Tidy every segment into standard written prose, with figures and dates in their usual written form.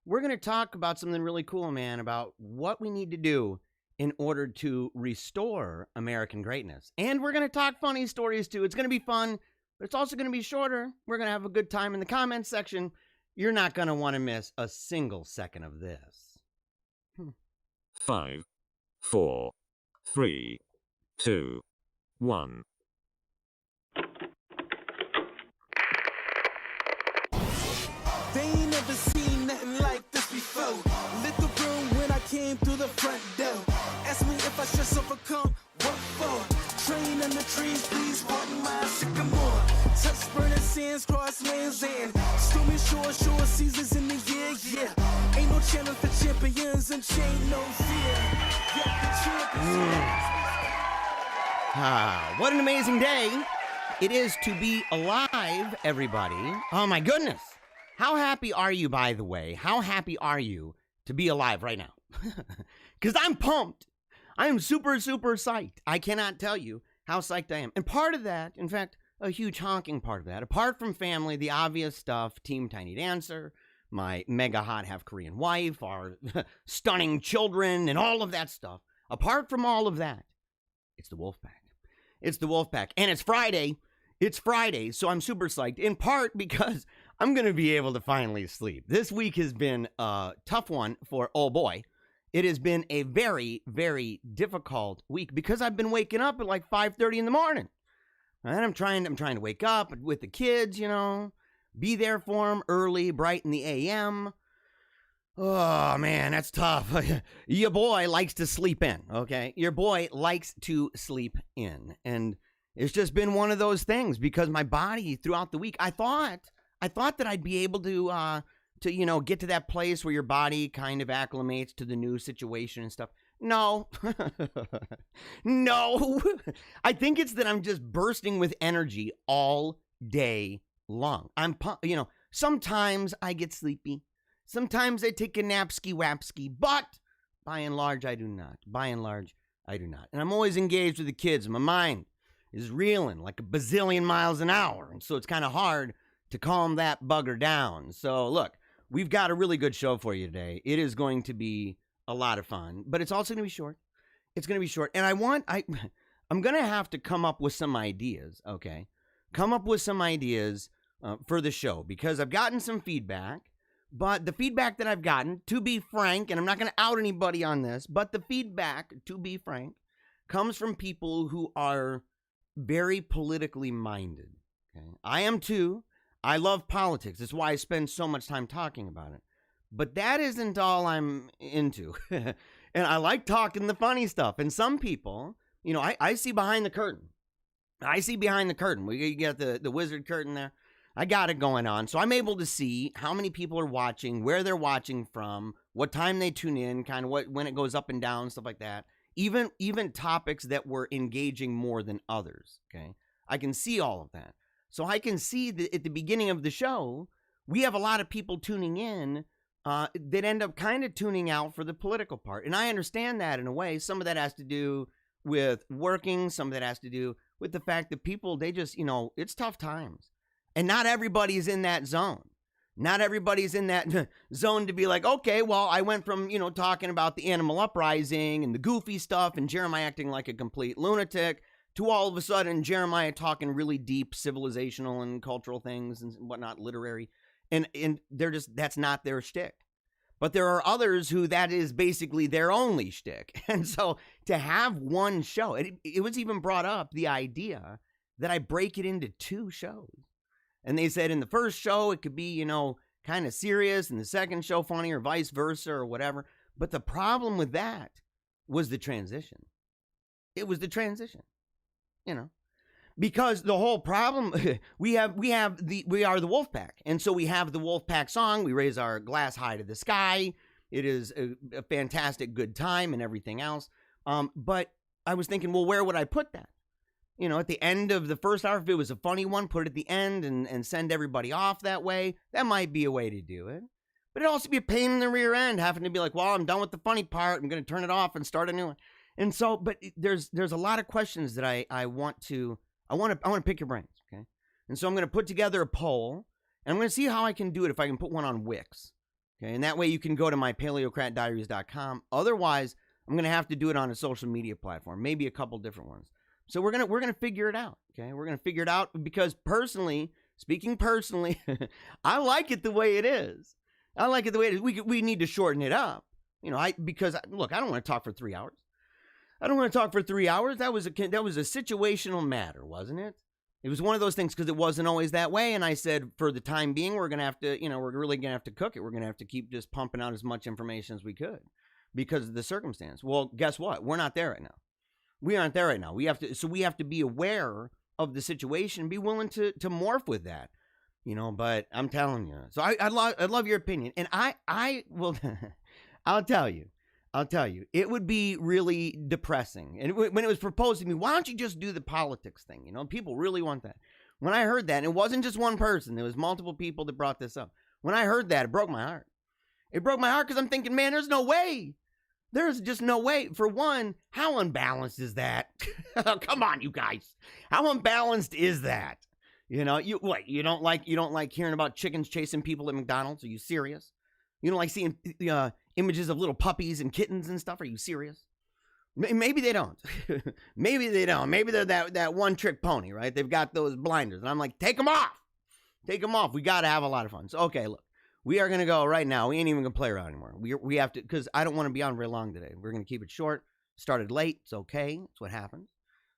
we're going to talk about something really cool, man, about what we need to do in order to restore American greatness. And we're going to talk funny stories too. It's going to be fun, but it's also going to be shorter. We're going to have a good time in the comments section. You're not going to want to miss a single second of this. 5, 4, 3, 2, 1. They ain't never seen nothing like this before. Lit the room when I came through the front door. Ask me if I stress overcome, what for? Train in the trees, please pardon my sycamore. Touch burning sands, cross lands, and stormy shore seasons in the year, yeah. Ain't no challenge for champions and chain no fear. Yeah, the champions. What an amazing day it is to be alive, everybody. Oh my goodness. How happy are you, by the way? How happy are you to be alive right now? Because I'm pumped. I am super, super psyched. I cannot tell you how psyched I am. And part of that, in fact, a huge honking part of that, apart from family, the obvious stuff, Team Tiny Dancer, my mega hot half Korean wife, our stunning children, and all of that stuff. Apart from all of that, it's the Wolfpack. It's the Wolfpack. And it's Friday. It's Friday, so I'm super psyched, in part because I'm going to be able to finally sleep. This week has been a tough one for, oh boy, it has been a very, very difficult week because I've been waking up at like 5:30 in the morning. And I'm trying to wake up with the kids, you know, be there for them early, bright in the a.m. Oh, man, that's tough. Your boy likes to sleep in, okay? Your boy likes to sleep in. And it's just been one of those things because my body throughout the week, I thought that I'd be able to you know, get to that place where your body kind of acclimates to the new situation and stuff. No. No. I think it's that I'm just bursting with energy all day long. You know, sometimes I get sleepy. Sometimes I take a napsky-wapsky, but by and large, I do not. By and large, I do not. And I'm always engaged with the kids. My mind is reeling like a bazillion miles an hour. And so it's kind of hard to calm that bugger down. So look, we've got a really good show for you today. It is going to be a lot of fun, but it's also going to be short. It's going to be short. And I'm going to have to come up with some ideas, okay? Come up with some ideas for the show because I've gotten some feedback, but the feedback that I've gotten, to be frank, and I'm not going to out anybody on this, but the feedback, to be frank, comes from people who are very politically minded. Okay? I am too. I love politics. That's why I spend so much time talking about it. But that isn't all I'm into. And I like talking the funny stuff. And some people, you know, I see behind the curtain. I see behind the curtain. We get the wizard curtain there. I got it going on. So I'm able to see how many people are watching, where they're watching from, what time they tune in, kind of when it goes up and down, stuff like that. Even topics that we're engaging more than others, okay? I can see all of that. So I can see that at the beginning of the show, we have a lot of people tuning in that end up kind of tuning out for the political part. And I understand that in a way. Some of that has to do with working. Some of that has to do with the fact that people, they just, you know, it's tough times. And not everybody's in that zone. Not everybody's in that zone to be like, okay, well, I went from, you know, talking about the animal uprising and the goofy stuff and Jeremiah acting like a complete lunatic to all of a sudden Jeremiah talking really deep civilizational and cultural things and whatnot, literary. And they're just, that's not their shtick. But there are others who that is basically their only shtick. And so to have one show, it was even brought up, the idea that I break it into two shows. And they said in the first show, it could be, you know, kind of serious, and the second show funny, or vice versa, or whatever. But the problem with that was the transition. It was the transition, you know, because the whole problem, we are the Wolfpack. And so we have the Wolfpack song. We raise our glass high to the sky. It is a fantastic good time and everything else. But I was thinking, well, where would I put that? You know, at the end of the first hour, if it was a funny one, put it at the end and send everybody off that way. That might be a way to do it. But it'd also be a pain in the rear end, having to be like, well, I'm done with the funny part. I'm going to turn it off and start a new one. And so, but there's a lot of questions that I want to pick your brains, okay? And so I'm going to put together a poll, and I'm going to see how I can do it if I can put one on Wix. Okay, and that way you can go to my paleocratdiaries.com. Otherwise, I'm going to have to do it on a social media platform, maybe a couple different ones. So we're going to figure it out, okay? We're going to figure it out because speaking personally, I like it the way it is. I like it the way it is. We need to shorten it up. Because look, I don't want to talk for 3 hours. I don't want to talk for 3 hours. That was a situational matter, wasn't it? It was one of those things because it wasn't always that way. And I said, for the time being, we're going to have to, we're really going to have to cook it. We're going to have to keep just pumping out as much information as we could because of the circumstance. Well, guess what? We're not there right now. We aren't there right now. We have to be aware of the situation, be willing to morph with that, but I'm telling you. So I'd love your opinion. And I will, I'll tell you, it would be really depressing. And when it was proposed to me, why don't you just do the politics thing? People really want that. When I heard that, and it wasn't just one person, there was multiple people that brought this up. When I heard that, it broke my heart. It broke my heart because I'm thinking, man, there's no way. There's just no way. For one, how unbalanced is that? Come on, you guys. How unbalanced is that? You don't like hearing about chickens chasing people at McDonald's? Are you serious? You don't like seeing images of little puppies and kittens and stuff? Are you serious? Maybe they don't. Maybe they don't. Maybe they're that one trick pony, right? They've got those blinders. And I'm like, take them off. Take them off. We got to have a lot of fun. So, okay, look. We are going to go right now. We ain't even going to play around anymore. We have to, because I don't want to be on very long today. We're going to keep it short. Started late. It's okay. It's what happens.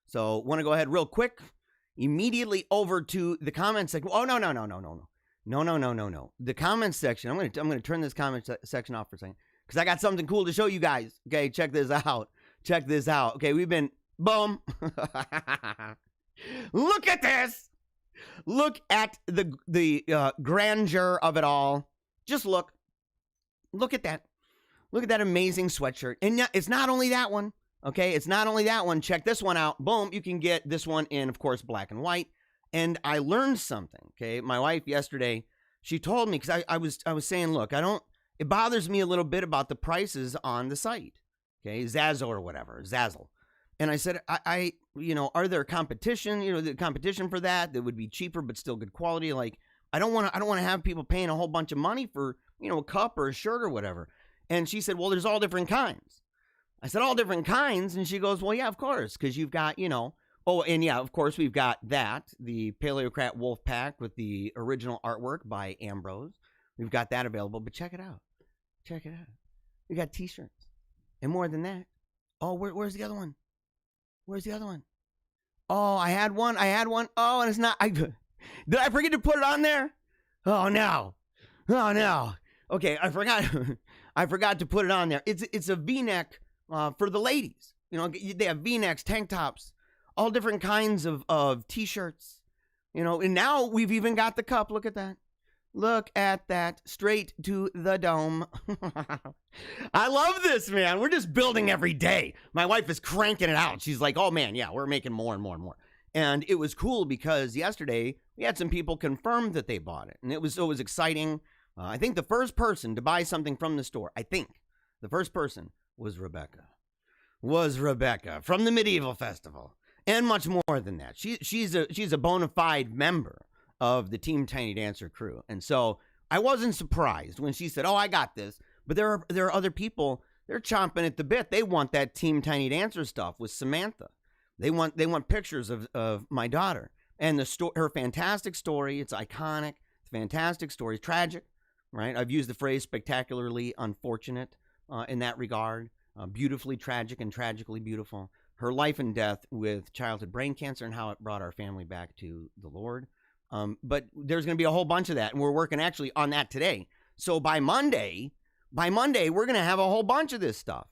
So want to go ahead real quick. Immediately over to the comment section. Oh, no. No. The comments section. I'm going to turn this comment section off for a second because I got something cool to show you guys. Okay, check this out. Okay, we've been, boom. Look at this. Look at the grandeur of it all. Just look at that. Look at that amazing sweatshirt. And it's not only that one. Okay, it's not only that one. Check this one out. Boom, you can get this one in, of course, black and white. And I learned something. Okay, my wife yesterday, she told me, because I was saying, look, it bothers me a little bit about the prices on the site. Okay, Zazzle or whatever, Zazzle. And I said, are there competition? The competition for that would be cheaper but still good quality. Like, I don't want to have people paying a whole bunch of money for a cup or a shirt or whatever. And she said, well, there's all different kinds. I said, all different kinds, and she goes, well, yeah, of course, because you've got oh, and yeah, of course, we've got the Paleocrat Wolf Pack with the original artwork by Ambrose. We've got that available, but check it out. We got T-shirts, and more than that. Oh, where's the other one? Where's the other one? Oh, I had one. Oh, and it's not. Did I forget to put it on there? Oh no. Okay, I forgot. I forgot to put it on there. It's a V-neck for the ladies. They have V-necks, tank tops, all different kinds of T-shirts. And now we've even got the cup. Look at that. Look at that. Straight to the dome. I love this, man. We're just building every day. My wife is cranking it out. She's like, oh, man, yeah, we're making more and more and more. And it was cool because yesterday we had some people confirm that they bought it. And it was exciting. I think the first person to buy something from the store, was Rebecca. From the Medieval Festival. And much more than that. She's a bona fide member of the Team Tiny Dancer crew. And so I wasn't surprised when she said, oh, I got this. But there are other people, they're chomping at the bit. They want that Team Tiny Dancer stuff with Samantha. They want pictures of my daughter. And her fantastic story, it's iconic. It's a fantastic story. It's tragic, right? I've used the phrase spectacularly unfortunate in that regard. Beautifully tragic and tragically beautiful. Her life and death with childhood brain cancer and how it brought our family back to the Lord. But there's going to be a whole bunch of that, and we're working actually on that today. So by Monday, we're going to have a whole bunch of this stuff.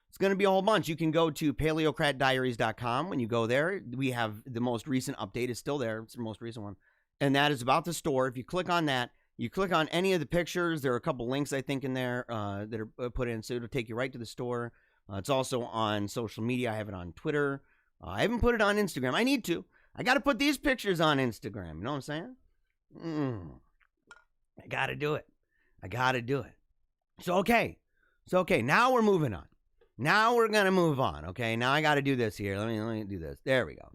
It's going to be a whole bunch. You can go to paleocratdiaries.com. When you go there, we have the most recent update is still there. It's the most recent one. And that is about the store. If you click on that, you click on any of the pictures. There are a couple links, I think, in there that are put in. So it'll take you right to the store. It's also on social media. I have it on Twitter. I haven't put it on Instagram. I need to. I got to put these pictures on Instagram. You know what I'm saying? I got to do it. So, okay. Now we're moving on. Now we're going to move on. Okay. Now I got to do this here. Let me do this. There we go.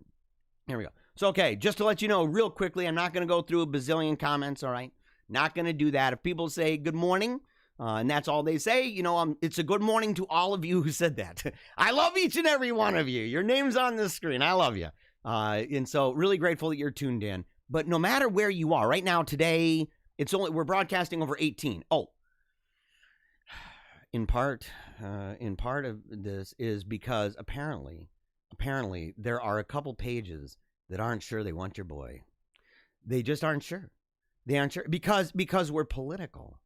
So, okay. Just to let you know real quickly, I'm not going to go through a bazillion comments. All right. Not going to do that. If people say good morning, And that's all they say. It's a good morning to all of you who said that. I love each and every one of you. Your name's on the screen. I love you. And so really grateful that you're tuned in. But no matter where you are right now, today, we're broadcasting over 18. Oh, in part of this is because apparently there are a couple pages that aren't sure they want your boy. They just aren't sure. They aren't sure because we're political.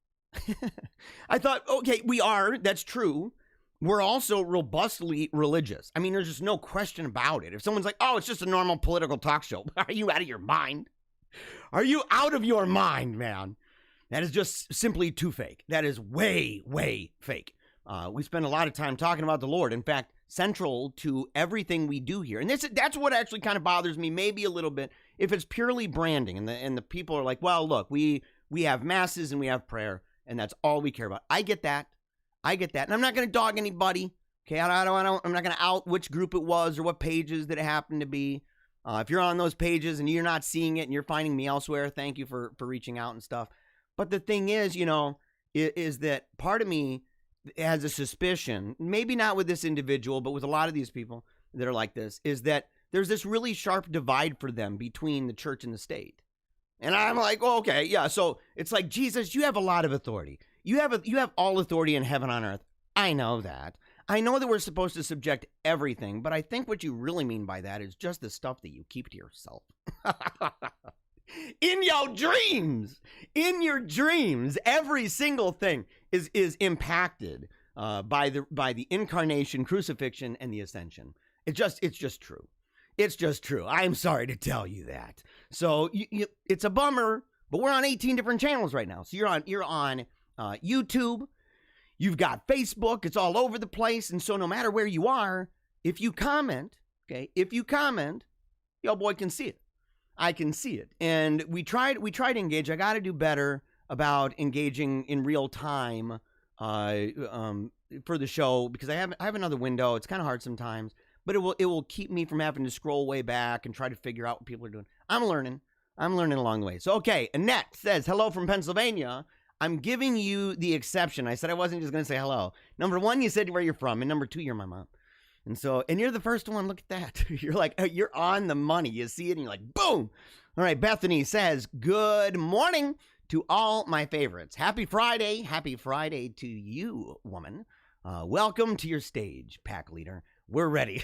I thought, okay, we are. That's true. We're also robustly religious. I mean, there's just no question about it. If someone's like, oh, it's just a normal political talk show. Are you out of your mind? Are you out of your mind, man? That is just simply too fake. That is way, way fake. We spend a lot of time talking about the Lord. In fact, central to everything we do here. And that's what actually kind of bothers me maybe a little bit. If it's purely branding and the people are like, well, look, we have masses and we have prayer. And that's all we care about. I get that. And I'm not going to dog anybody. Okay, I'm not going to out which group it was or what pages that it happened to be. If you're on those pages and you're not seeing it and you're finding me elsewhere, thank you for reaching out and stuff. But the thing is, is that part of me has a suspicion, maybe not with this individual, but with a lot of these people that are like this, is that there's this really sharp divide for them between the church and the state. And I'm like, oh, okay, yeah. So it's like, Jesus, you have a lot of authority. You have all authority in heaven on earth. I know that. I know that we're supposed to subject everything, but I think what you really mean by that is just the stuff that you keep to yourself. In your dreams, every single thing is impacted by the incarnation, crucifixion, and the ascension. It's just true. It's just true. I'm sorry to tell you that. So it's a bummer, but we're on 18 different channels right now. So you're on YouTube. You've got Facebook. It's all over the place. And so no matter where you are, if you comment, your boy can see it. I can see it. And we try to engage. I got to do better about engaging in real time for the show because I have another window. It's kind of hard sometimes. But it will keep me from having to scroll way back and try to figure out what people are doing. I'm learning along the way. So, okay, Annette says, hello from Pennsylvania. I'm giving you the exception. I said I wasn't just going to say hello. Number one, you said where you're from. And number two, you're my mom. And you're the first one. Look at that. You're like, you're on the money. You see it and you're like, boom. All right, Bethany says, good morning to all my favorites. Happy Friday. Happy Friday to you, woman. Welcome to your stage, pack leader. We're ready.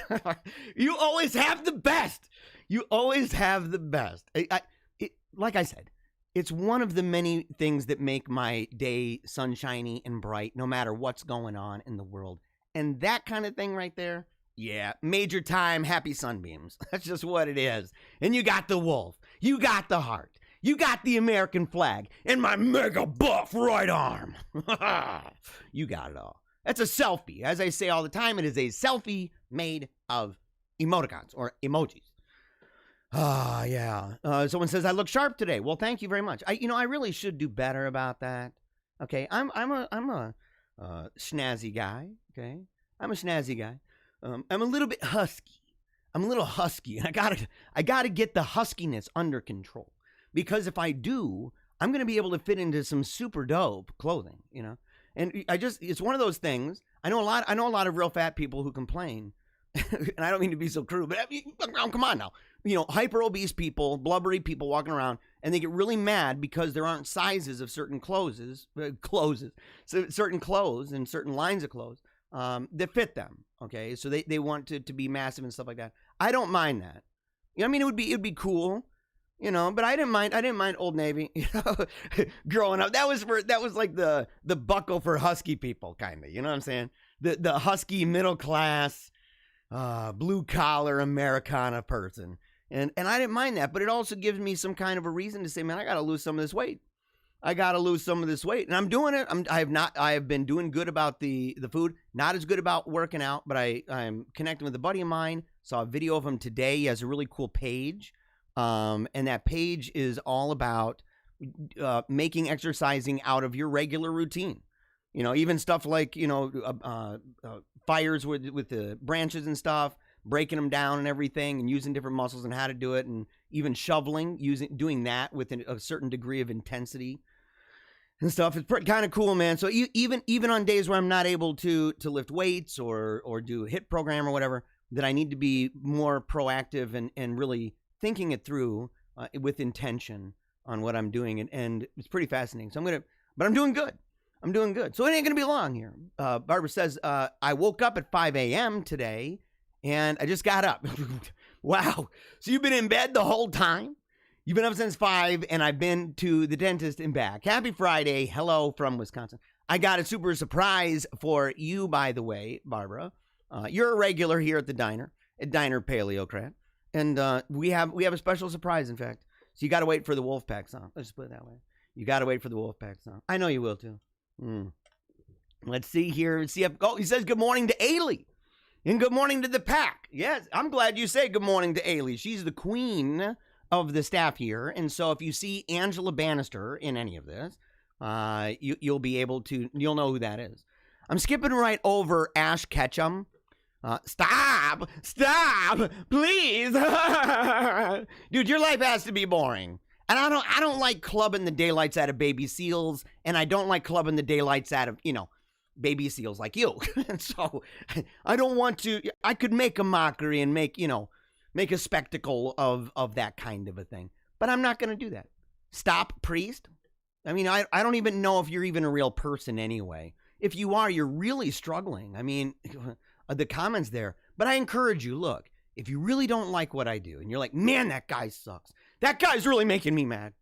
You always have the best. You always have the best. Like I said, it's one of the many things that make my day sunshiny and bright, no matter what's going on in the world. And that kind of thing right there, yeah, major time, happy sunbeams. That's just what it is. And you got the wolf. You got the heart. You got the American flag. And my mega buff right arm. You got it all. That's a selfie. As I say all the time, it is a selfie made of emoticons or emojis. Yeah. Someone says I look sharp today. Well, thank you very much. I really should do better about that. Okay, I'm a snazzy guy. Okay, I'm a snazzy guy. I'm a little bit husky. I'm a little husky, and I gotta get the huskiness under control because if I do, I'm gonna be able to fit into some super dope clothing. And it's one of those things. I know a lot of real fat people who complain, and I don't mean to be so crude, but come on now. Hyper obese people, blubbery people walking around, and they get really mad because there aren't sizes of certain certain clothes and certain lines of clothes that fit them. Okay, so they want to be massive and stuff like that. I don't mind that. It'd be cool. But I didn't mind Old Navy, growing up. That was like the buckle for husky people, kind of, you know what I'm saying? The husky middle class, blue collar Americana person. And I didn't mind that, but it also gives me some kind of a reason to say, man, I got to lose some of this weight. And I'm doing it. I have been doing good about the food, not as good about working out, but I'm connecting with a buddy of mine. Saw a video of him today. He has a really cool page. And that page is all about making exercising out of your regular routine. Even stuff like, fires with the branches and stuff, breaking them down and everything and using different muscles and how to do it. And even shoveling, doing that with a certain degree of intensity. and stuff. It's kind of cool, man. So even on days where I'm not able to lift weights or do a HIIT program or whatever, that I need to be more proactive and really thinking it through with intention on what I'm doing, and it's pretty fascinating. So but I'm doing good. I'm doing good. So it ain't gonna be long here. Barbara says I woke up at 5 a.m. today, and I just got up. Wow. So you've been in bed the whole time? You've been up since 5, and I've been to the dentist and back. Happy Friday. Hello from Wisconsin. I got a super surprise for you, by the way, Barbara. You're a regular here at the diner, at Diner Paleocrat. And we have a special surprise, in fact. So you got to wait for the Wolfpack song. Let's just put it that way. You got to wait for the Wolfpack song. I know you will, too. Let's see here. Oh, he says good morning to Ailey. And good morning to the pack. Yes, I'm glad you say good morning to Ailey. She's the queen of the staff here. And so if you see Angela Bannister in any of this, you'll be able to, you'll know who that is. I'm skipping right over Ash Ketchum. Stop, please. Dude, your life has to be boring. And I don't like clubbing the daylights out of baby seals, and I don't like clubbing the daylights out of, baby seals like you. And so I don't want to, I could make a mockery and make a spectacle of that kind of a thing. But I'm not going to do that. Stop, priest. I mean, I don't even know if you're even a real person anyway. If you are, you're really struggling. I mean, the comments there. But I encourage you, look, if you really don't like what I do and you're like, man, that guy sucks. That guy's really making me mad.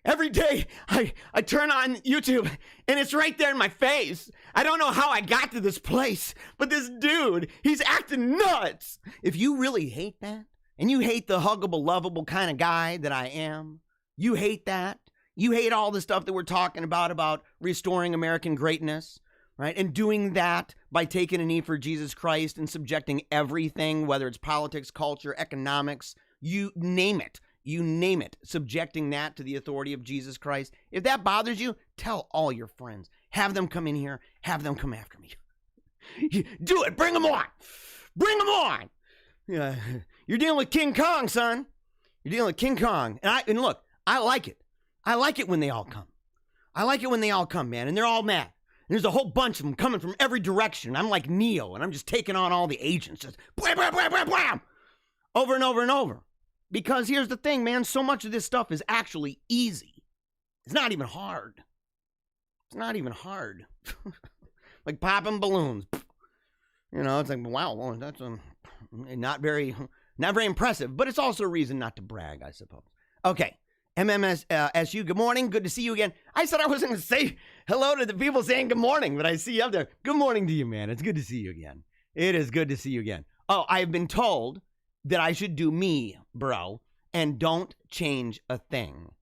Every day I turn on YouTube and it's right there in my face. I don't know how I got to this place, but this dude, he's acting nuts. If you really hate that, and you hate the huggable, lovable kind of guy that I am, you hate that. You hate all the stuff that we're talking about restoring American greatness, right? And doing that by taking a knee for Jesus Christ and subjecting everything, whether it's politics, culture, economics, you name it. You name it, subjecting that to the authority of Jesus Christ. If that bothers you, tell all your friends. Have them come in here. Have them come after me. Do it. Bring them on. Bring them on. Yeah. You're dealing with King Kong, son. You're dealing with King Kong. And look, I like it. I like it when they all come. I like it when they all come, man. And they're all mad. And there's a whole bunch of them coming from every direction. I'm like Neo, and I'm just taking on all the agents. Just blam, blam, blam, blam, blam. Over and over and over. Because here's the thing, man, so much of this stuff is actually easy. It's not even hard. It's not even hard. Like popping balloons. It's like, wow, that's not very impressive, but it's also a reason not to brag, I suppose. Okay, MMSU, good morning, good to see you again. I said I wasn't going to say hello to the people saying good morning, but I see you up there. Good morning to you, man. It's good to see you again. It is good to see you again. Oh, I've been told that I should do me, bro, and don't change a thing.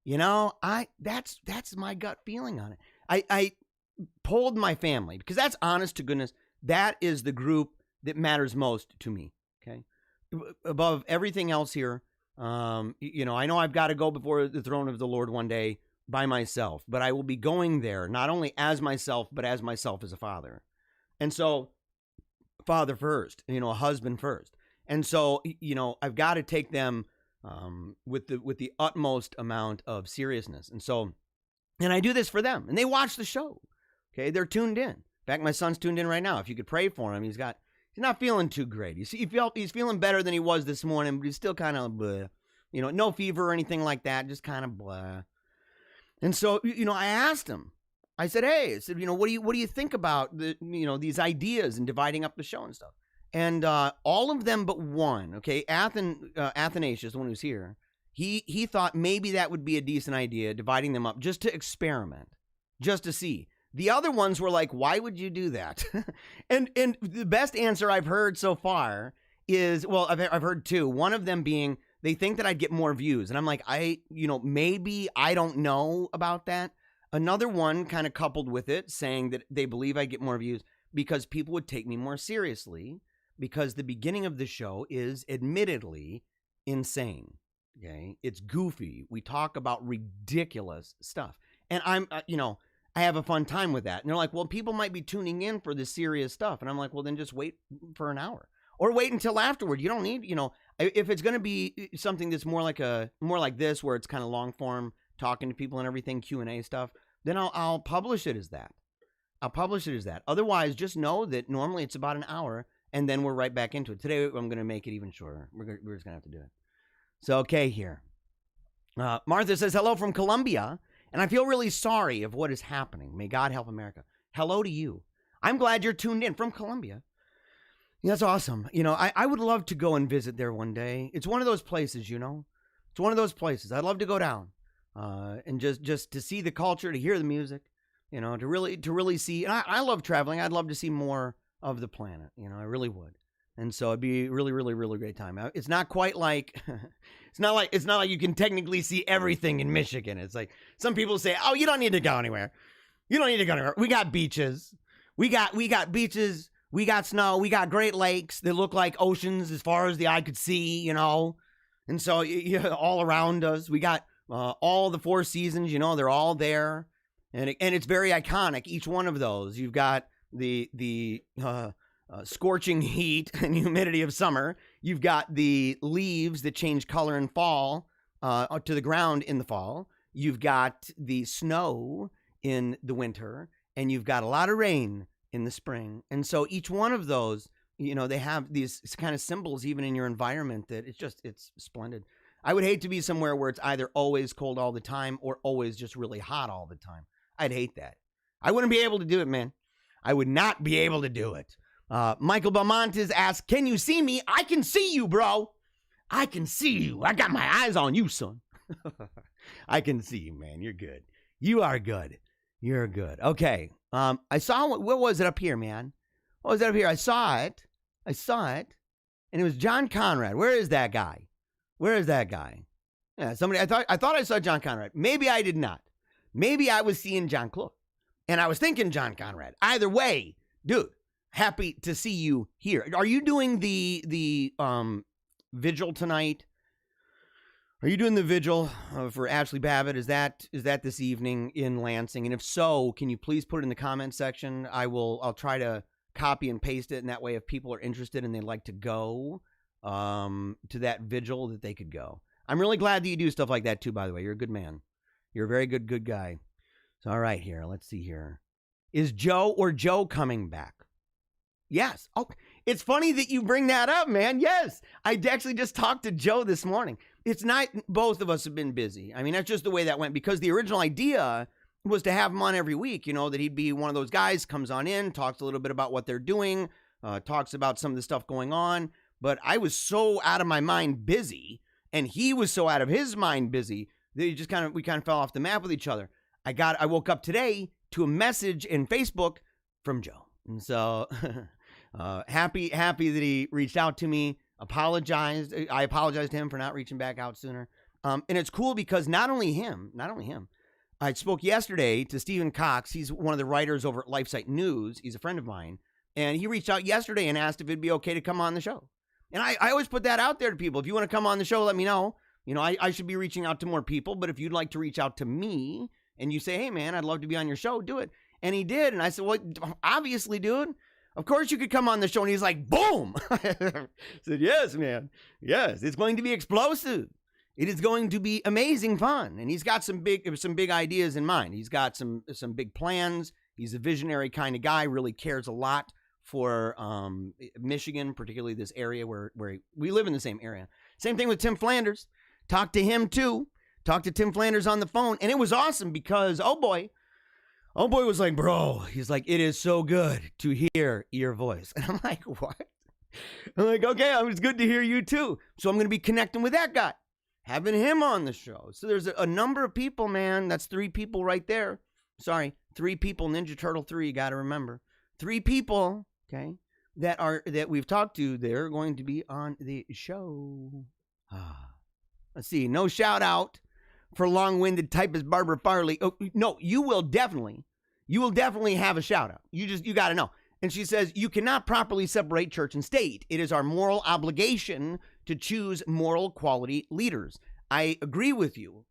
That's my gut feeling on it. I polled my family because that's honest to goodness. That is the group that matters most to me. Okay. Above everything else here. I know I've got to go before the throne of the Lord one day by myself, but I will be going there not only as myself, but as myself as a father. And so father first, a husband first. And so, I've got to take them with the utmost amount of seriousness. And I do this for them. And they watch the show. Okay, they're tuned in. In fact, my son's tuned in right now. If you could pray for him, he's not feeling too great. He's feeling better than he was this morning, but he's still kind of blah. No fever or anything like that, just kind of blah. And so, I asked him. I said, hey, what do you think about these ideas and dividing up the show and stuff? And all of them but one, okay, Athanasius, the one who's here, he thought maybe that would be a decent idea, dividing them up just to experiment, just to see. The other ones were like, why would you do that? and the best answer I've heard so far is, well, I've heard two. One of them being they think that I'd get more views. And I'm like, maybe I don't know about that. Another one kind of coupled with it saying that they believe I get more views because people would take me more seriously. Because the beginning of the show is admittedly insane, okay? It's goofy. We talk about ridiculous stuff. And I'm, I have a fun time with that. And they're like, well, people might be tuning in for the serious stuff. And I'm like, well, then just wait for an hour. Or wait until afterward. You don't need, if it's going to be something that's more like this, where it's kind of long form, talking to people and everything, Q&A stuff, then I'll publish it as that. I'll publish it as that. Otherwise, just know that normally it's about an hour, and then we're right back into it. Today, I'm going to make it even shorter. We're just going to have to do it. So, okay, here. Martha says, hello from Colombia, and I feel really sorry of what is happening. May God help America. Hello to you. I'm glad you're tuned in from Colombia. Yeah, that's awesome. You know, I would love to go and visit there one day. It's one of those places, you know. It's one of those places. I'd love to go down and just to see the culture, to hear the music, you know, to really see. And I love traveling. I'd love to see more of the planet. You know, I really would. And so it'd be really, really, really great time. It's not quite like, it's not like you can technically see everything in Michigan. It's like some people say, oh, you don't need to go anywhere. You don't need to go anywhere. We got beaches. We got beaches. We got snow. We got Great Lakes that look like oceans as far as the eye could see, you know. And so all around us, we got all the 4 seasons, you know, they're all there. And it's very iconic, each one of those. You've got the scorching heat and humidity of summer. You've got the leaves that change color in fall to the ground in the fall. You've got the snow in the winter. And you've got a lot of rain in the spring. And so each one of those, you know, they have these kind of symbols even in your environment that it's splendid. I would hate to be somewhere where it's either always cold all the time or always just really hot all the time. I'd hate that. I wouldn't be able to do it, man. I would not be able to do it. Michael Belmontes asks, can you see me? I can see you, bro. I can see you. I got my eyes on you, son. I can see you, man. You're good. You are good. You're good. Okay. I saw, what was it up here, man? What was that up here? I saw it. And it was John Conrad. Where is that guy? Yeah, somebody, I thought I saw John Conrad. Maybe I did not. Maybe I was seeing John Clark. And I was thinking John Conrad. Either way, dude, happy to see you here. Are you doing the vigil tonight? Are you doing the vigil for Ashley Babbitt? Is that this evening in Lansing? And if so, can you please put it in the comment section? I'll try to copy and paste it, and that way if people are interested and they'd like to go to that vigil, that they could go. I'm really glad that you do stuff like that too, by the way. You're a good man. You're a very good guy. So, all right, here. Let's see here. Is Joe coming back? Yes. Oh, it's funny that you bring that up, man. Yes. I actually just talked to Joe this morning. It's not, both of us have been busy. I mean, that's just the way that went, because the original idea was to have him on every week, you know, that he'd be one of those guys, comes on in, talks a little bit about what they're doing, talks about some of the stuff going on. But I was so out of my mind busy, and he was so out of his mind busy, that we kind of fell off the map with each other. I woke up today to a message in Facebook from Joe. And so happy that he reached out to me, apologized. I apologized to him for not reaching back out sooner. And it's cool because not only him, I spoke yesterday to Stephen Cox. He's one of the writers over at LifeSite News. He's a friend of mine. And he reached out yesterday and asked if it'd be okay to come on the show. And I always put that out there to people. If you want to come on the show, let me know. You know, I should be reaching out to more people. But if you'd like to reach out to me and you say, hey, man, I'd love to be on your show, do it. And he did. And I said, well, obviously, dude, of course you could come on the show. And he's like, boom. I said, yes, man. Yes, it's going to be explosive. It is going to be amazing fun. And he's got some big ideas in mind. He's got some big plans. He's a visionary kind of guy, really cares a lot for Michigan, particularly this area where we live in the same area. Same thing with Tim Flanders. Talked to him too. Talked to Tim Flanders on the phone. And it was awesome because, oh boy was like, bro, he's like, it is so good to hear your voice. And I'm like, what? I'm like, okay, it was good to hear you too. So I'm going to be connecting with that guy, having him on the show. So there's a number of people, man. That's 3 people right there. Sorry, 3 people, Ninja Turtle 3, you got to remember. 3 people, okay, that we've talked to, they're going to be on the show. Let's see, no shout out for long-winded typist Barbara Farley. Oh, no, you will definitely have a shout out. You got to know. And she says, you cannot properly separate church and state. It is our moral obligation to choose moral quality leaders. I agree with you.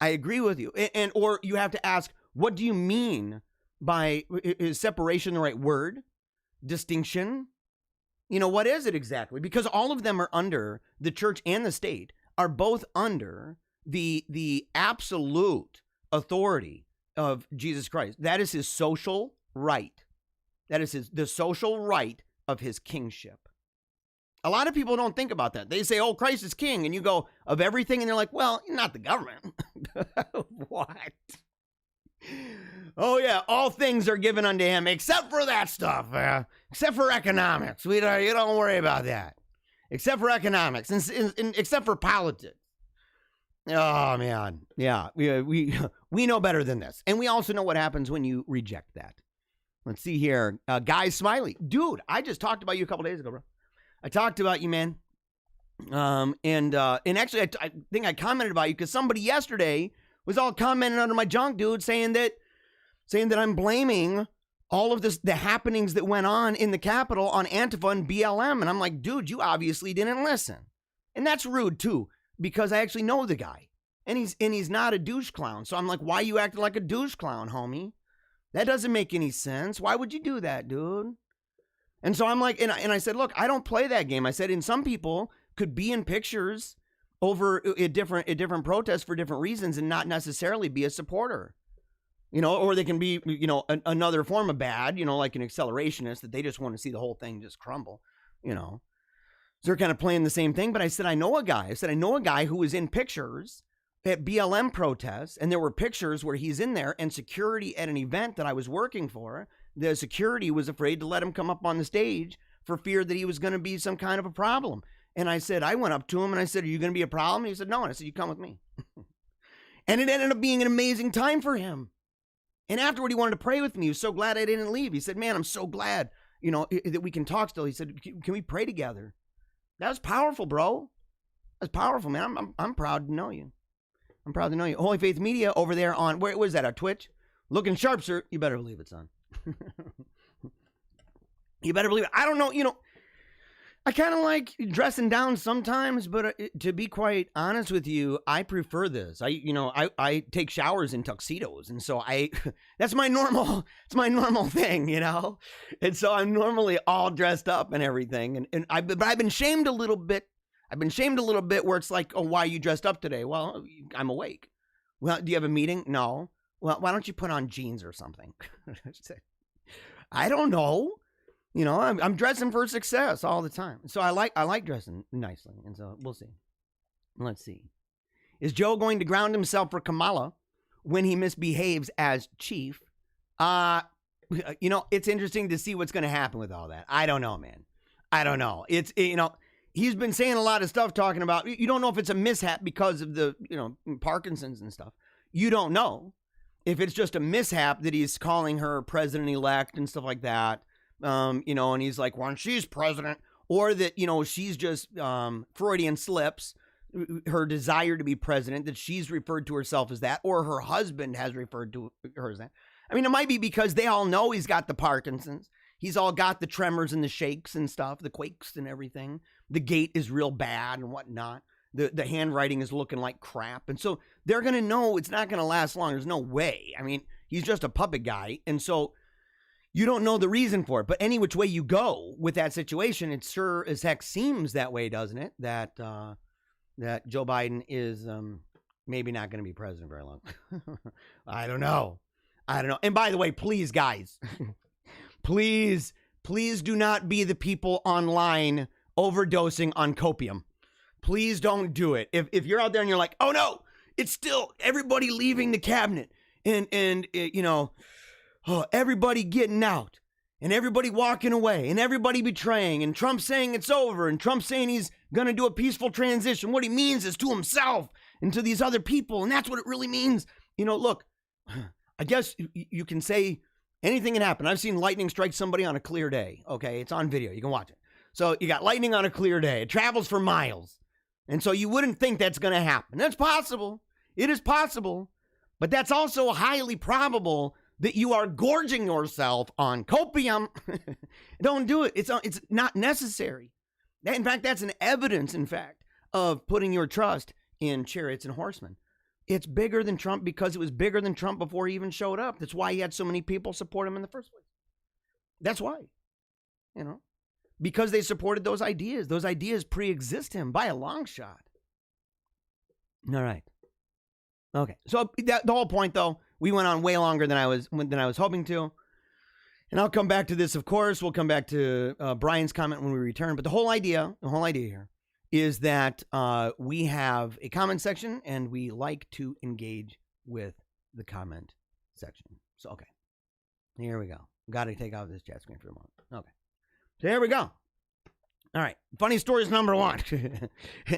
And or you have to ask, what do you mean by, is separation the right word? Distinction? You know, what is it exactly? Because all of them are under, the church and the state are both under the absolute authority of Jesus Christ. That is his social right. That is the social right of his kingship. A lot of people don't think about that. They say, oh, Christ is king. And you go, of everything. And they're like, well, not the government. What? Oh, yeah, all things are given unto him except for that stuff. Except for economics. You don't worry about that. Except for economics. And except for politics. Oh, man. Yeah, we know better than this. And we also know what happens when you reject that. Let's see here. Guy Smiley. Dude, I just talked about you a couple days ago, bro. I talked about you, man. And actually, I think I commented about you because somebody yesterday was all commenting under my junk, dude, saying that I'm blaming all of the happenings that went on in the Capitol on Antifa and BLM. And I'm like, dude, you obviously didn't listen. And that's rude, too, because I actually know the guy. And he's not a douche clown. So I'm like, why you acting like a douche clown, homie? That doesn't make any sense. Why would you do that, dude? And so I'm like, and I said, look, I don't play that game. I said, and some people could be in pictures over a different protests for different reasons and not necessarily be a supporter, or they can be, another form of bad, like an accelerationist that they just want to see the whole thing just crumble, So they're kind of playing the same thing. But I said, I know a guy who was in pictures at BLM protests, and there were pictures where he's in there, and security at an event that I was working for, the security was afraid to let him come up on the stage for fear that he was going to be some kind of a problem. And I said, I went up to him and I said, are you going to be a problem? And he said, no. And I said, you come with me. And it ended up being an amazing time for him. And afterward, he wanted to pray with me. He was so glad I didn't leave. He said, man, I'm so glad, that we can talk still. He said, can we pray together? That was powerful, bro. That's powerful, man. I'm proud to know you. I'm proud to know you. Holy Faith Media over there on, where was that, on Twitch? Looking sharp, sir. You better believe it, son. You better believe it. I don't know, I kind of like dressing down sometimes, but to be quite honest with you, I prefer this. I take showers in tuxedos, and so that's my normal, it's my normal thing, and so I'm normally all dressed up and everything, but I've been shamed a little bit. Where it's like, oh, why are you dressed up today? Well, I'm awake. Well, do you have a meeting? No. Well, why don't you put on jeans or something? I don't know. I'm dressing for success all the time. So I like dressing nicely. And so we'll see. Let's see. Is Joe going to ground himself for Kamala when he misbehaves as chief? It's interesting to see what's going to happen with all that. I don't know, man. I don't know. It's, he's been saying a lot of stuff talking about, you don't know if it's a mishap because of the, Parkinson's and stuff. You don't know if it's just a mishap that he's calling her president-elect and stuff like that. And he's like, well, she's president, or that, she's just Freudian slips, her desire to be president, that she's referred to herself as that, or her husband has referred to her as that. I mean, it might be because they all know he's got the Parkinson's. He's all got the tremors and the shakes and stuff, the quakes and everything. The gait is real bad and whatnot. The handwriting is looking like crap. And so they're going to know it's not going to last long. There's no way. I mean, he's just a puppet guy. And so you don't know the reason for it. But any which way you go with that situation, it sure as heck seems that way, doesn't it? That Joe Biden is maybe not going to be president very long. I don't know. And by the way, please, guys, please do not be the people online overdosing on copium. Please don't do it. If you're out there and you're like, oh no, it's still everybody leaving the cabinet and everybody getting out and everybody walking away and everybody betraying and Trump saying it's over and Trump saying he's going to do a peaceful transition. What he means is to himself and to these other people. And that's what it really means. Look, I guess you can say anything can happen. I've seen lightning strike somebody on a clear day. Okay, it's on video. You can watch it. So you got lightning on a clear day. It travels for miles. And so you wouldn't think that's going to happen. That's possible. It is possible. But that's also highly probable that you are gorging yourself on copium. Don't do it. It's not necessary. In fact, that's an evidence, of putting your trust in chariots and horsemen. It's bigger than Trump because it was bigger than Trump before he even showed up. That's why he had so many people support him in the first place. That's why. Because they supported those ideas. Those ideas pre-exist him by a long shot. All right. Okay. So the whole point, though, we went on way longer than I was hoping to. And I'll come back to this, of course. We'll come back to Brian's comment when we return. But the whole idea here is that we have a comment section, and we like to engage with the comment section. So, okay. Here we go. Got to take out this chat screen for a moment. Okay. So here we go. All right. Funny stories number 1.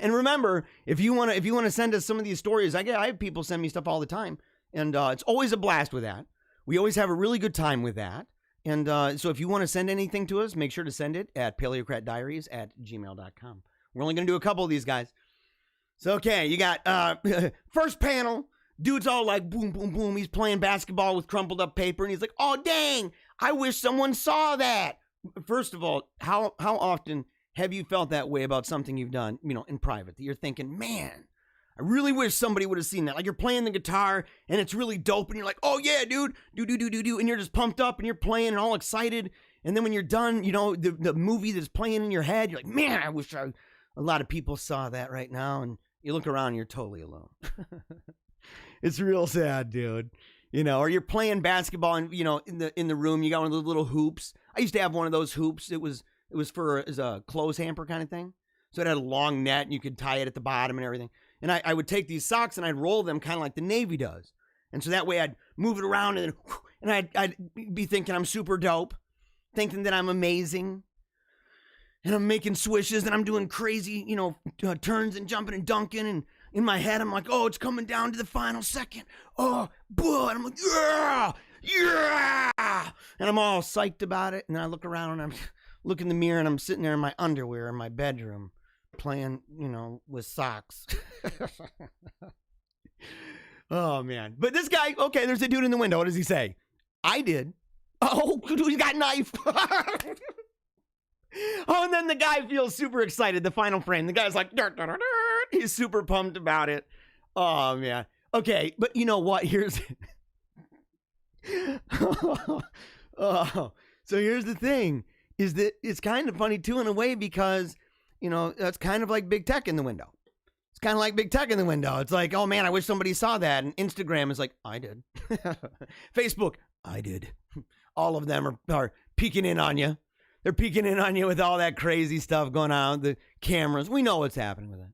And remember, if you want to send us some of these stories, I have people send me stuff all the time. And it's always a blast with that. We always have a really good time with that. And so if you want to send anything to us, make sure to send it at paleocratdiaries@gmail.com. We're only going to do a couple of these, guys. So, okay, you got first panel. Dude's all like, boom, boom, boom. He's playing basketball with crumpled up paper. And he's like, oh, dang, I wish someone saw that. First of all, how often have you felt that way about something you've done, in private, that you're thinking, man, I really wish somebody would have seen that. Like you're playing the guitar and it's really dope and you're like, oh yeah, dude, do. And you're just pumped up and you're playing and all excited. And then when you're done, the movie that's playing in your head, you're like, man, I wish a lot of people saw that right now. And you look around and you're totally alone. It's real sad, dude. Or you're playing basketball and, in the room, you got one of those little hoops. I used to have one of those hoops. It was for as a clothes hamper kind of thing. So it had a long net and you could tie it at the bottom and everything. And I would take these socks and I'd roll them kind of like the Navy does. And so that way I'd move it around and I'd be thinking I'm super dope, thinking that I'm amazing. And I'm making swishes and I'm doing crazy, turns and jumping and dunking. And in my head, I'm like, oh, it's coming down to the final second. Oh, boy. And I'm like, yeah. And I'm all psyched about it. And I look around and I'm look in the mirror and I'm sitting there in my underwear in my bedroom playing, with socks. Oh, man. But this guy, okay, there's a dude in the window. What does he say? I did. Oh, he's got a knife. Oh, and then the guy feels super excited. The final frame. The guy's like, dirt, dirt, dirt. He's super pumped about it. Oh, man. Okay, but you know what? Here's... Oh, so here's the thing. Is that it's kind of funny, too, in a way, because, that's kind of like big tech in the window. It's kind of like big tech in the window. It's like, oh, man, I wish somebody saw that. And Instagram is like, I did. Facebook, I did. All of them are peeking in on you. They're peeking in on you with all that crazy stuff going on. The cameras. We know what's happening with it.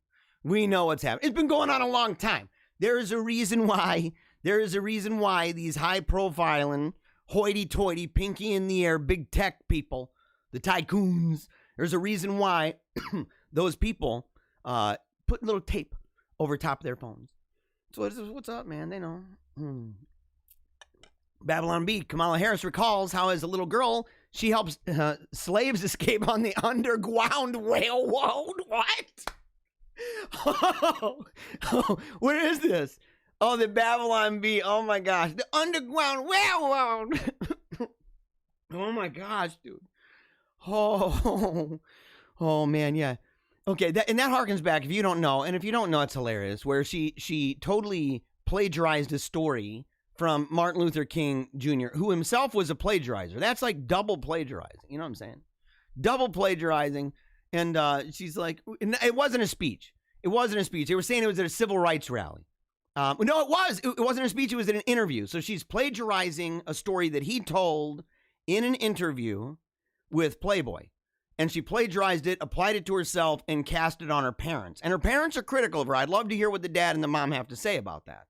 We know what's happening. It's been going on a long time. There is a reason why these high-profiling, hoity-toity, pinky in the air, big tech people, the tycoons, there's a reason why those people put little tape over top of their phones. So what's up, man? They know. Babylon Bee, Kamala Harris recalls how as a little girl, she helps slaves escape on the underground railroad. What? Oh, where is this? Oh, the Babylon Bee. Oh, my gosh. The underground railroad. Oh, my gosh, dude. Oh, man, yeah. Okay, that harkens back, if you don't know, and if you don't know, it's hilarious, where she totally plagiarized a story from Martin Luther King Jr., who himself was a plagiarizer. That's like double plagiarizing. You know what I'm saying? Double plagiarizing. And she's like, it wasn't a speech. It wasn't a speech. They were saying it was at a civil rights rally. No, it was. It wasn't a speech. It was at an interview. So she's plagiarizing a story that he told in an interview with Playboy. And she plagiarized it, applied it to herself, and cast it on her parents. And her parents are critical of her. I'd love to hear what the dad and the mom have to say about that.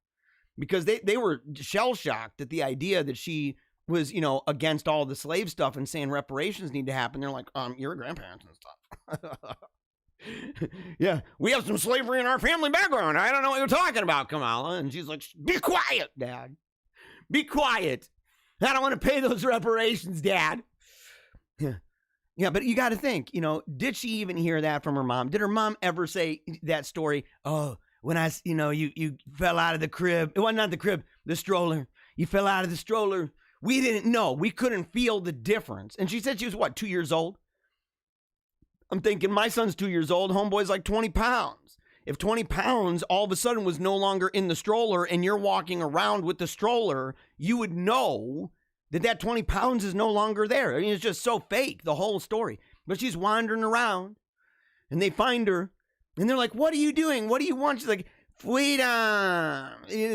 Because they were shell-shocked at the idea that she was, against all the slave stuff and saying reparations need to happen. They're like, your grandparents and stuff. Yeah, we have some slavery in our family background. I don't know what you're talking about, Kamala. And she's like, be quiet, Dad. Be quiet. I don't want to pay those reparations, Dad. Yeah, but you got to think, did she even hear that from her mom? Did her mom ever say that story? Oh, when you fell out of the crib. It wasn't not the crib, the stroller. You fell out of the stroller. We didn't know. We couldn't feel the difference. And she said she was, 2 years old? I'm thinking my son's 2 years old. Homeboy's like 20 pounds. If 20 pounds all of a sudden was no longer in the stroller and you're walking around with the stroller, you would know that 20 pounds is no longer there. I mean, it's just so fake, the whole story. But she's wandering around and they find her. And they're like, what are you doing? What do you want? She's like, Freedom,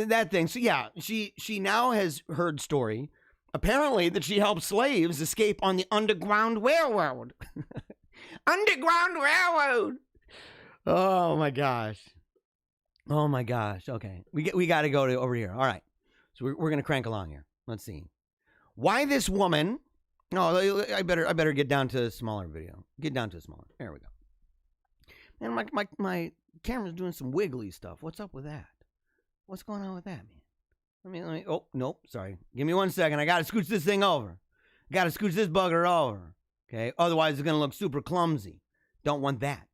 that thing. So yeah, she now has heard story, apparently, that she helped slaves escape on the Underground Railroad. Underground Railroad. Oh my gosh. Oh my gosh. Okay, we got to go to over here. All right, so we're gonna crank along here. Let's see. Why this woman? No, I better get down to a smaller video. Get down to a smaller. There we go. And my camera's doing some wiggly stuff. What's up with that? What's going on with that, man? Let me. Oh, nope. Sorry. Give me 1 second. I got to scooch this thing over. Got to scooch this bugger over. Okay. Otherwise, it's going to look super clumsy. Don't want that.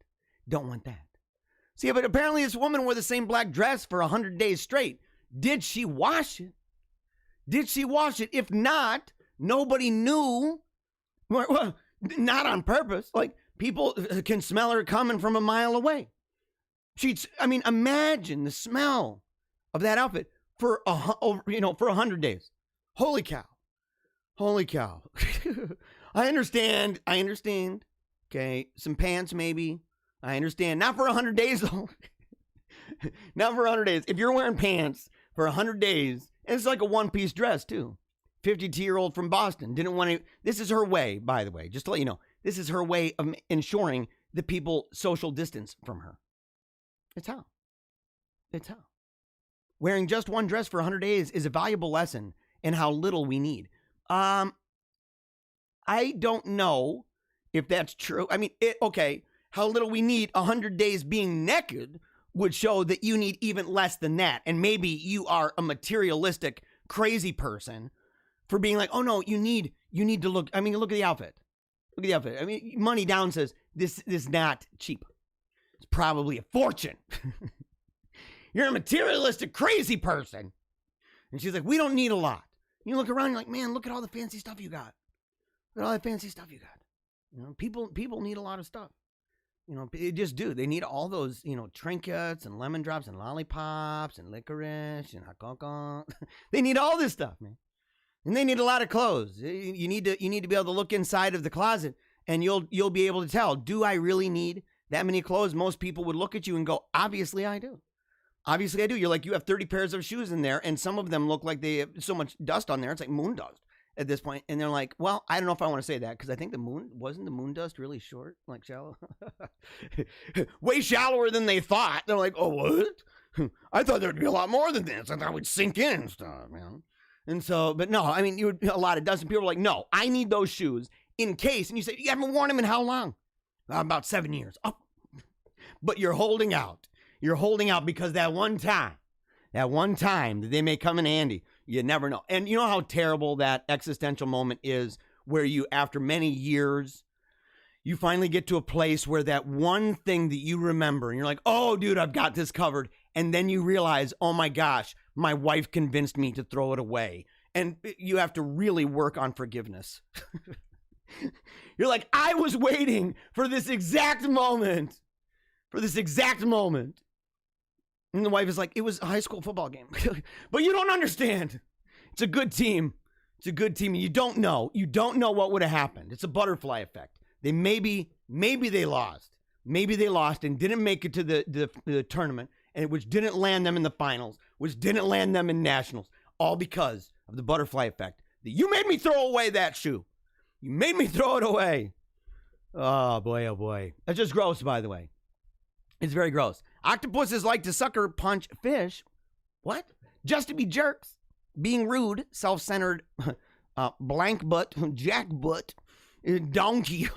Don't want that. See, but apparently this woman wore the same black dress for 100 days straight. Did she wash it? Did she wash it? If not, nobody knew. Well, not on purpose. Like, people can smell her coming from a mile away. Imagine the smell of that outfit for 100 days. Holy cow. Holy cow. I understand. Okay, some pants maybe. I understand. Not for 100 days though. Not for 100 days. If you're wearing pants for 100 days, and it's like a one-piece dress too. 52-year-old from Boston didn't want to. This is her way, by the way, just to let you know. This is her way of ensuring that people social distance from her. It's how. Wearing just one dress for 100 days is a valuable lesson in how little we need. I don't know if that's true. Okay, how little we need. 100 days being naked would show that you need even less than that. And maybe you are a materialistic, crazy person for being like, oh no, you need to look. Look at the outfit. Look at the outfit. Money Down says this is not cheap. It's probably a fortune. You're a materialistic, crazy person. And she's like, we don't need a lot. You look around, you're like, man, look at all the fancy stuff you got. Look at all that fancy stuff you got. People need a lot of stuff. They just do. They need all those, trinkets and lemon drops and lollipops and licorice and hot cocoa. They need all this stuff, man. And they need a lot of clothes. You need to be able to look inside of the closet and you'll be able to tell, do I really need that many clothes? Most people would look at you and go, obviously I do. Obviously I do. You're like, you have 30 pairs of shoes in there and some of them look like they have so much dust on there. It's like moon dust at this point. And they're like, well, I don't know if I want to say that because I think wasn't the moon dust really short, like shallow? Way shallower than they thought. They're like, oh, what? I thought there'd be a lot more than this. I thought we'd sink in and stuff, man. And so, but no, you would a lot of dust and people are like, no, I need those shoes in case. And you say, you haven't worn them in how long? About 7 years. Oh, but you're holding out. You're holding out because that one time that they may come in handy, you never know. And you know how terrible that existential moment is where you, after many years, you finally get to a place where that one thing that you remember and you're like, oh, dude, I've got this covered. And then you realize, oh my gosh, my wife convinced me to throw it away. And you have to really work on forgiveness. You're like, I was waiting for this exact moment. And the wife is like, it was a high school football game. But you don't understand. It's a good team. You don't know. You don't know what would have happened. It's a butterfly effect. Maybe they lost. Maybe they lost and didn't make it to the tournament, and which didn't land them in the finals, which didn't land them in nationals, all because of the butterfly effect. You made me throw away that shoe. You made me throw it away. Oh boy. That's just gross, by the way. It's very gross. Octopuses like to sucker punch fish. What? Just to be jerks. Being rude, self-centered, blank butt, jack butt, donkey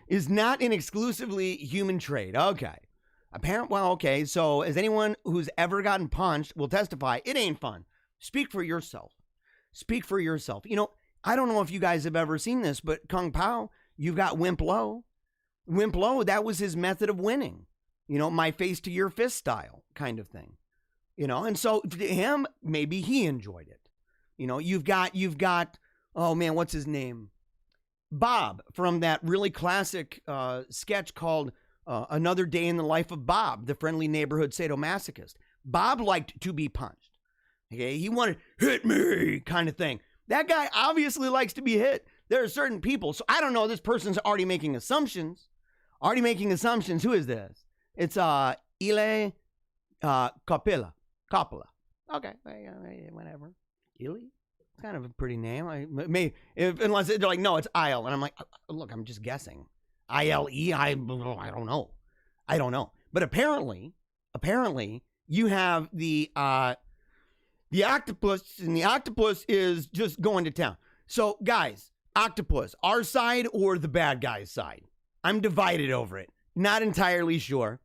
is not an exclusively human trait. Okay. So as anyone who's ever gotten punched will testify, it ain't fun. Speak for yourself. I don't know if you guys have ever seen this, but Kung Pao, you've got Wimp Lo. Wimp Lo, that was his method of winning. My face to your fist style kind of thing. And so to him, maybe he enjoyed it. You've got, oh man, what's his name? Bob from that really classic sketch called Another Day in the Life of Bob, the friendly neighborhood sadomasochist. Bob liked to be punched. Okay, he wanted, hit me kind of thing. That guy obviously likes to be hit. There are certain people. So I don't know. This person's already making assumptions. Who is this? It's Ile Coppola. Okay, whatever. Illy? It's kind of a pretty name. Unless they're like, no, it's Isle. And I'm like, look, I'm just guessing. I-L-E? I don't know. I don't know. But apparently, you have the octopus, and the octopus is just going to town. So, guys, octopus, our side or the bad guy's side? I'm divided over it. Not entirely sure.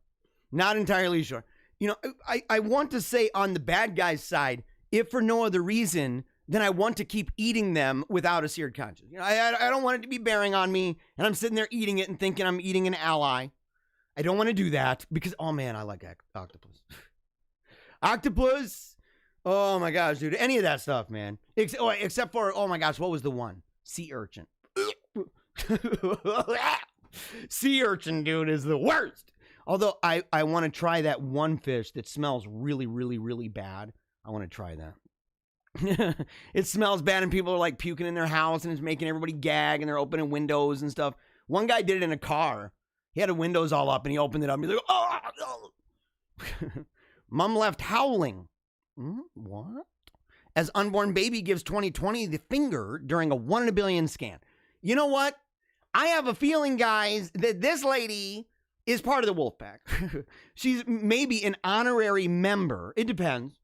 You know, I want to say on the bad guy's side, if for no other reason than I want to keep eating them without a seared conscience. You know, I don't want it to be bearing on me, and I'm sitting there eating it and thinking I'm eating an ally. I don't want to do that because, oh man, I like octopus. Octopus, oh my gosh, dude. Any of that stuff, man. Except for, oh my gosh, what was the one? Sea urchin. Sea urchin, dude, is the worst. Although I want to try that one fish that smells really, really, really bad. I want to try that. It smells bad and people are like puking in their house and it's making everybody gag and they're opening windows and stuff. One guy did it in a car. He had the windows all up and he opened it up and he's like, oh. Mom left howling. What? As unborn baby gives 2020 the finger during a 1 in a billion scan. You know what? I have a feeling, guys, that this lady is part of the wolf pack. She's maybe an honorary member. It depends.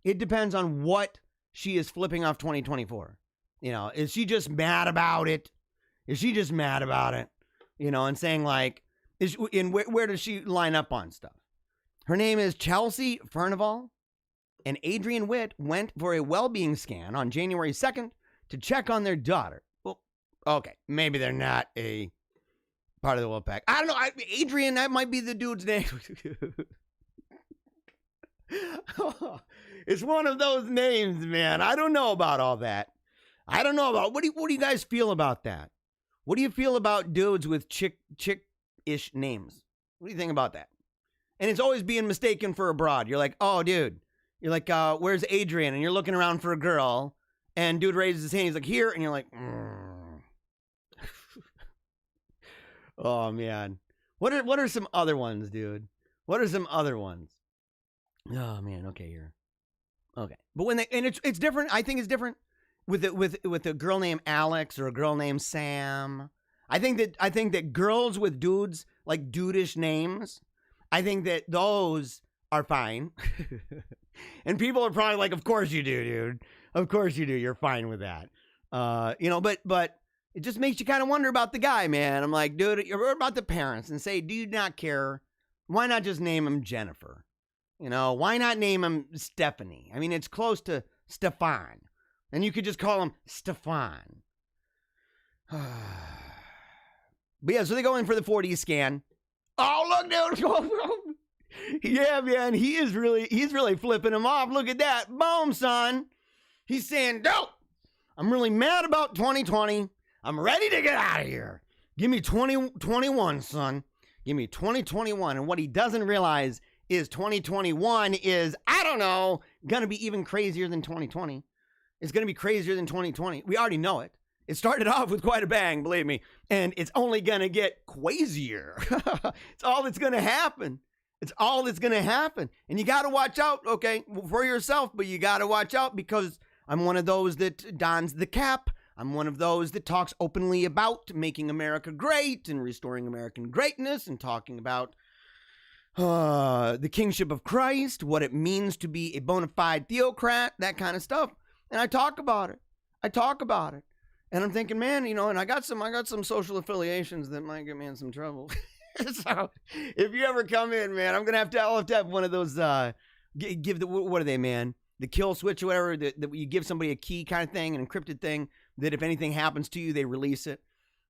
It depends on what she is flipping off 2024. You know, is she just mad about it? You know, and saying like, where does she line up on stuff? Her name is Chelsea Furnival, and Adrian Witt went for a well-being scan on January 2nd to check on their daughter. Well, okay, maybe they're not a part of the wolf pack. I don't know. Adrian, that might be the dude's name. It's one of those names, man. I don't know about all that. I don't know about what do you guys feel about that? What do you feel about dudes with chick-ish names? What do you think about that? And it's always being mistaken for a broad. You're like, oh, dude. You're like, where's Adrian? And you're looking around for a girl. And dude raises his hand. He's like, here. And you're like, Oh, man. What are some other ones, dude? What are some other ones? Oh, man. Okay, here. Okay. But when it's different. I think it's different with a girl named Alex or a girl named Sam. I think that girls with dudes, like dude-ish names, I think that those are fine. And people are probably like, of course you do, dude. Of course you do. You're fine with that. You know, but it just makes you kind of wonder about the guy, man. I'm like, dude, you're about the parents and say, do you not care? Why not just name him Jennifer? You know, why not name him Stephanie? I mean, it's close to Stefan. And you could just call him Stefan. But yeah, so they go in for the 4D scan. Oh, look, dude. Yeah, man, he's really flipping him off. Look at that. Boom, son. He's saying, no, I'm really mad about 2020. I'm ready to get out of here. Give me 2021, son. Give me 2021. And what he doesn't realize is 2021 is, I don't know, going to be even crazier than 2020. It's going to be crazier than 2020. We already know it. It started off with quite a bang, believe me. And it's only going to get crazier. It's all that's going to happen. It's all that's going to happen. And you got to watch out, okay, for yourself. But you got to watch out because I'm one of those that dons the cap. I'm one of those that talks openly about making America great and restoring American greatness and talking about the kingship of Christ, what it means to be a bona fide theocrat, that kind of stuff. And I talk about it. And I'm thinking, man, you know, and I got some social affiliations that might get me in some trouble. So if you ever come in, man, I'll have to have one of those, give the, what are they, man? The kill switch or whatever, that you give somebody a key kind of thing, an encrypted thing, that if anything happens to you, they release it.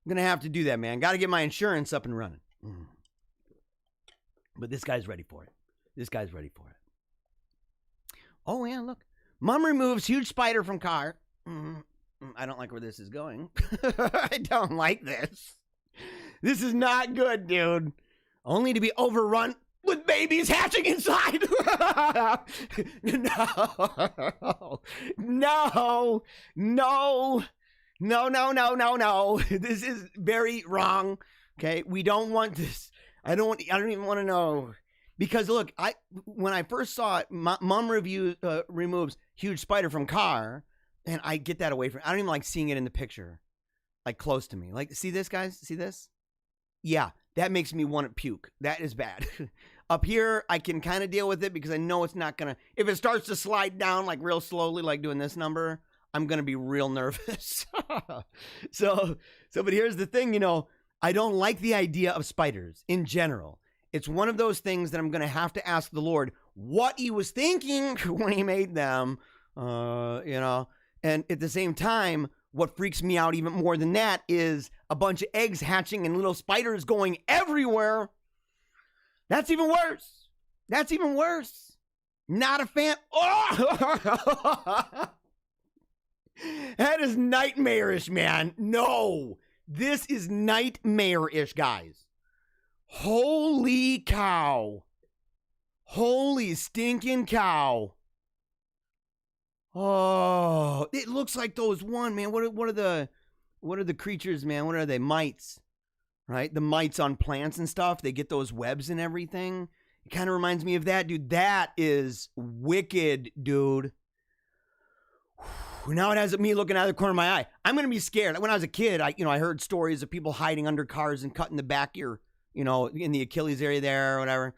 I'm going to have to do that, man. Got to get my insurance up and running. But this guy's ready for it. Oh, yeah, look. Mom removes huge spider from car. I don't like where this is going. I don't like this. This is not good, dude. Only to be overrun with babies hatching inside. No. This is very wrong. Okay, we don't want this. I don't even want to know. Because look, when I first saw it, mom removes huge spider from car, and I get that away from. I don't even like seeing it in the picture, like close to me. Like, see this, guys? See this? Yeah, that makes me want to puke. That is bad. Up here, I can kind of deal with it because I know it's not gonna. If it starts to slide down like real slowly, like doing this number, I'm gonna be real nervous. So, but here's the thing, I don't like the idea of spiders in general. It's one of those things that I'm going to have to ask the Lord what he was thinking when he made them, and at the same time, what freaks me out even more than that is a bunch of eggs hatching and little spiders going everywhere. That's even worse. Not a fan. Oh! That is nightmarish, man. No, this is nightmarish, guys. Holy cow. Holy stinking cow. Oh, it looks like those man. What are the creatures, man? What are they? Mites, right? The mites on plants and stuff. They get those webs and everything. It kind of reminds me of that, dude. That is wicked, dude. Now it has me looking out of the corner of my eye. I'm going to be scared. When I was a kid, I heard stories of people hiding under cars and cutting the back of your, in the Achilles area there or whatever.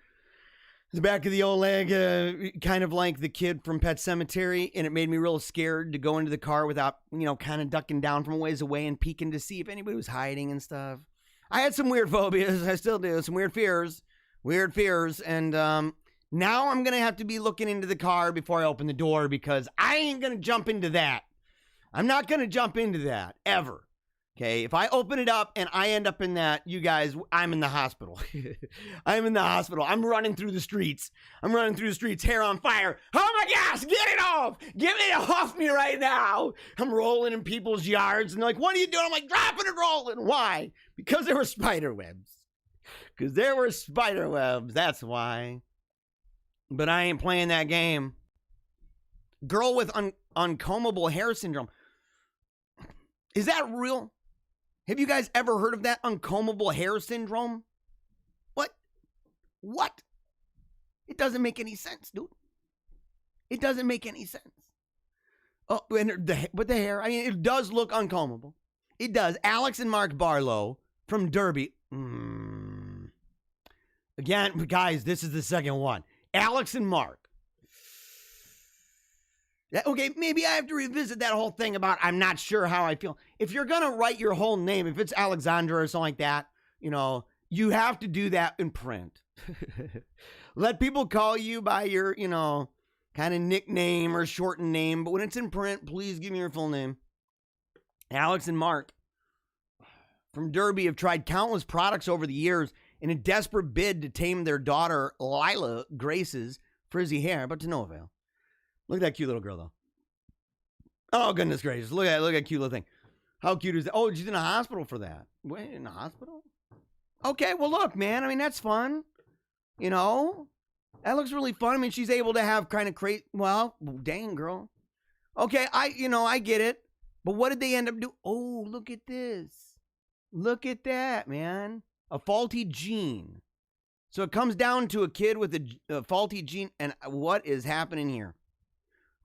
The back of the old leg, kind of like the kid from Pet Sematary, and it made me real scared to go into the car without, kind of ducking down from a ways away and peeking to see if anybody was hiding and stuff. I had some weird phobias. I still do. Some weird fears. And now I'm going to have to be looking into the car before I open the door because I ain't going to jump into that. I'm not going to jump into that, ever. Okay, if I open it up and I end up in that, you guys, I'm in the hospital. I'm in the hospital. I'm running through the streets. Hair on fire. Oh my gosh, get it off. Get it off me right now. I'm rolling in people's yards and they're like, what are you doing? I'm like, dropping and rolling. Why? Because there were spider webs. That's why. But I ain't playing that game. Girl with uncombable hair syndrome. Is that real? Have you guys ever heard of that uncombable hair syndrome? What? It doesn't make any sense, dude. It doesn't make any sense. Oh, but the hair, it does look uncombable. It does. Alex and Mark Barlow from Derby. Again, guys, this is the second one. Alex and Mark. Okay, maybe I have to revisit that whole thing about I'm not sure how I feel. If you're going to write your whole name, if it's Alexandra or something like that, you have to do that in print. Let people call you by your, kind of nickname or shortened name. But when it's in print, please give me your full name. Alex and Mark from Derby have tried countless products over the years in a desperate bid to tame their daughter, Lila Grace's frizzy hair, but to no avail. Look at that cute little girl, though. Oh, goodness gracious. Look at that cute little thing. How cute is that? Oh, she's in a hospital for that. Wait, in a hospital? Okay, well, look, man. That's fun. That looks really fun. She's able to have kind of well, dang, girl. Okay, I get it. But what did they end up doing? Oh, look at this. Look at that, man. A faulty gene. So it comes down to a kid with a faulty gene. And what is happening here?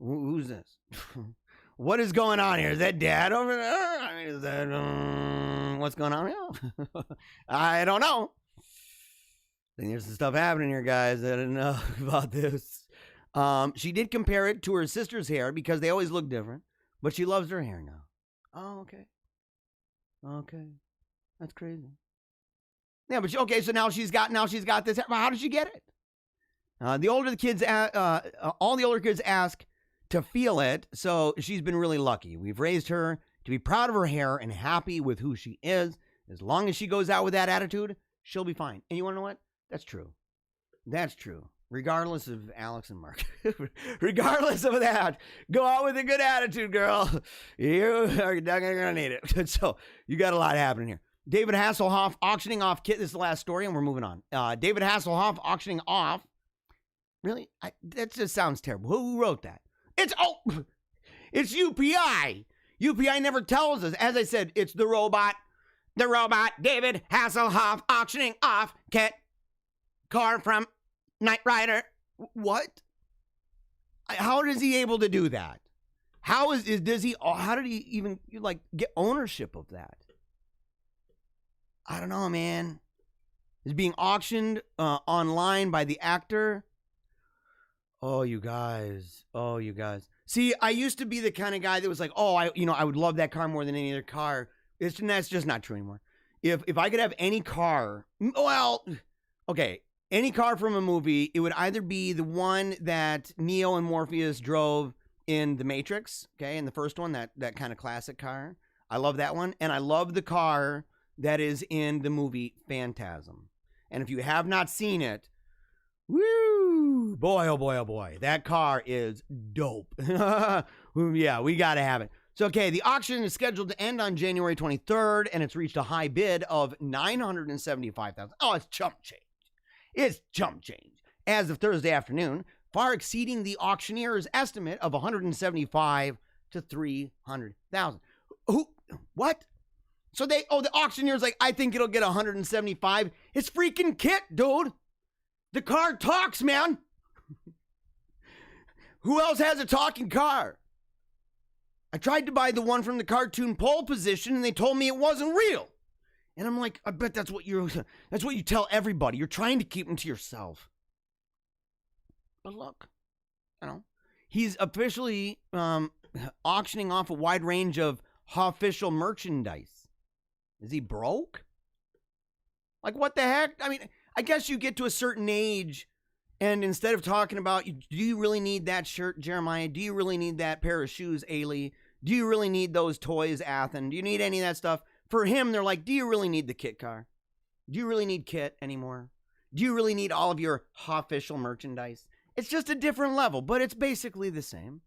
Who's this? What is going on here? Is that dad over there? Is that what's going on here? I don't know. There's some stuff happening here, guys. I didn't know about this. She did compare it to her sister's hair because they always look different, but she loves her hair now. Oh, okay. That's crazy. Yeah, but okay. So now she's got this hair. How did she get it? All the older kids ask to feel it, so she's been really lucky. We've raised her to be proud of her hair and happy with who she is. As long as she goes out with that attitude, she'll be fine. And you want to know what? That's true. Regardless of Alex and Mark. Regardless of that, go out with a good attitude, girl. You are going to need it. So you got a lot happening here. David Hasselhoff auctioning off kit. This is the last story, and we're moving on. David Hasselhoff auctioning off. Really? That just sounds terrible. Who wrote that? It's UPI. UPI never tells us. As I said, it's the robot. David Hasselhoff auctioning off kit car from Knight Rider. What? How is he able to do that? How does he? How did he even like get ownership of that? I don't know, man. It's being auctioned online by the actor. Oh, you guys. Oh, you guys. See, I used to be the kind of guy that was like, oh, I would love that car more than any other car. That's just not true anymore. If I could have any car, well, okay, any car from a movie, it would either be the one that Neo and Morpheus drove in The Matrix, okay, in the first one, that kind of classic car. I love that one. And I love the car that is in the movie Phantasm. And if you have not seen it, woo, boy, oh boy, oh boy, that car is dope. Yeah, we got to have it. So, okay, the auction is scheduled to end on January 23rd, and it's reached a high bid of $975,000. Oh, it's chump change. It's chump change. As of Thursday afternoon, far exceeding the auctioneer's estimate of $175,000 to $300,000. Who? What? So the auctioneer's like, I think it'll get $175,000. It's freaking KITT, dude. The car talks, man. Who else has a talking car? I tried to buy the one from the cartoon Pole Position, and they told me it wasn't real. And I'm like, I bet that's what you tell everybody. You're trying to keep them to yourself. But look, he's officially auctioning off a wide range of official merchandise. Is he broke? Like, what the heck? I mean, I guess you get to a certain age, and instead of talking about, do you really need that shirt, Jeremiah? Do you really need that pair of shoes, Ailey? Do you really need those toys, Athen? Do you need any of that stuff? For him, they're like, do you really need the KITT car? Do you really need KITT anymore? Do you really need all of your official merchandise? It's just a different level, but it's basically the same.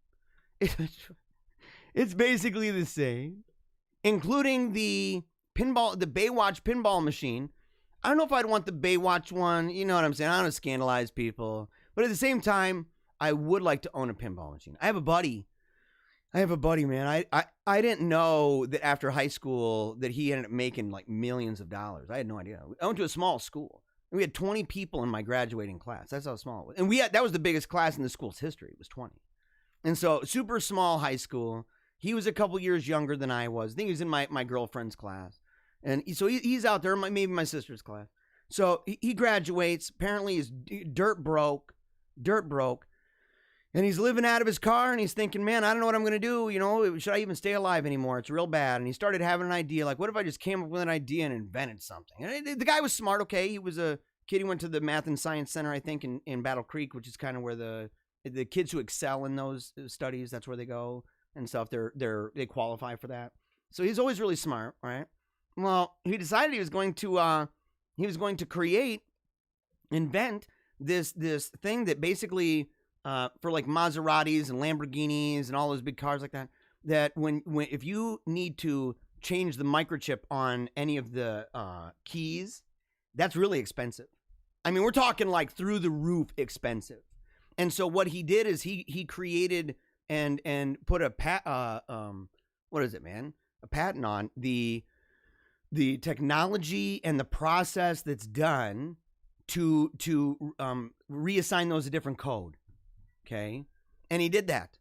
It's basically the same, including the Baywatch pinball machine. I don't know if I'd want the Baywatch one. You know what I'm saying? I don't want to scandalize people. But at the same time, I would like to own a pinball machine. I have a buddy, man. I didn't know that after high school that he ended up making like millions of dollars. I had no idea. I went to a small school. And we had 20 people in my graduating class. That's how small it was. And that was the biggest class in the school's history. It was 20. And so super small high school. He was a couple years younger than I was. I think he was in my girlfriend's class. And so he's out there, maybe my sister's class. So he graduates. Apparently he's dirt broke. And he's living out of his car, and he's thinking, man, I don't know what I'm going to do. Should I even stay alive anymore? It's real bad. And he started having an idea, like, what if I just came up with an idea and invented something? And the guy was smart, okay? He was a kid. He went to the Math and Science Center, I think, in Battle Creek, which is kind of where the kids who excel in those studies, that's where they go and stuff. They qualify for that. So he's always really smart, right? Well, he decided he was going to invent this thing that basically for like Maseratis and Lamborghinis and all those big cars like that when if you need to change the microchip on any of the keys, that's really expensive. I mean, we're talking like through the roof expensive. And so what he did is he created and put a patent on the technology and the process that's done to reassign those a different code. Okay. And he did that.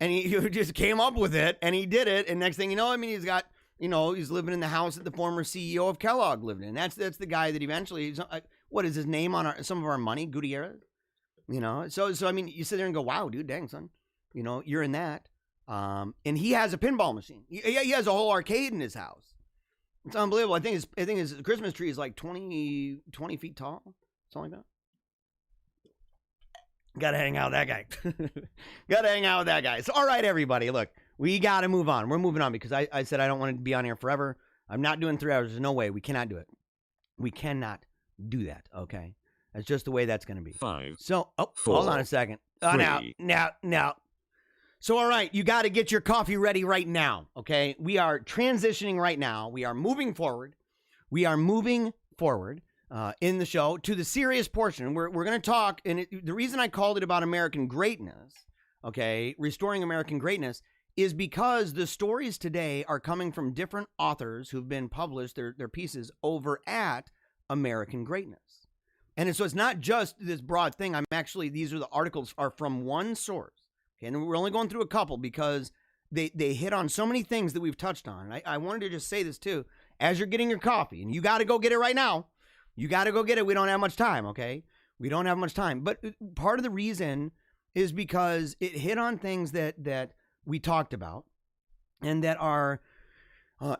And he just came up with it, and he did it. And next thing you know, I mean, he's got, he's living in the house that the former CEO of Kellogg lived in. That's the guy that eventually, what is his name on some of our money? Gutierrez. So I mean, you sit there and go, wow, dude, dang, son, you're in that. And he has a pinball machine. He has a whole arcade in his house. It's unbelievable. I think his Christmas tree is like 20 feet tall. Something like that. Gotta hang out with that guy. So, all right, everybody, look, we gotta move on. We're moving on because I said I don't want to be on here forever. I'm not doing 3 hours. There's no way. We cannot do it. We cannot do that, okay? That's just the way that's going to be. 5. So, four, hold on a second. Now. So, all right, you got to get your coffee ready right now, okay? We are transitioning right now. We are moving forward. In the show to the serious portion. We're going to talk, and the reason I called it about American greatness, okay, restoring American greatness, is because the stories today are coming from different authors who've been published, their pieces over at American Greatness. And so it's not just this broad thing. These are the articles are from one source. Okay, and we're only going through a couple because they hit on so many things that we've touched on. And I wanted to just say this too. As you're getting your coffee, and you got to go get it right now. You got to go get it. We don't have much time, okay? We don't have much time. But part of the reason is because it hit on things that we talked about and that are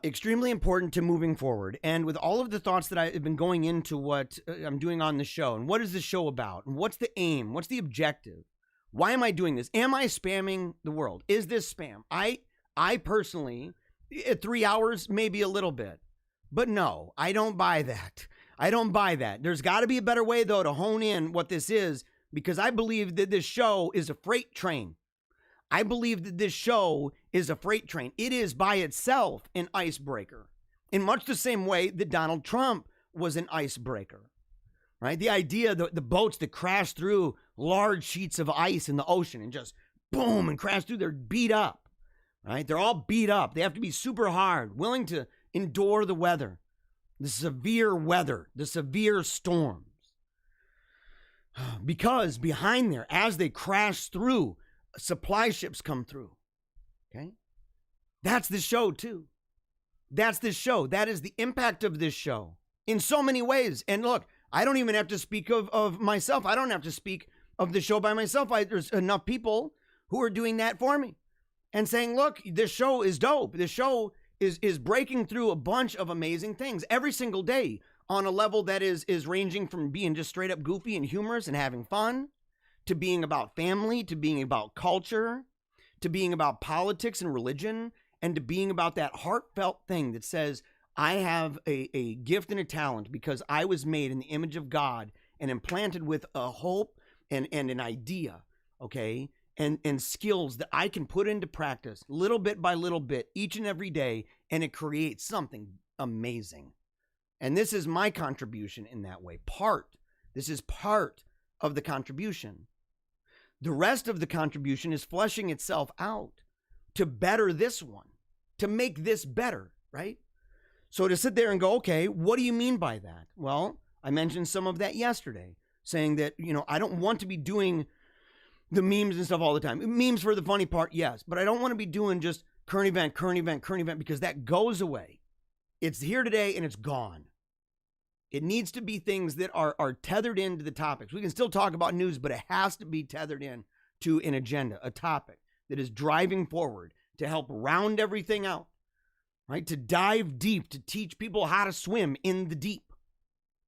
extremely important to moving forward. And with all of the thoughts that I've been going into what I'm doing on the show, and what is the show about, and what's the aim, what's the objective, why am I doing this? Am I spamming the world? Is this spam? I personally, at 3 hours, maybe a little bit. But no, I don't buy that. I don't buy that. There's got to be a better way, though, to hone in what this is, because I believe that this show is a freight train. I believe that this show is a freight train. It is by itself an icebreaker, in much the same way that Donald Trump was an icebreaker, right? The idea, the boats that crash through large sheets of ice in the ocean and just boom and crash through, they're beat up, right? They're all beat up. They have to be super hard, willing to endure the weather, the severe storms. Because behind there, as they crash through, supply ships come through. Okay? That's the show too. That's the show. That is the impact of this show in so many ways. And look, I don't even have to speak of myself. I don't have to speak of the show by myself. There's enough people who are doing that for me and saying, look, this show is dope. This show is breaking through a bunch of amazing things every single day on a level that is ranging from being just straight up goofy and humorous and having fun, to being about family, to being about culture, to being about politics and religion, and to being about that heartfelt thing that says, I have a gift and a talent because I was made in the image of God and implanted with a hope and an idea, okay? And skills that I can put into practice little bit by little bit each and every day, and it creates something amazing. And this is my contribution in that way. This is part of the contribution. The rest of the contribution is fleshing itself out to better this one, to make this better, right? So to sit there and go, okay, what do you mean by that? Well, I mentioned some of that yesterday, saying that, I don't want to be doing the memes and stuff all the time. Memes for the funny part, yes, but I don't want to be doing just current event, because that goes away. It's here today and it's gone. It needs to be things that are tethered into the topics. We can still talk about news, but it has to be tethered in to an agenda, a topic that is driving forward to help round everything out, right? To dive deep, to teach people how to swim in the deep.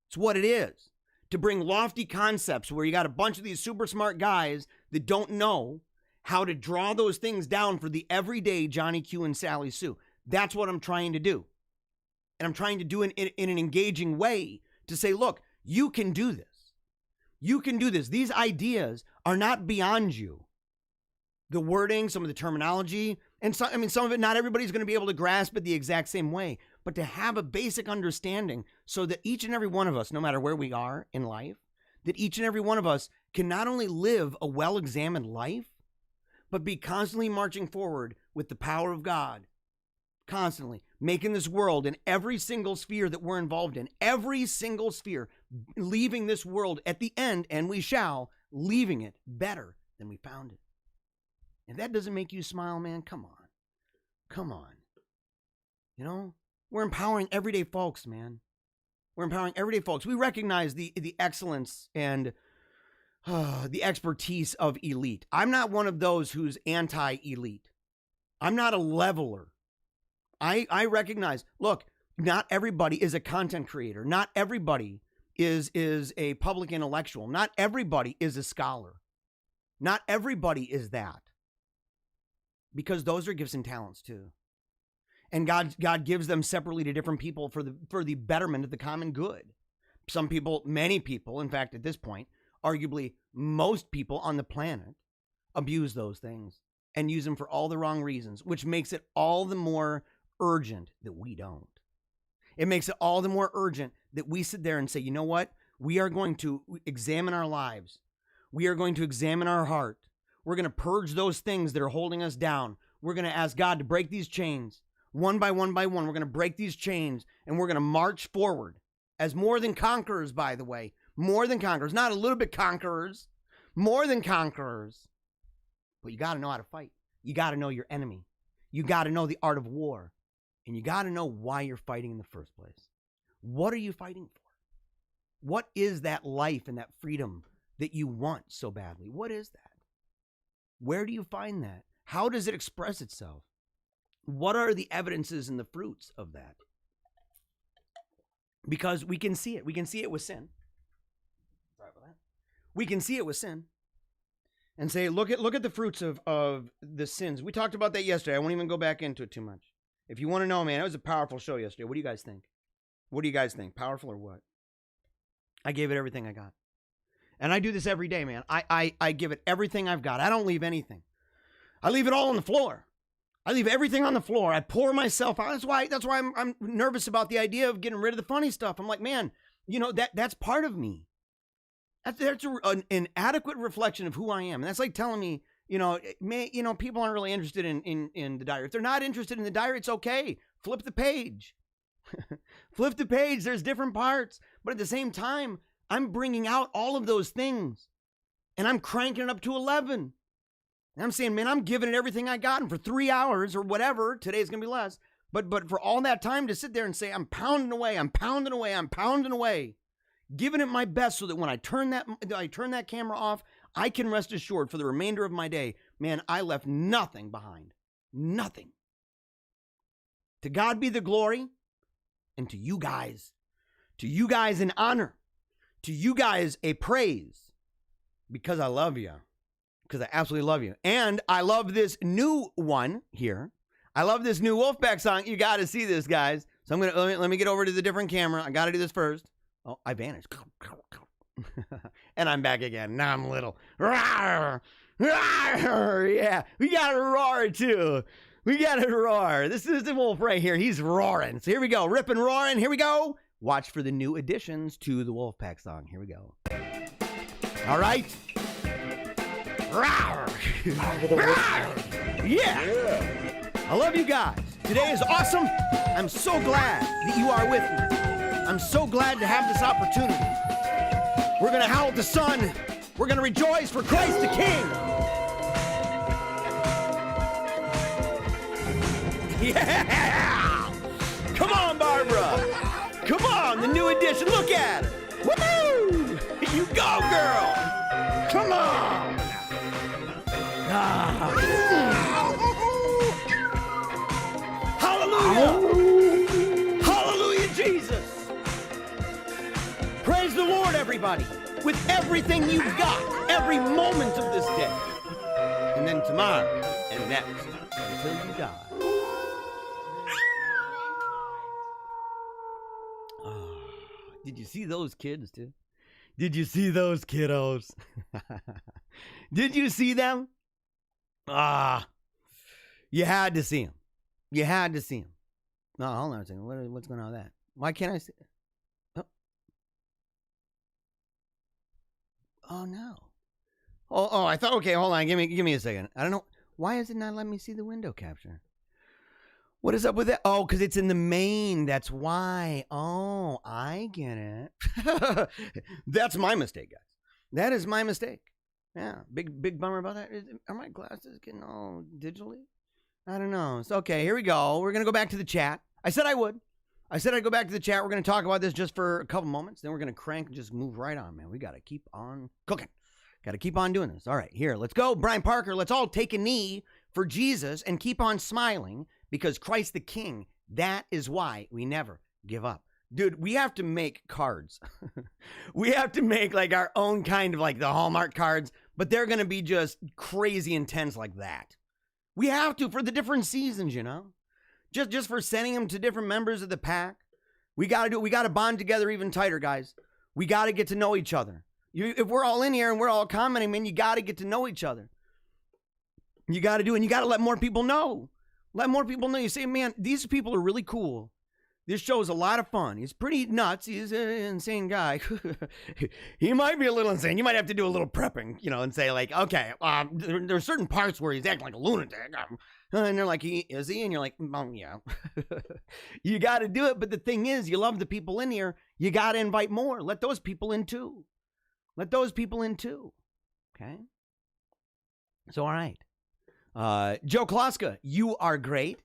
It's what it is. To bring lofty concepts where you got a bunch of these super smart guys that don't know how to draw those things down for the everyday Johnny Q and Sally Sue. That's what I'm trying to do. And I'm trying to do it in an engaging way to say, look, you can do this. You can do this. These ideas are not beyond you. The wording, some of the terminology, and some of it, not everybody's going to be able to grasp it the exact same way, but to have a basic understanding so that each and every one of us, no matter where we are in life, that each and every one of us can not only live a well-examined life, but be constantly marching forward with the power of God, constantly making this world in every single sphere that we're involved in, every single sphere, leaving this world at the end, and we shall, leaving it better than we found it. If that doesn't make you smile, man, come on. Come on. We're empowering everyday folks, man. We're empowering everyday folks. We recognize the excellence and the expertise of elite. I'm not one of those who's anti-elite. I'm not a leveler. I recognize, look, not everybody is a content creator. Not everybody is a public intellectual. Not everybody is a scholar. Not everybody is that. Because those are gifts and talents too. And God gives them separately to different people for the betterment of the common good. Some people, many people, in fact, at this point, arguably most people on the planet abuse those things and use them for all the wrong reasons, which makes it all the more urgent that we don't. It makes it all the more urgent that we sit there and say, you know what? We are going to examine our lives. We are going to examine our heart. We're going to purge those things that are holding us down. We're going to ask God to break these chains. One by one by one, we're going to break these chains, and we're going to march forward as more than conquerors, by the way, More than conquerors. Not a little bit conquerors. More than conquerors. But you got to know how to fight. You got to know your enemy. You got to know the art of war. And you got to know why you're fighting in the first place. What are you fighting for? What is that life and that freedom that you want so badly? What is that? Where do you find that? How does it express itself? What are the evidences and the fruits of that? Because we can see it. We can see it with sin. Sorry about that. We can see it with sin. And say, look at the fruits of the sins. We talked about that yesterday. I won't even go back into it too much. If you want to know, man, it was a powerful show yesterday. What do you guys think? What do you guys think? Powerful or what? I gave it everything I got. And I do this every day, man. I give it everything I've got. I don't leave anything. I leave it all on the floor. I leave everything on the floor. I pour myself out. That's why I'm nervous about the idea of getting rid of the funny stuff. I'm like, man, you know, that's part of me. That's an adequate reflection of who I am. And that's like telling me, people aren't really interested in the diary. If they're not interested in the diary, it's okay. Flip the page. Flip the page. There's different parts. But at the same time, I'm bringing out all of those things. And I'm cranking it up to 11. And I'm saying, man, I'm giving it everything I got. And for 3 hours or whatever, today's going to be less. But for all that time to sit there and say, I'm pounding away, I'm pounding away, I'm pounding away. Giving it my best so that when I turn that camera off, I can rest assured for the remainder of my day, man, I left nothing behind. Nothing. To God be the glory, and to you guys an honor, to you guys a praise, because I love you, because I absolutely love you. And I love this new one here. I love this new Wolfpack song. You got to see this, guys. So I'm gonna let me get over to the different camera. I got to do this first. Oh, I vanished. And I'm back again. Now I'm little. Rawr! Rawr! Yeah, we got to roar too. We got to roar. This is the wolf right here. He's roaring. So here we go. Rip and roaring. Here we go. Watch for the new additions to the Wolfpack song. Here we go. All right. Rawr! Rawr! Yeah. I love you guys. Today is awesome. I'm so glad that you are with me. I'm so glad to have this opportunity. We're going to howl at the sun. We're going to rejoice for Christ the King. Yeah! Come on, Barbara. Come on, the new edition. Look at her. Woo! You go, girl. Come on. Hallelujah. Hallelujah, Jesus. Praise the Lord, everybody, with everything you've got, every moment of this day. And then tomorrow and next, until you die. Oh, did you see those kids, too? Did you see those kiddos? Did you see them? You had to see them. You had to see them. No, hold on a second. What's going on with that? Why can't I see it? Oh no. Oh, I thought, okay, hold on. Give me a second. I don't know. Why is it not letting me see the window capture? What is up with that? Oh, because it's in the main. That's why. Oh, I get it. That's my mistake, guys. That is my mistake. Yeah. Big bummer about that. Are my glasses getting all digitally? I don't know. It's okay. Here we go. We're going to go back to the chat. I said I would. I said I'd go back to the chat. We're going to talk about this just for a couple moments. Then we're going to crank and just move right on, man. We got to keep on cooking. Got to keep on doing this. All right, here. Let's go. Brian Parker, let's all take a knee for Jesus and keep on smiling because Christ the King, that is why we never give up. Dude, we have to make cards. We have to make like our own kind of like the Hallmark cards, but they're going to be just crazy intense like that. We have to for the different seasons, you know? Just for sending them to different members of the pack. We got to do it. We got to bond together even tighter, guys. We got to get to know each other. If we're all in here and we're all commenting, man, you got to get to know each other. You got to do it, and you got to let more people know. Let more people know. You say, man, these people are really cool. This show is a lot of fun. He's pretty nuts. He's an insane guy. He might be a little insane. You might have to do a little prepping, and say like, okay, there's certain parts where he's acting like a lunatic. And they're like, is he? And you're like, yeah. You got to do it. But the thing is, you love the people in here. You got to invite more. Let those people in too. Let those people in too. Okay? So, all right. Joe Kloska, you are great.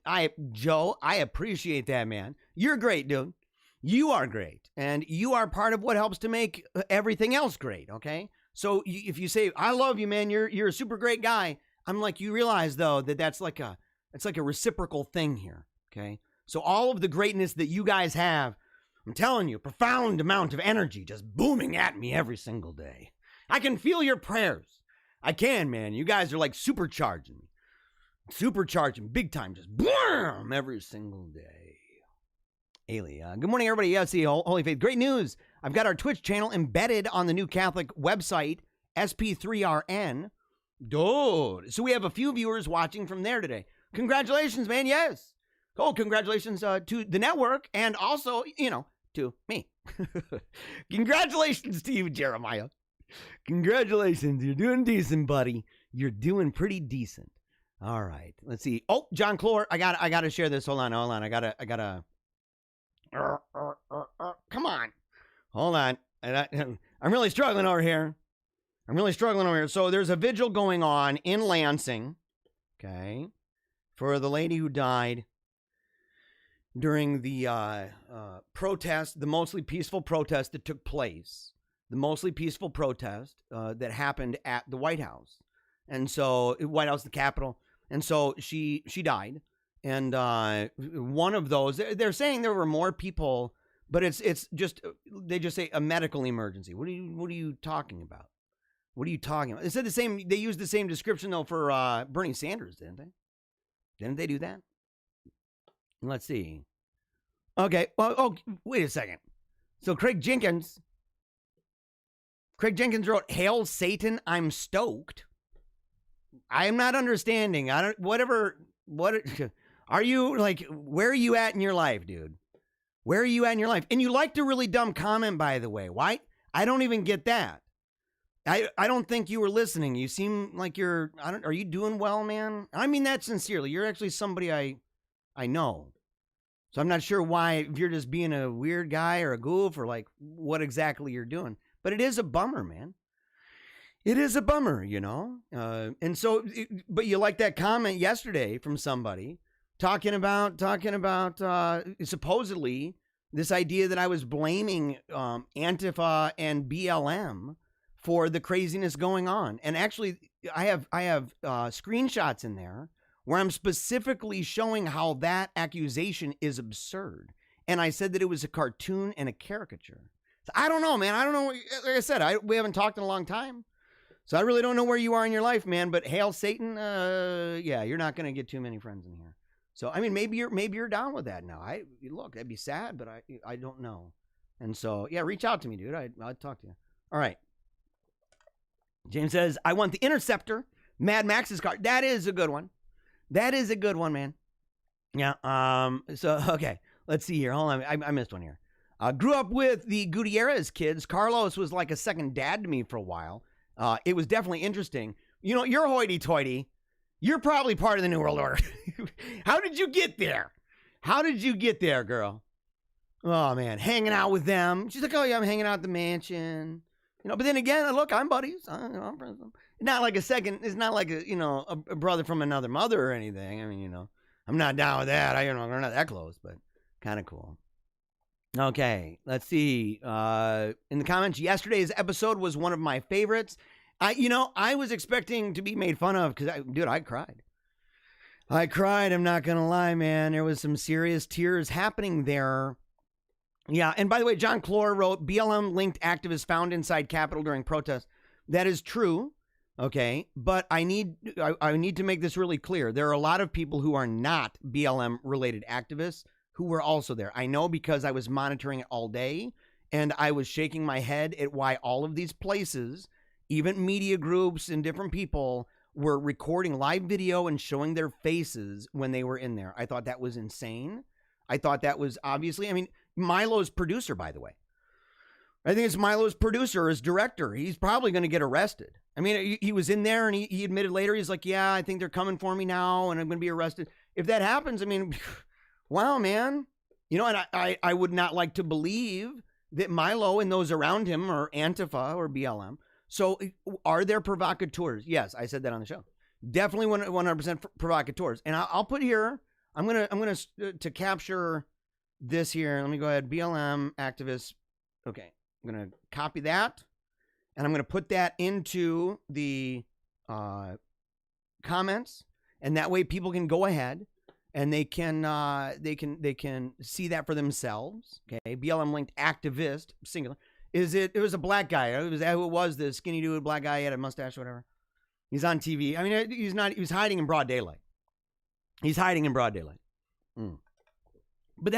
Joe, I appreciate that, man. You're great, dude. You are great. And you are part of what helps to make everything else great, okay? So if you say, I love you, man, you're a super great guy, I'm like, you realize, though, that it's like a reciprocal thing here, okay? So all of the greatness that you guys have, I'm telling you, profound amount of energy just booming at me every single day. I can feel your prayers. I can, man. You guys are like supercharging me. Supercharging big time, just boom, every single day. Ailey, good morning, everybody. Yeah, see, Holy Faith. Great news. I've got our Twitch channel embedded on the new Catholic website, SP3RN. Dude. So we have a few viewers watching from there today. Congratulations, man. Yes. Oh, congratulations to the network and also, to me. Congratulations to you, Jeremiah. Congratulations. You're doing decent, buddy. You're doing pretty decent. All right. Let's see. Oh, John Clore. I got to share this. Hold on. I gotta. Come on. Hold on. I'm really struggling over here. So there's a vigil going on in Lansing, okay, for the lady who died during the protest, the mostly peaceful protest that took place, that happened at the White House. And so, White House, the Capitol. And so she died. And one of those, they're saying there were more people, but it's just, they just say a medical emergency. What are you talking about? What are you talking about? They said they used the same description though for Bernie Sanders, didn't they? Didn't they do that? Let's see. Okay. Well, wait a second. So Craig Jenkins wrote, "Hail Satan, I'm stoked." I am not understanding. What are you like? Where are you at in your life, dude? Where are you at in your life? And you liked a really dumb comment, by the way. Why? I don't even get that. I don't think you were listening. You seem like are you doing well, man? I mean that sincerely. You're actually somebody I know. So I'm not sure why, if you're just being a weird guy or a goof or like what exactly you're doing. But it is a bummer, man. It is a bummer, and so, but you like that comment yesterday from somebody talking about supposedly this idea that I was blaming Antifa and BLM for the craziness going on. And actually, I have screenshots in there where I'm specifically showing how that accusation is absurd. And I said that it was a cartoon and a caricature. So I don't know, man. I don't know. Like I said, we haven't talked in a long time. So I really don't know where you are in your life, man. But hail Satan, yeah, you're not going to get too many friends in here. So I mean, maybe you're down with that now. Look, that'd be sad, but I don't know. And so yeah, reach out to me, dude. I'll talk to you. All right. James says, I want the Interceptor, Mad Max's car. That is a good one. That is a good one, man. Yeah. So okay, let's see here. Hold on, I missed one here. Grew up with the Gutierrez kids. Carlos was like a second dad to me for a while. It was definitely interesting. You're hoity-toity. You're probably part of the New World Order. How did you get there? How did you get there, girl? Oh, man. Hanging out with them. She's like, oh, yeah, I'm hanging out at the mansion. But then again, look, I'm buddies. I'm friends with them. Not like it's not like a brother from another mother or anything. I mean, I'm not down with that. We're not that close, but kind of cool. Okay, let's see. In the comments, yesterday's episode was one of my favorites. I was expecting to be made fun of because, I cried. I'm not going to lie, man. There was some serious tears happening there. Yeah, and by the way, John Clore wrote, BLM-linked activists found inside Capitol during protests. That is true, okay? But I need to make this really clear. There are a lot of people who are not BLM-related activists who were also there. I know because I was monitoring it all day, and I was shaking my head at why all of these places, even media groups and different people, were recording live video and showing their faces when they were in there. I thought that was insane. I thought that was obviously, Milo's producer, by the way. I think it's Milo's producer, his director. He's probably going to get arrested. I mean, he was in there and he admitted later, he's like, yeah, I think they're coming for me now and I'm going to be arrested. If that happens, I mean, wow, man. You know, and I would not like to believe that Milo and those around him are Antifa or BLM. So are there provocateurs? Yes, I said that on the show. Definitely 100% provocateurs. And I'll put here, I'm going to capture this here. Let me go ahead. BLM activists. Okay. I'm going to copy that, and I'm going to put that into the comments, and that way people can go ahead and they can see that for themselves. Okay, BLM linked activist singular. It was a black guy. It was who it was, the skinny dude, black guy, he had a mustache, or whatever. He's on TV. I mean, he was hiding in broad daylight. He's hiding in broad daylight. But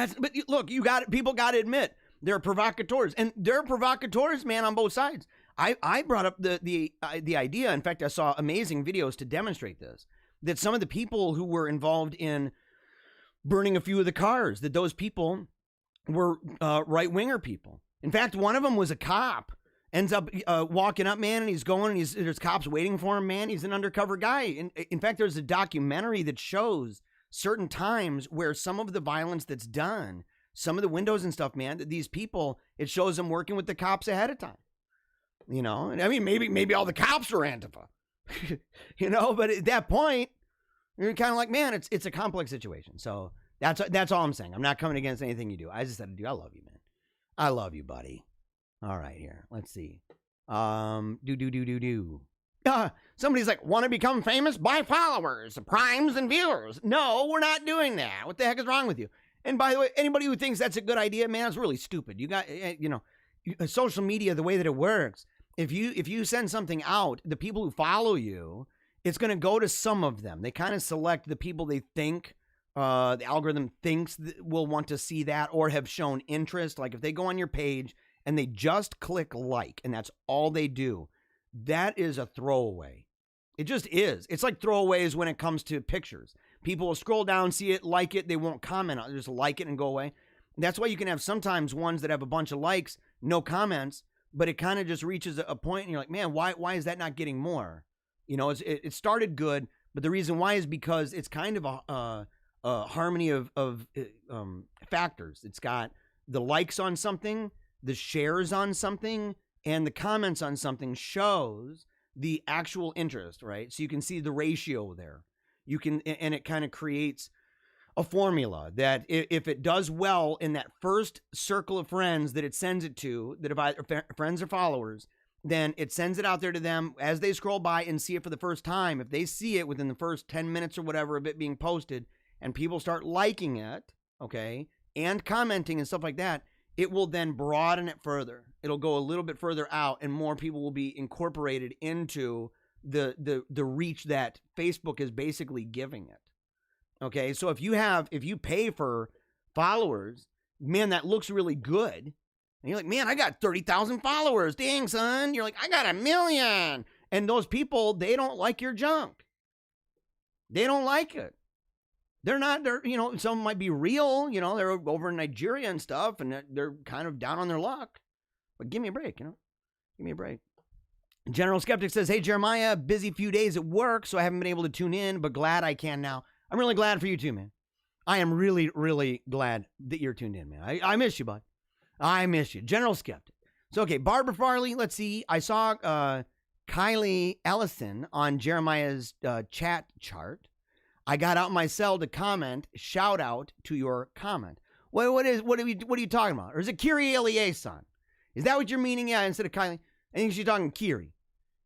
look, people got to admit. They're provocateurs, and they're provocateurs, man, on both sides. I brought up the idea. In fact, I saw amazing videos to demonstrate this, that some of the people who were involved in burning a few of the cars, that those people were right-winger people. In fact, one of them was a cop, ends up walking up, man, and he's going, and there's cops waiting for him, man. He's an undercover guy. In fact, there's a documentary that shows certain times where some of the violence that's done, some of the windows and stuff, man, that these people, it shows them working with the cops ahead of time. You know, and I mean, maybe all the cops are Antifa, you know, but at that point, you're kind of like, man, it's a complex situation. So that's all I'm saying. I'm not coming against anything you do. I just said, dude, I love you, man. I love you, buddy. All right, here, let's see. Somebody's like, want to become famous? Buy followers, primes, and viewers. No, we're not doing that. What the heck is wrong with you? And by the way, anybody who thinks that's a good idea, man, it's really stupid. You got, you know, social media, the way that it works, if you send something out, the people who follow you, it's going to go to some of them. They kind of select the people they think the algorithm thinks will want to see that or have shown interest. Like if they go on your page and they just click like, and that's all they do, that is a throwaway. It just is. It's like throwaways when it comes to pictures. People will scroll down, see it, like it. They won't comment on it. Just like it and go away. That's why you can have sometimes ones that have a bunch of likes, no comments, but it kind of just reaches a point and you're like, man, why is that not getting more? You know, it started good, but the reason why is because it's kind of a harmony of factors. It's got the likes on something, the shares on something, and the comments on something shows the actual interest, right? So you can see the ratio there. You can, and it kind of creates a formula that if it does well in that first circle of friends that it sends it to, that if either friends or followers, then it sends it out there to them as they scroll by and see it for the first time. If they see it within the first 10 minutes or whatever of it being posted and people start liking it, okay, and commenting and stuff like that, it will then broaden it further. It'll go a little bit further out and more people will be incorporated into the reach that Facebook is basically giving it. Okay, so if you pay for followers, man, that looks really good. And you're like, man, I got 30,000 followers. Dang, son. You're like, I got 1 million. And those people, they don't like your junk. They don't like it. They're, you know, some might be real, you know, they're over in Nigeria and stuff, and they're kind of down on their luck. But give me a break, you know. Give me a break. General Skeptic says, hey, Jeremiah, busy few days at work, so I haven't been able to tune in, but glad I can now. I'm really glad for you too, man. I am really, really glad that you're tuned in, man. I miss you, bud. I miss you. General Skeptic. So, okay, Barbara Farley, let's see. I saw Kylie Ellison on Jeremiah's chat chart. I got out my cell to comment. Shout out to your comment. What are you talking about? Or is it Kiri Eliason? Is that what you're meaning? Yeah, instead of Kylie. I think she's talking Kiri.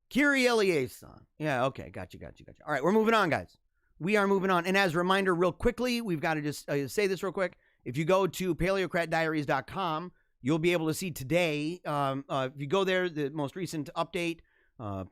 Kiri Eliason. Yeah, okay. Got you. All right, we're moving on, guys. We are moving on. And as a reminder, real quickly, we've got to just say this real quick. If you go to paleocratdiaries.com, you'll be able to see today. If you go there, the most recent update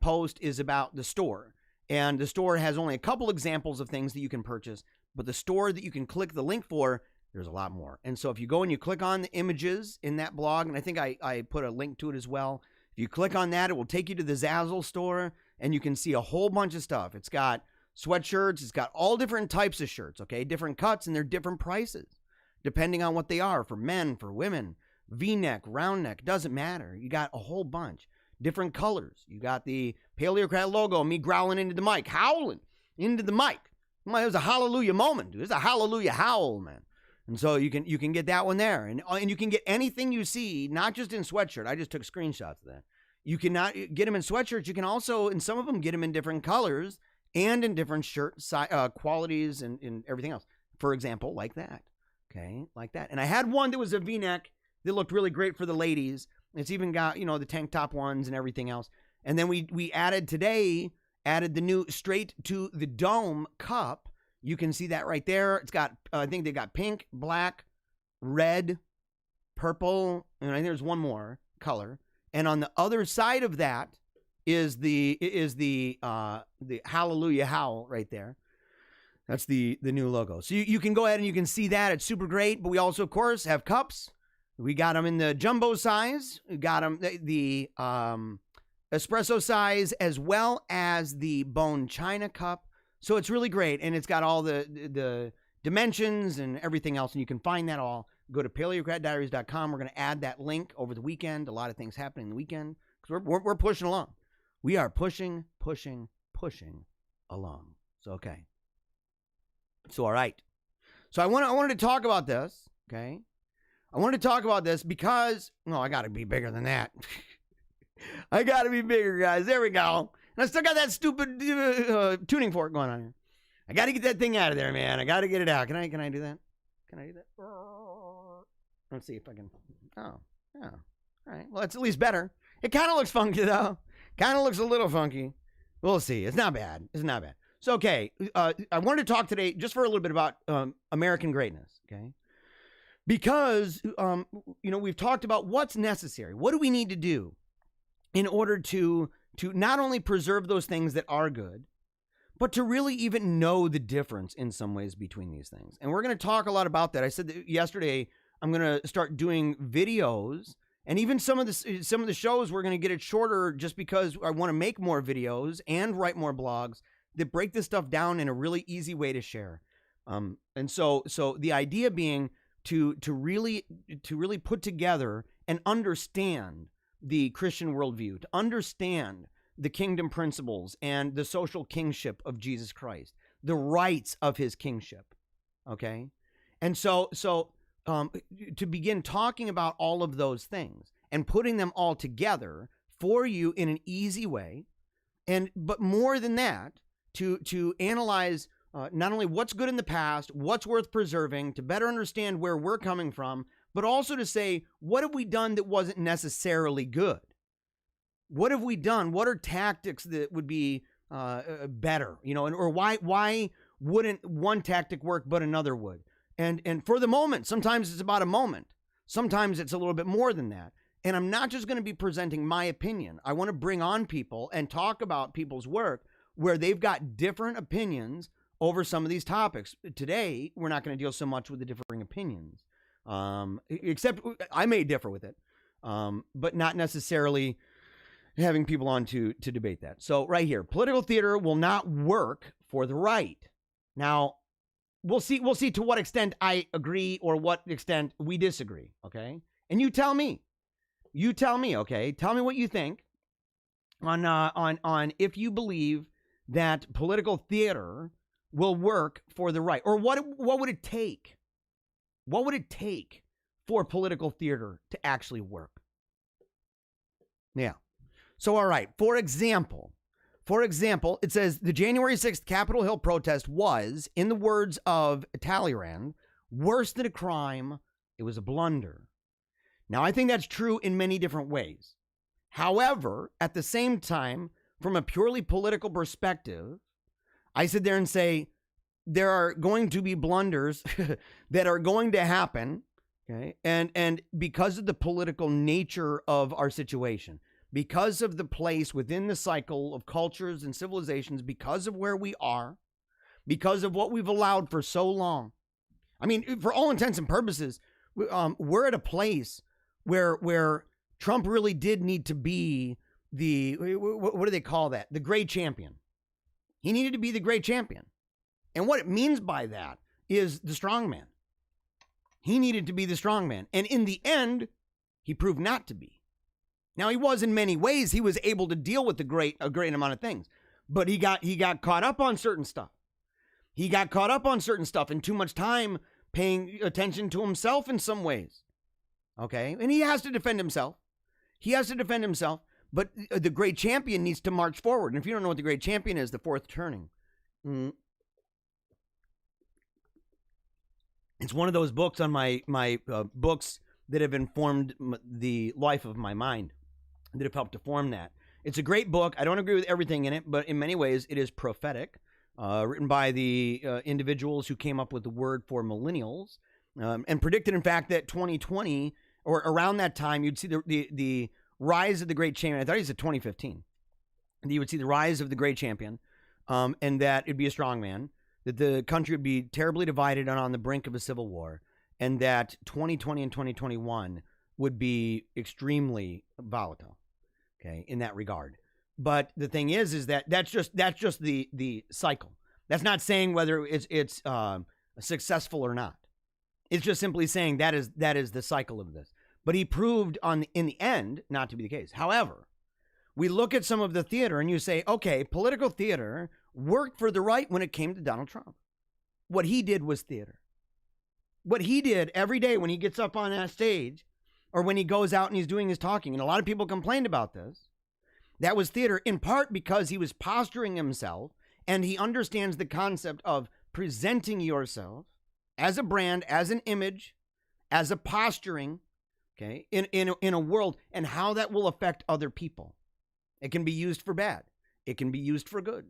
post is about the store. And the store has only a couple examples of things that you can purchase. But the store that you can click the link for, there's a lot more. And so if you go and you click on the images in that blog, and I think I put a link to it as well. If you click on that, it will take you to the Zazzle store, and you can see a whole bunch of stuff. It's got sweatshirts. It's got all different types of shirts, okay? Different cuts, and they're different prices, depending on what they are, for men, for women. V-neck, round neck, doesn't matter. You got a whole bunch. Different colors. You got the Paleocrat logo, me growling into the mic, howling into the mic. It was a hallelujah moment, dude. It's a hallelujah howl, man. And so you can get that one there. And you can get anything you see, not just in sweatshirt. I just took screenshots of that. You cannot get them in sweatshirts. You can also, in some of them, get them in different colors and in different shirt qualities and everything else. For example, like that. Okay, like that. And I had one that was a V-neck that looked really great for the ladies. It's even got, the tank top ones and everything else. And then we added the new Straight to the Dome cup. You can see that right there. It's got, I think they got pink, black, red, purple, and I think there's one more color. And on the other side of that is the Hallelujah Howl right there. That's the new logo. So you can go ahead and you can see that. It's super great. But we also, of course, have cups. We got them in the jumbo size. We got them the espresso size, as well as the bone china cup. So it's really great, and it's got all the dimensions and everything else, and you can find that all. Go to paleocratdiaries.com. We're going to add that link over the weekend. A lot of things happening the weekend because we're pushing along. We are pushing along. So okay. So all right. So I wanted to talk about this. Okay. I wanted to talk about this because I got to be bigger than that. I got to be bigger, guys. There we go. And I still got that stupid tuning fork going on here. I got to get that thing out of there, man. I got to get it out. Can I do that? Can I do that? Let's see if I can. Oh, yeah. All right. Well, it's at least better. It kind of looks funky, though. Kind of looks a little funky. We'll see. It's not bad. It's not bad. So, okay. I wanted to talk today just for a little bit about American greatness, okay? Because, we've talked about what's necessary. What do we need to do in order to not only preserve those things that are good, but to really even know the difference in some ways between these things. And we're going to talk a lot about that. I said that yesterday I'm going to start doing videos, and even some of the shows we're going to get it shorter just because I want to make more videos and write more blogs that break this stuff down in a really easy way to share. And so the idea being to really put together and understand the Christian worldview, to understand the kingdom principles and the social kingship of Jesus Christ, the rights of his kingship. Okay. And so to begin talking about all of those things and putting them all together for you in an easy way. But more than that, to analyze not only what's good in the past, what's worth preserving, to better understand where we're coming from, but also to say, what have we done that wasn't necessarily good? What have we done? What are tactics that would be better? Or why wouldn't one tactic work but another would? And for the moment, sometimes it's about a moment. Sometimes it's a little bit more than that. And I'm not just going to be presenting my opinion. I want to bring on people and talk about people's work where they've got different opinions over some of these topics. Today, we're not going to deal so much with the differing opinions. Except I may differ with it, but not necessarily having people on to debate that. So right here, political theater will not work for the right. Now, we'll see to what extent I agree or what extent we disagree, okay? And you tell me, okay? Tell me what you think on if you believe that political theater will work for the right, or what would it take? What would it take for political theater to actually work? Yeah. So, all right. For example, it says the January 6th Capitol Hill protest was, in the words of Talleyrand, worse than a crime. It was a blunder. Now, I think that's true in many different ways. However, at the same time, from a purely political perspective, I sit there and say, there are going to be blunders that are going to happen, okay? And because of the political nature of our situation, because of the place within the cycle of cultures and civilizations, because of where we are, because of what we've allowed for so long. I mean, for all intents and purposes, we're at a place where Trump really did need to be what do they call that? The great champion. He needed to be the great champion. And what it means by that is the strong man. He needed to be the strong man. And in the end, He proved not to be. Now, he was in many ways. He was able to deal with a great amount of things, but he got caught up on certain stuff. He got caught up on certain stuff and too much time paying attention to himself in some ways. Okay, and he has to defend himself. He has to defend himself, but the great champion needs to march forward. And if you don't know what the great champion is, the fourth turning. It's one of those books on my books that have informed the life of my mind, that have helped to form that. It's a great book. I don't agree with everything in it, but in many ways it is prophetic, written by the individuals who came up with the word for millennials, and predicted, in fact, that 2020, or around that time, you'd see the rise of the great champion. I thought he said 2015. And you would see the rise of the great champion, and that it'd be a strong man, that the country would be terribly divided and on the brink of a civil war, and that 2020 and 2021 would be extremely volatile, okay, in that regard. But the thing is that that's just the cycle. That's not saying whether it's successful or not. It's just simply saying that is the cycle of this. But he proved in the end not to be the case. However, we look at some of the theater and you say, okay, political theater worked for the right when it came to Donald Trump. What he did was theater. What he did every day when he gets up on that stage, or when he goes out and he's doing his talking, and a lot of people complained about this, that was theater, in part because he was posturing himself, and he understands the concept of presenting yourself as a brand, as an image, as a posturing, okay, in a world, and how that will affect other people. It can be used for bad. It can be used for good.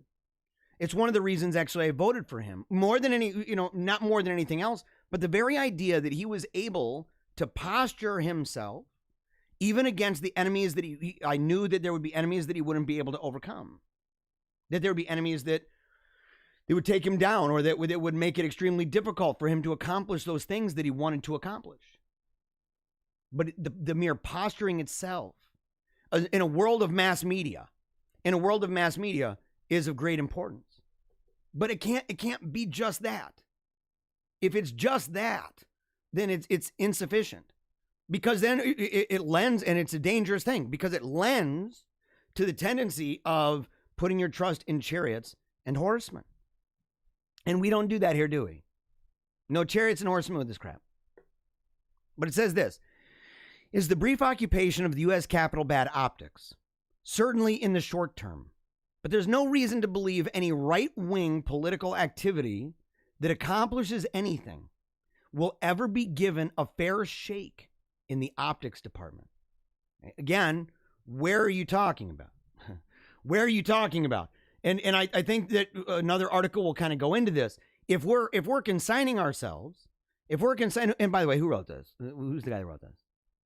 It's one of the reasons, actually, I voted for him. More than not more than anything else, but the very idea that he was able to posture himself, even against the enemies that I knew that there would be enemies that he wouldn't be able to overcome. That there would be enemies that would take him down, or that would make it extremely difficult for him to accomplish those things that he wanted to accomplish. But the mere posturing itself, in a world of mass media, is of great importance. But it can't be just that. If it's just that, then it's insufficient. Because then it lends, and it's a dangerous thing, because it lends to the tendency of putting your trust in chariots and horsemen. And we don't do that here, do we? No chariots and horsemen with this crap. But it says this: is the brief occupation of the U.S. Capitol bad optics? Certainly in the short term. But there's no reason to believe any right-wing political activity that accomplishes anything will ever be given a fair shake in the optics department. Again, where are you talking about? Where are you talking about? And I think that another article will kind of go into this. If we're consigning ourselves, and by the way, who wrote this? Who's the guy that wrote this?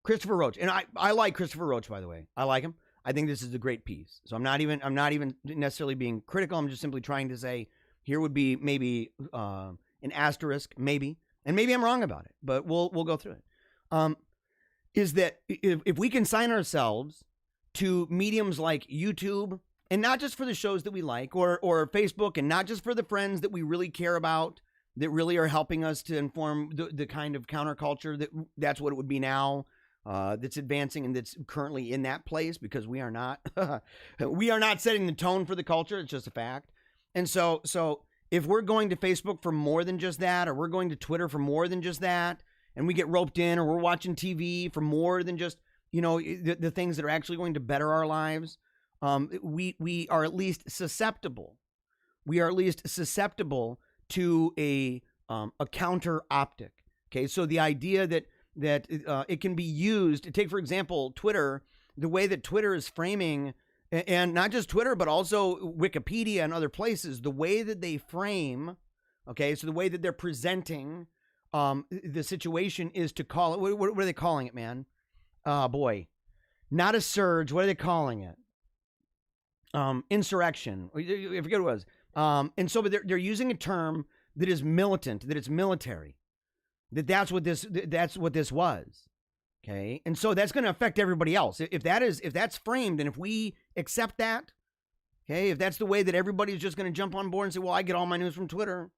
Christopher Roach. And I like Christopher Roach, by the way. I like him. I think this is a great piece. So I'm not even necessarily being critical. I'm just simply trying to say, here would be maybe an asterisk, maybe, and maybe I'm wrong about it, but we'll go through it. Is that if we consign ourselves to mediums like YouTube, and not just for the shows that we like, or Facebook, and not just for the friends that we really care about, that really are helping us to inform the kind of counterculture that's what it would be now, that's advancing and that's currently in that place, because we are not setting the tone for the culture. It's just a fact. And so if we're going to Facebook for more than just that, or we're going to Twitter for more than just that, and we get roped in, or we're watching TV for more than just, the things that are actually going to better our lives, we are at least susceptible. We are at least susceptible to a counter optic. Okay, so the idea that it can be used. Take, for example, Twitter, the way that Twitter is framing, and not just Twitter, but also Wikipedia and other places, the way that they frame, okay, so the way that they're presenting the situation is to call it, what are they calling it, man? Oh, boy. Not a surge. What are they calling it? Insurrection. I forget what it was. And so, but they're using a term that is militant, that it's military. That's what this was. Okay. And so that's going to affect everybody else. If that's framed, and if we accept that, okay, if that's the way that everybody's just going to jump on board and say, well, I get all my news from Twitter,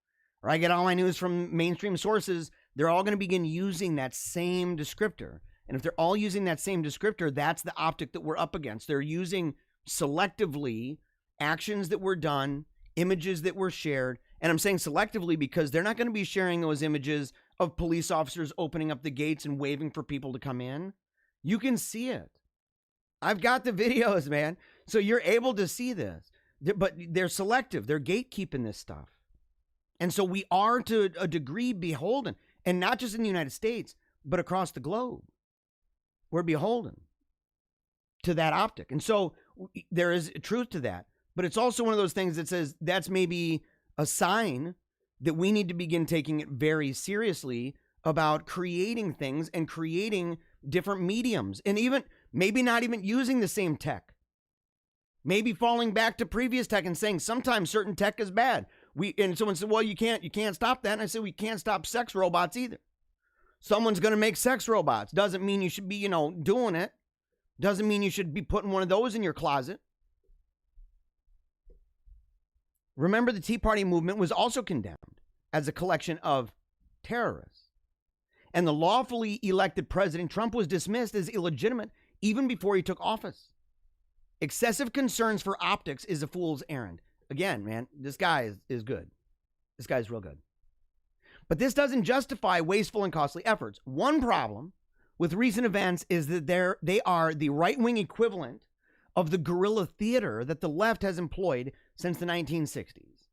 or I get all my news from mainstream sources, they're all going to begin using that same descriptor. And if they're all using that same descriptor, that's the optic that we're up against. They're using selectively actions that were done, images that were shared. And I'm saying selectively because they're not going to be sharing those images of police officers opening up the gates and waving for people to come in. You can see it. I've got the videos, man. So you're able to see this. But they're selective. They're gatekeeping this stuff. And so we are to a degree beholden. And not just in the United States, but across the globe. We're beholden to that optic. And so there is truth to that. But it's also one of those things that says that's maybe a sign that we need to begin taking it very seriously about creating things and creating different mediums. And even maybe not even using the same tech. Maybe falling back to previous tech and saying sometimes certain tech is bad. And someone said, well, you can't stop that. And I said, we can't stop sex robots either. Someone's going to make sex robots. Doesn't mean you should be, doing it. Doesn't mean you should be putting one of those in your closet. Remember, the Tea Party movement was also condemned as a collection of terrorists. And the lawfully elected President Trump was dismissed as illegitimate even before he took office. Excessive concerns for optics is a fool's errand. Again, man, this guy is good. This guy's real good. But this doesn't justify wasteful and costly efforts. One problem with recent events is that they are the right-wing equivalent of the guerrilla theater that the left has employed since the 1960s.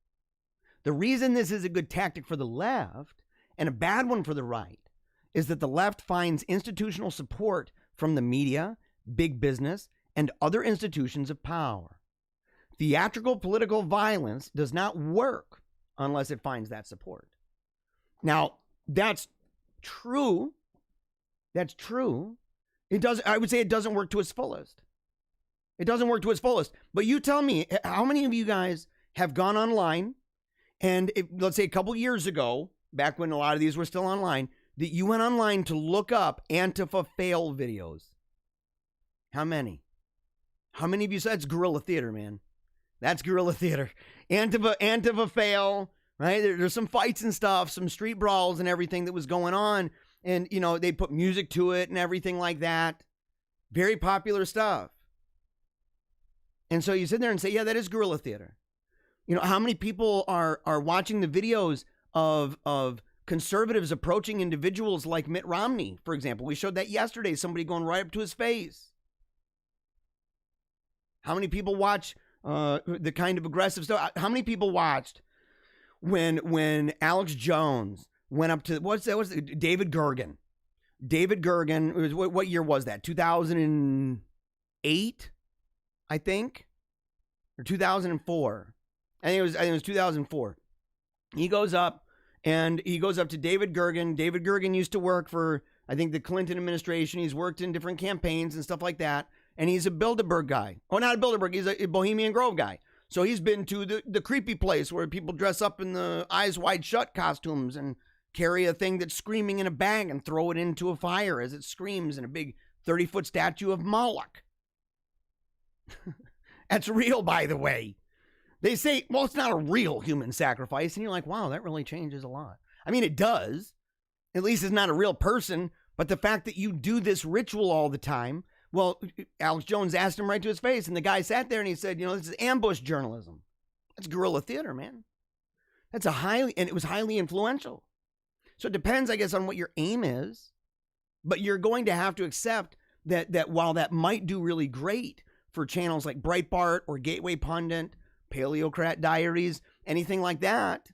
The reason this is a good tactic for the left and a bad one for the right is that the left finds institutional support from the media, big business, and other institutions of power. Theatrical political violence does not work unless it finds that support. Now, that's true. That's true. I would say it doesn't work to its fullest. It doesn't work to its fullest. But you tell me, how many of you guys have gone online and let's say a couple years ago, back when a lot of these were still online, that you went online to look up Antifa fail videos? How many? How many of you said it's guerrilla theater, man? That's guerrilla theater. Antifa fail, right? There's some fights and stuff, some street brawls and everything that was going on. And, they put music to it and everything like that. Very popular stuff. And so you sit there and say, yeah, that is guerrilla theater. How many people are watching the videos of conservatives approaching individuals like Mitt Romney, for example? We showed that yesterday, somebody going right up to his face. How many people watch the kind of aggressive stuff? How many people watched when Alex Jones went up to, what's David Gergen? David Gergen, what year was that? 2008, I think, or 2004. I think it was 2004. He goes up to David Gergen. David Gergen used to work for, I think, the Clinton administration. He's worked in different campaigns and stuff like that. And he's a Bilderberg guy. Oh, not a Bilderberg. He's a Bohemian Grove guy. So he's been to the creepy place where people dress up in the Eyes Wide Shut costumes and carry a thing that's screaming in a bag and throw it into a fire as it screams in a big 30-foot statue of Moloch. That's real, by the way. They say, well, it's not a real human sacrifice. And you're like, wow, that really changes a lot. I mean, it does. At least it's not a real person. But the fact that you do this ritual all the time, well, Alex Jones asked him right to his face. And the guy sat there and he said, this is ambush journalism. That's guerrilla theater, man. And it was highly influential. So it depends, I guess, on what your aim is. But you're going to have to accept that while that might do really great for channels like Breitbart or Gateway Pundit, Paleocrat Diaries, anything like that,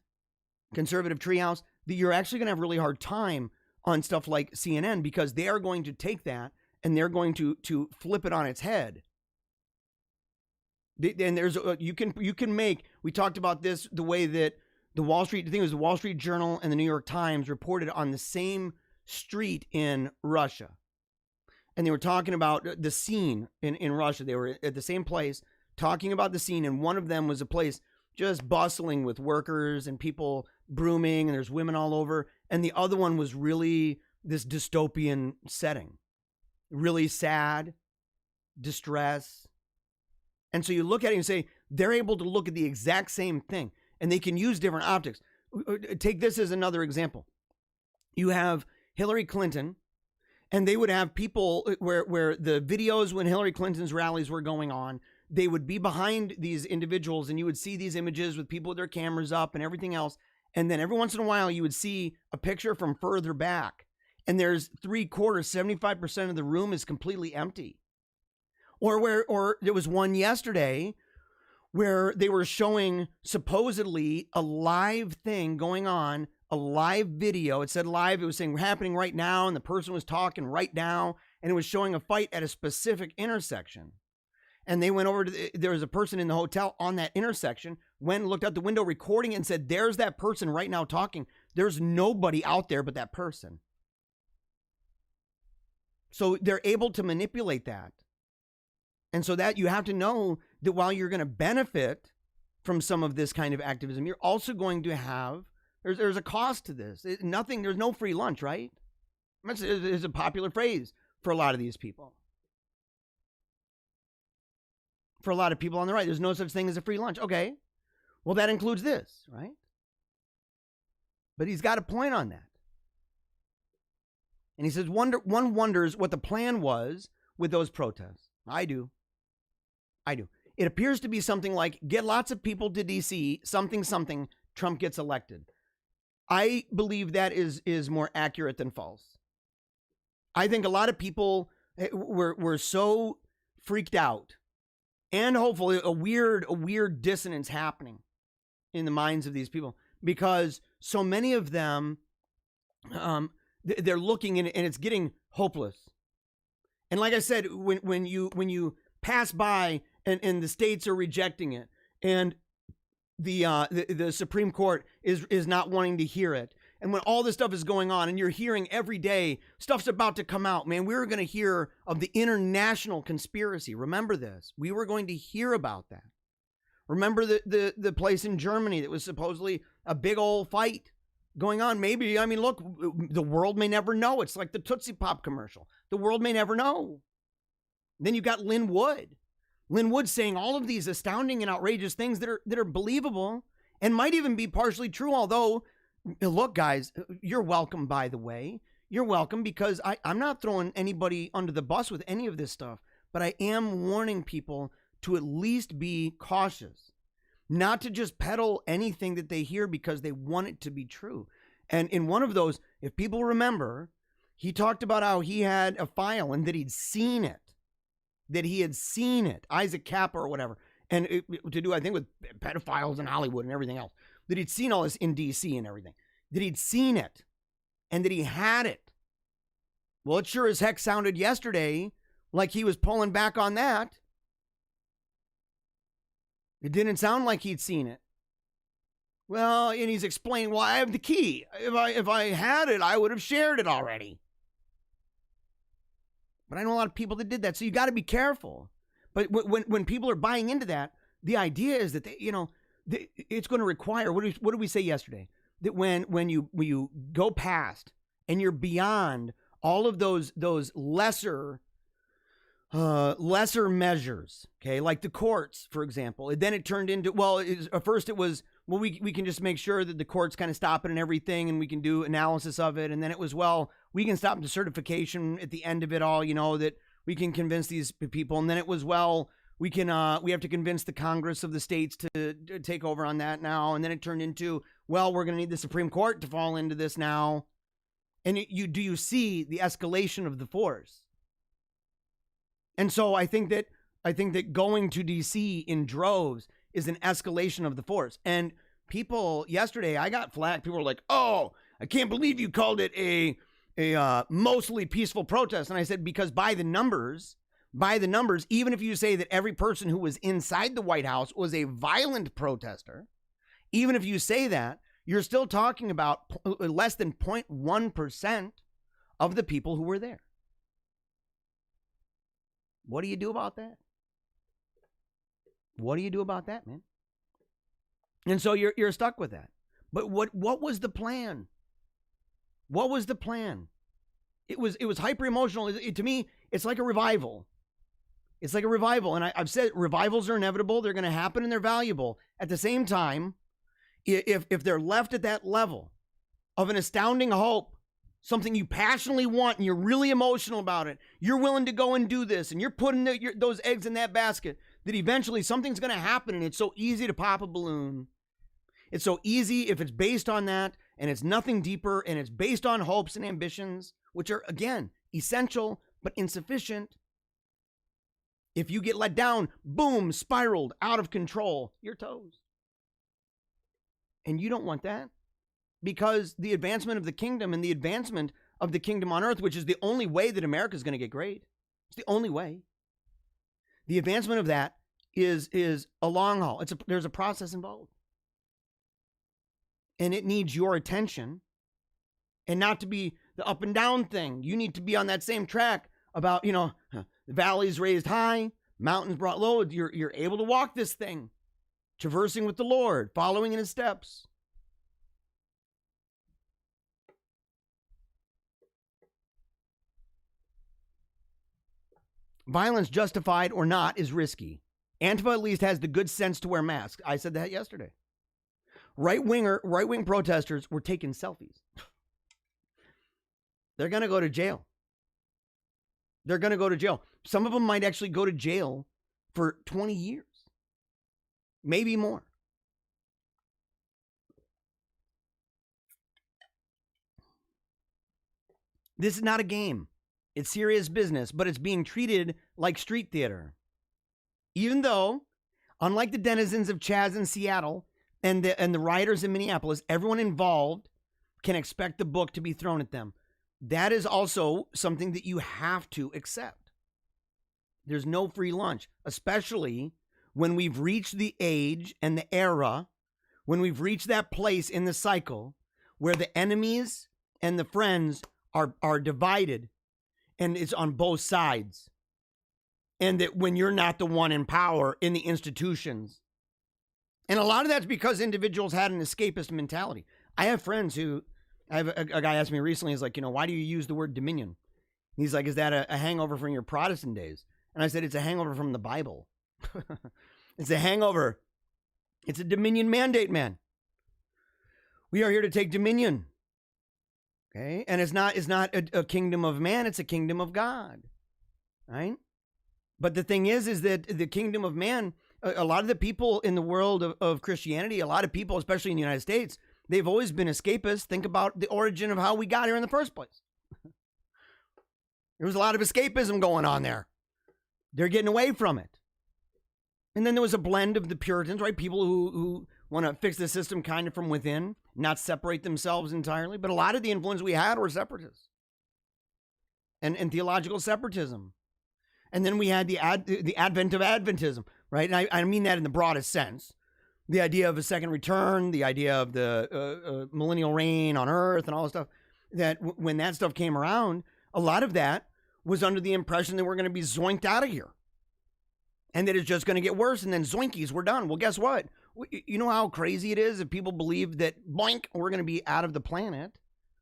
Conservative Treehouse, that you're actually going to have a really hard time on stuff like CNN because they are going to take that and they're going to flip it on its head. And you can make, we talked about this, the way that the Wall Street Journal and the New York Times reported on the same street in Russia. And they were talking about the scene in Russia. They were at the same place talking about the scene. And one of them was a place just bustling with workers and people brooming and there's women all over. And the other one was really this dystopian setting, really sad, distress. And so you look at it and say, they're able to look at the exact same thing and they can use different optics. Take this as another example. You have Hillary Clinton And they would have people where the videos when Hillary Clinton's rallies were going on, they would be behind these individuals and you would see these images with people with their cameras up and everything else. And then every once in a while you would see a picture from further back and there's 75% of the room is completely empty. Or there was one yesterday where they were showing supposedly a live thing going on, a live video. It said live. It was saying happening right now. And the person was talking right now. And it was showing a fight at a specific intersection. And they went over to, there was a person in the hotel on that intersection, went and looked out the window recording it and said, there's that person right now talking. There's nobody out there but that person. So they're able to manipulate that. And so that you have to know that while you're going to benefit from some of this kind of activism, you're also going to have, there's a cost to this. There's no free lunch, right? It's a popular phrase for a lot of these people. For a lot of people on the right, there's no such thing as a free lunch. Okay, well, that includes this, right? But he's got a point on that. And he says, one wonders what the plan was with those protests. I do. It appears to be something like, get lots of people to D.C., something, Trump gets elected. I believe that is more accurate than false. I think a lot of people were so freaked out, and hopefully a weird dissonance happening in the minds of these people, because so many of them, they're looking and it's getting hopeless. And like I said, when you pass by and the states are rejecting it, and the Supreme Court is not wanting to hear it, and when all this stuff is going on, and you're hearing every day stuff's about to come out, man, we were going to hear of the international conspiracy. Remember this? We were going to hear about that. Remember the place in Germany that was supposedly a big old fight going on. Maybe, I mean, look, the world may never know. It's like the Tootsie Pop commercial. The world may never know. Then you got Lynn Wood. Lynn Wood saying all of these astounding and outrageous things that are believable and might even be partially true. Although, look, guys, you're welcome, by the way. You're welcome, because I'm not throwing anybody under the bus with any of this stuff, but I am warning people to at least be cautious, not to just peddle anything that they hear because they want it to be true. And in one of those, if people remember, he talked about how he had a file and that he'd seen it. Isaac Kappa or whatever, and to do, I think, with pedophiles in Hollywood and everything else, that he'd seen all this in DC and everything, that he'd seen it and that he had it. Well, it sure as heck sounded yesterday like he was pulling back on that. It didn't sound like he'd seen it. Well, and he's explaining, well, I have the key. If I had it, I would have shared it already. But I know a lot of people that did that, so you got to be careful. But when people are buying into that, the idea is that it's going to require, what did we say yesterday? That when you go past and you're beyond all of those lesser measures, okay, like the courts, for example. Then it turned into, at first it was, well, we can just make sure that the courts kind of stop it and everything, and we can do analysis of it. And then it was, well, we can stop the certification at the end of it all, that we can convince these people. And then it was, well, we have to convince the Congress of the states to take over on that now. And then it turned into, well, we're going to need the Supreme Court to fall into this now. And do you see the escalation of the force? And so I think that going to DC in droves is an escalation of the force. And people yesterday, I got flack. People were like, "Oh, I can't believe you called it a mostly peaceful protest." And I said, because by the numbers, even if you say that every person who was inside the White House was a violent protester, even if you say that, you're still talking about less than 0.1% of the people who were there. What do you do about that? What do you do about that, man? And so you're stuck with that. But what was the plan? What was the plan? It was hyper emotional. To me, it's like a revival. It's like a revival. And I've said revivals are inevitable. They're going to happen and they're valuable. At the same time, if they're left at that level of an astounding hope, something you passionately want and you're really emotional about it, you're willing to go and do this, and you're putting those eggs in that basket, that eventually something's going to happen, and it's so easy to pop a balloon. It's so easy if it's based on that, and it's nothing deeper, and it's based on hopes and ambitions, which are, again, essential but insufficient. If you get let down, boom, spiraled, out of control, you're toast. And you don't want that, because the advancement of the kingdom and the advancement of the kingdom on earth, which is the only way that America is going to get great. It's the only way. The advancement of that is a long haul. There's a process involved. And it needs your attention, and not to be the up and down thing. You need to be on that same track about, the valleys raised high, mountains brought low. You're able to walk this thing, traversing with the Lord, following in his steps. Violence, justified or not, is risky. Antifa at least has the good sense to wear masks. I said that yesterday. Right-wing protesters were taking selfies. They're going to go to jail. They're going to go to jail. Some of them might actually go to jail for 20 years. Maybe more. This is not a game. It's serious business, but it's being treated like street theater. Even though, unlike the denizens of Chaz in Seattle and the rioters in Minneapolis, everyone involved can expect the book to be thrown at them. That is also something that you have to accept. There's no free lunch, especially when we've reached the age and the era, when we've reached that place in the cycle where the enemies and the friends are divided, and it's on both sides. And that when you're not the one in power in the institutions. And a lot of that's because individuals had an escapist mentality. I have friends who, I have a guy asked me recently, he's like, why do you use the word dominion? He's like, is that a hangover from your Protestant days? And I said, it's a hangover from the Bible. It's a hangover. It's a dominion mandate, man. We are here to take dominion. Okay? And it's not a kingdom of man, it's a kingdom of God. Right? But the thing is that the kingdom of man, a lot of the people in the world of Christianity, a lot of people, especially in the United States, they've always been escapists. Think about the origin of how we got here in the first place. There was a lot of escapism going on there. They're getting away from it. And then there was a blend of the Puritans, right? People who want to fix the system kind of from within, not separate themselves entirely. But a lot of the influence we had were separatists and theological separatism. And then we had the advent of Adventism, right? And I mean that in the broadest sense. The idea of a second return, the idea of the millennial reign on earth and all this stuff. That when that stuff came around, a lot of that was under the impression that we're going to be zoinked out of here. And that it's just going to get worse. And then zoinkies, we're done. Well, guess what? You know how crazy it is if people believe that, boink, we're going to be out of the planet.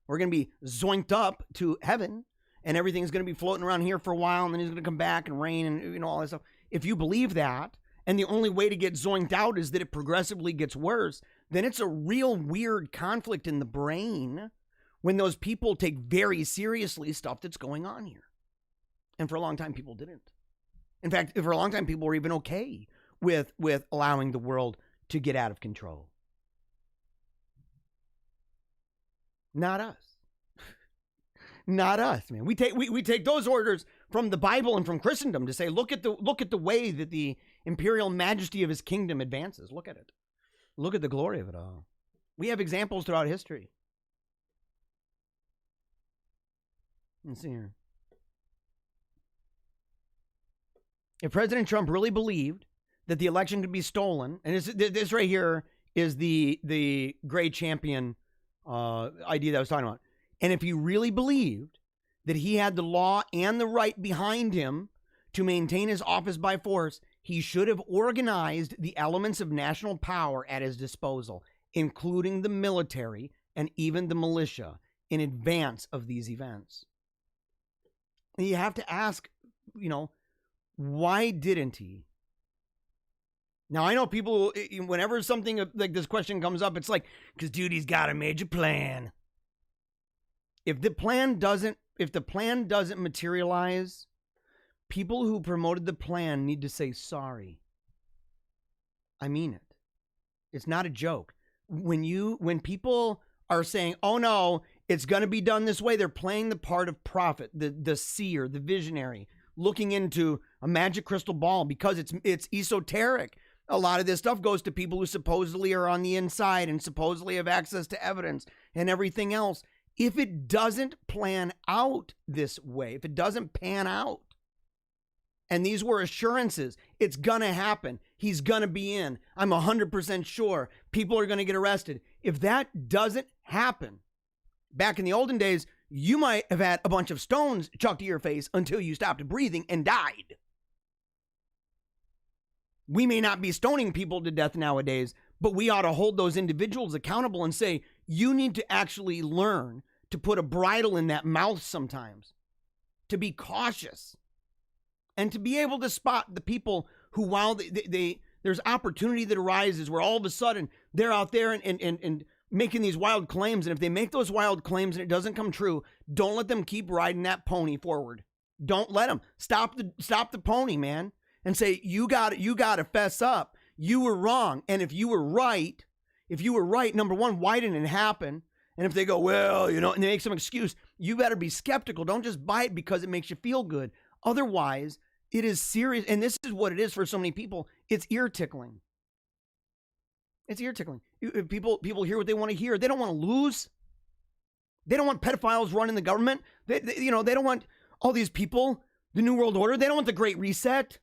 We're going to be zoinked up to heaven. And everything's going to be floating around here for a while, and then he's going to come back and rain and all that stuff. If you believe that, and the only way to get zoinked out is that it progressively gets worse, then it's a real weird conflict in the brain when those people take very seriously stuff that's going on here. And for a long time, people didn't. In fact, for a long time, people were even okay with allowing the world to get out of control. Not us. Not us, man. We take those orders from the Bible and from Christendom to say, look at the way that the imperial majesty of his kingdom advances. Look at it. Look at the glory of it all. We have examples throughout history. Let's see here. If President Trump really believed that the election could be stolen, and this right here is the great champion idea that I was talking about. And if he really believed that he had the law and the right behind him to maintain his office by force, he should have organized the elements of national power at his disposal, including the military and even the militia, in advance of these events. And you have to ask, why didn't he? Now, I know people, whenever something like this question comes up, it's like, because dude, he's got a major plan. If the plan doesn't materialize, people who promoted the plan need to say sorry. I mean it. It's not a joke. When people are saying, "Oh no, it's going to be done this way," they're playing the part of prophet, the seer, the visionary, looking into a magic crystal ball because it's esoteric. A lot of this stuff goes to people who supposedly are on the inside and supposedly have access to evidence and everything else. If it doesn't plan out this way, if it doesn't pan out, and these were assurances, it's going to happen. He's going to be in. I'm 100% sure. People are going to get arrested. If that doesn't happen, back in the olden days, you might have had a bunch of stones chucked to your face until you stopped breathing and died. We may not be stoning people to death nowadays, but we ought to hold those individuals accountable and say, you need to actually learn to put a bridle in that mouth sometimes, to be cautious, and to be able to spot the people who, while there's opportunity that arises where all of a sudden they're out there and making these wild claims. And if they make those wild claims and it doesn't come true, don't let them keep riding that pony forward. Don't let them. Stop the pony, man, and say, you got to fess up. You were wrong. And if you were right, number one, why didn't it happen? And if they go, well, and they make some excuse, you better be skeptical. Don't just buy it because it makes you feel good. Otherwise, it is serious. And this is what it is for so many people. It's ear tickling. It's ear tickling. People hear what they want to hear. They don't want to lose. They don't want pedophiles running the government. They don't want all these people, the New World Order. They don't want the Great Reset.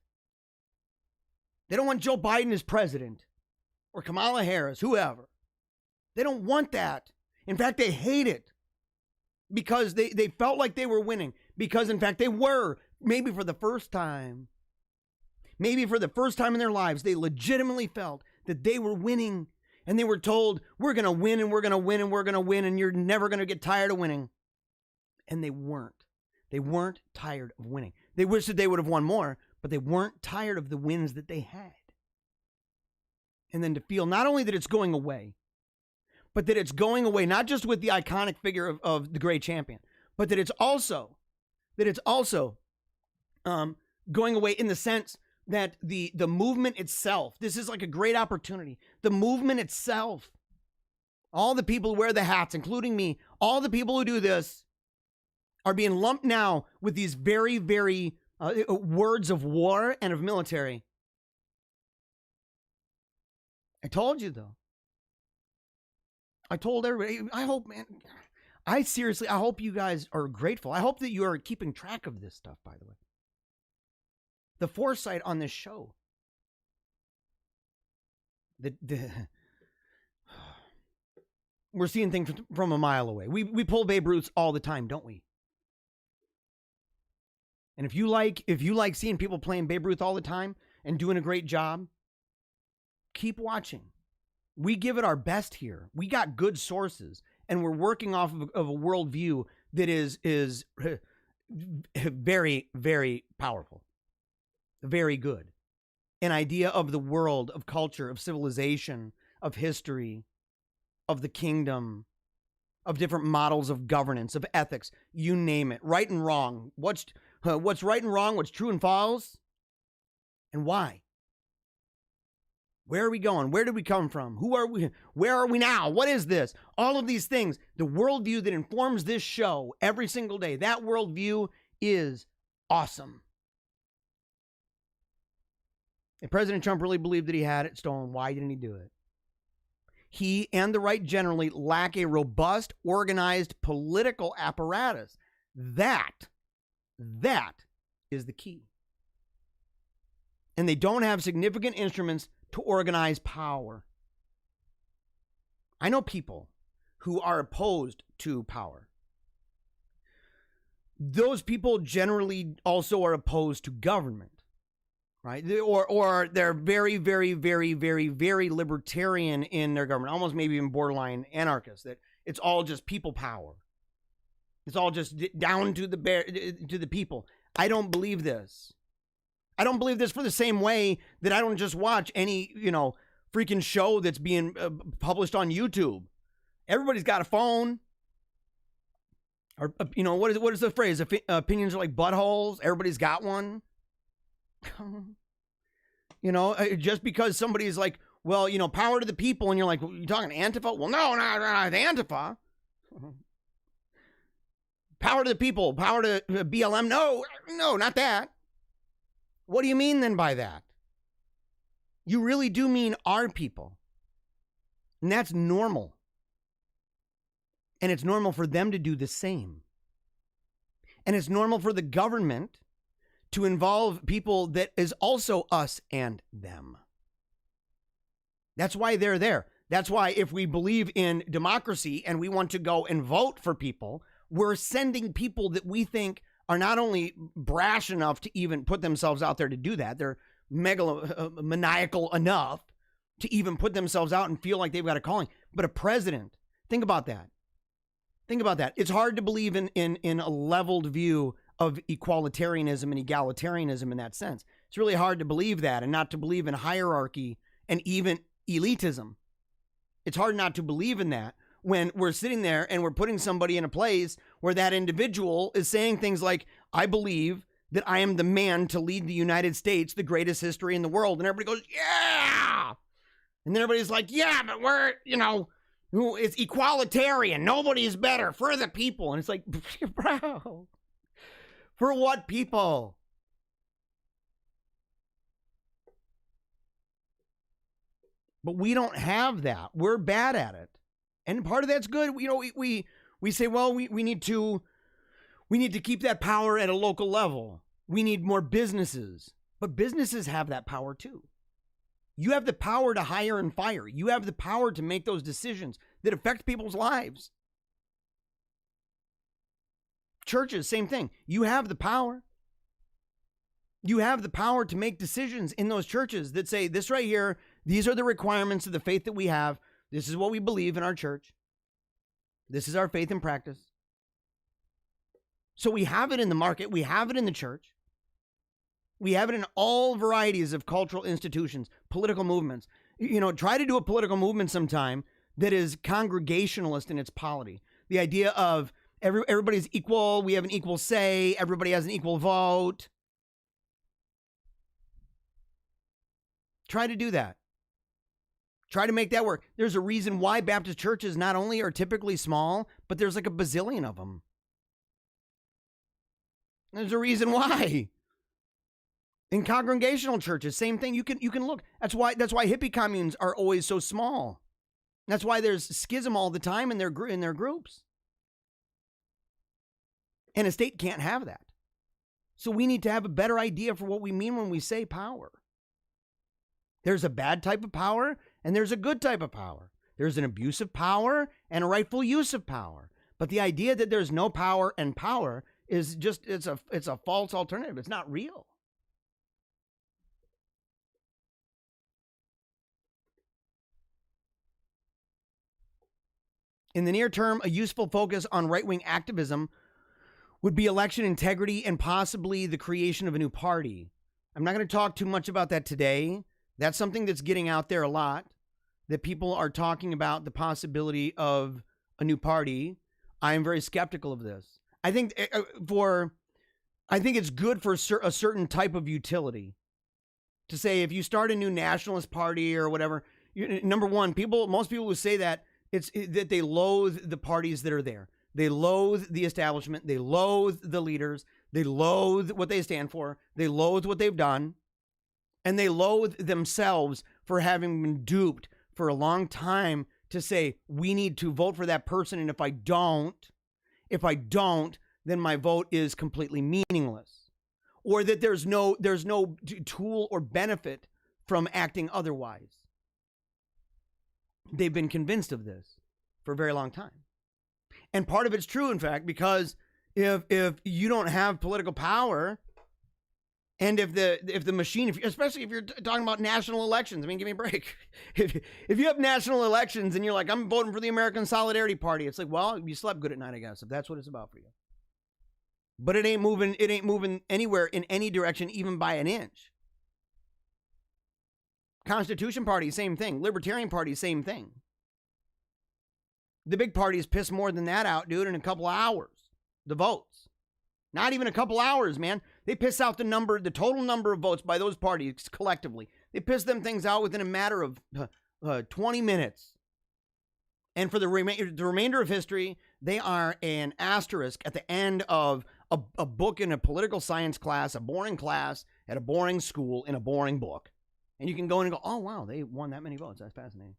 They don't want Joe Biden as president or Kamala Harris, whoever. They don't want that. In fact, they hate it because they felt like they were winning, because in fact they were, maybe for the first time in their lives, they legitimately felt that they were winning, and they were told, we're going to win and we're going to win and we're going to win and you're never going to get tired of winning. And they weren't. They weren't tired of winning. They wish that they would have won more, but they weren't tired of the wins that they had. And then to feel not only that it's going away, but that it's going away not just with the iconic figure of the great champion, but that it's also going away in the sense that the movement itself, this is like a great opportunity. The movement itself, all the people who wear the hats, including me, all the people who do this are being lumped now with these very, very words of war and of military. I told you, though. I told everybody, I hope, man, I hope you guys are grateful. I hope that you are keeping track of this stuff, by the way. The foresight on this show. We're seeing things from a mile away. We pull Babe Ruths all the time, don't we? And if you like seeing people playing Babe Ruth all the time and doing a great job, keep watching. We give it our best here. We got good sources, and we're working off of a worldview that is very, very powerful. Very good. An idea of the world, of culture, of civilization, of history, of the kingdom, of different models of governance, of ethics, you name it. Right and wrong. What's right and wrong, what's true and false, and why? Where are we going? Where did we come from? Who are we? Where are we now? What is this? All of these things, the worldview that informs this show every single day, that worldview is awesome. If President Trump really believed that he had it stolen, why didn't he do it? He and the right generally lack a robust, organized political apparatus. That is the key. And they don't have significant instruments to organize power. I know people who are opposed to power. Those people generally also are opposed to government, right? Or they're very, very, very, very, very libertarian in their government, almost maybe even borderline anarchist, that it's all just people power. It's all just down to the people. I don't believe this. I don't believe this for the same way that I don't just watch any, freaking show that's being published on YouTube. Everybody's got a phone. Or, what is the phrase? Opinions are like buttholes. Everybody's got one. Just because somebody's like, well, power to the people, and you're like, well, you talking Antifa? Well, no, not the Antifa. Power to the people, power to BLM. No, not that. What do you mean then by that? You really do mean our people. And that's normal. And it's normal for them to do the same. And it's normal for the government to involve people that is also us and them. That's why they're there. That's why if we believe in democracy and we want to go and vote for people, we're sending people that we think are not only brash enough to even put themselves out there to do that, they're maniacal enough to even put themselves out and feel like they've got a calling. But a president, think about that. Think about that. It's hard to believe in a leveled view of equalitarianism and egalitarianism in that sense. It's really hard to believe that and not to believe in hierarchy and even elitism. It's hard not to believe in that when we're sitting there and we're putting somebody in a place where that individual is saying things like, I believe that I am the man to lead the United States, the greatest history in the world. And everybody goes, yeah. And then everybody's like, yeah, but we're, it's equalitarian. Nobody's better for the people. And it's like, bro, for what people? But we don't have that. We're bad at it. And part of that's good. We say, well, we need to keep that power at a local level. We need more businesses. But businesses have that power too. You have the power to hire and fire. You have the power to make those decisions that affect people's lives. Churches, same thing. You have the power. You have the power to make decisions in those churches that say, this right here, these are the requirements of the faith that we have. This is what we believe in our church. This is our faith and practice. So we have it in the market. We have it in the church. We have it in all varieties of cultural institutions, political movements. Try to do a political movement sometime that is congregationalist in its polity. The idea of everybody's equal. We have an equal say. Everybody has an equal vote. Try to do that. Try to make that work. There's a reason why Baptist churches not only are typically small, but there's like a bazillion of them. There's a reason why. In congregational churches, same thing. You can look. That's why hippie communes are always so small. That's why there's schism all the time in their groups. And a state can't have that. So we need to have a better idea for what we mean when we say power. There's a bad type of power and there's a good type of power. There's an abuse of power and a rightful use of power. But the idea that there's no power and power is just, it's a false alternative. It's not real. In the near term, a useful focus on right-wing activism would be election integrity and possibly the creation of a new party. I'm not going to talk too much about that today. That's something that's getting out there a lot, that people are talking about the possibility of a new party. I am very skeptical of this. I think it's good for a certain type of utility to say if you start a new nationalist party or whatever. Number one, most people who say that it's that they loathe the parties that are there. They loathe the establishment. They loathe the leaders. They loathe what they stand for. They loathe what they've done. And they loathe themselves for having been duped for a long time to say, we need to vote for that person. And if I don't, then my vote is completely meaningless. Or that there's no tool or benefit from acting otherwise. They've been convinced of this for a very long time. And part of it's true, in fact, because if you don't have political power, and if the machine, especially if you're talking about national elections, I mean, give me a break. If you have national elections and you're like, I'm voting for the American Solidarity Party, it's like, well, you slept good at night, I guess, if that's what it's about for you. But it ain't moving anywhere in any direction, even by an inch. Constitution Party, same thing. Libertarian Party, same thing. The big parties piss more than that out, dude, in a couple of hours. the votes. Not even a couple hours, man. They piss out the total number of votes by those parties collectively. They piss them things out within a matter of 20 minutes. And for the remainder of history, they are an asterisk at the end of a book in a political science class, a boring class at a boring school in a boring book. And you can go in and go, oh, wow, they won that many votes. That's fascinating.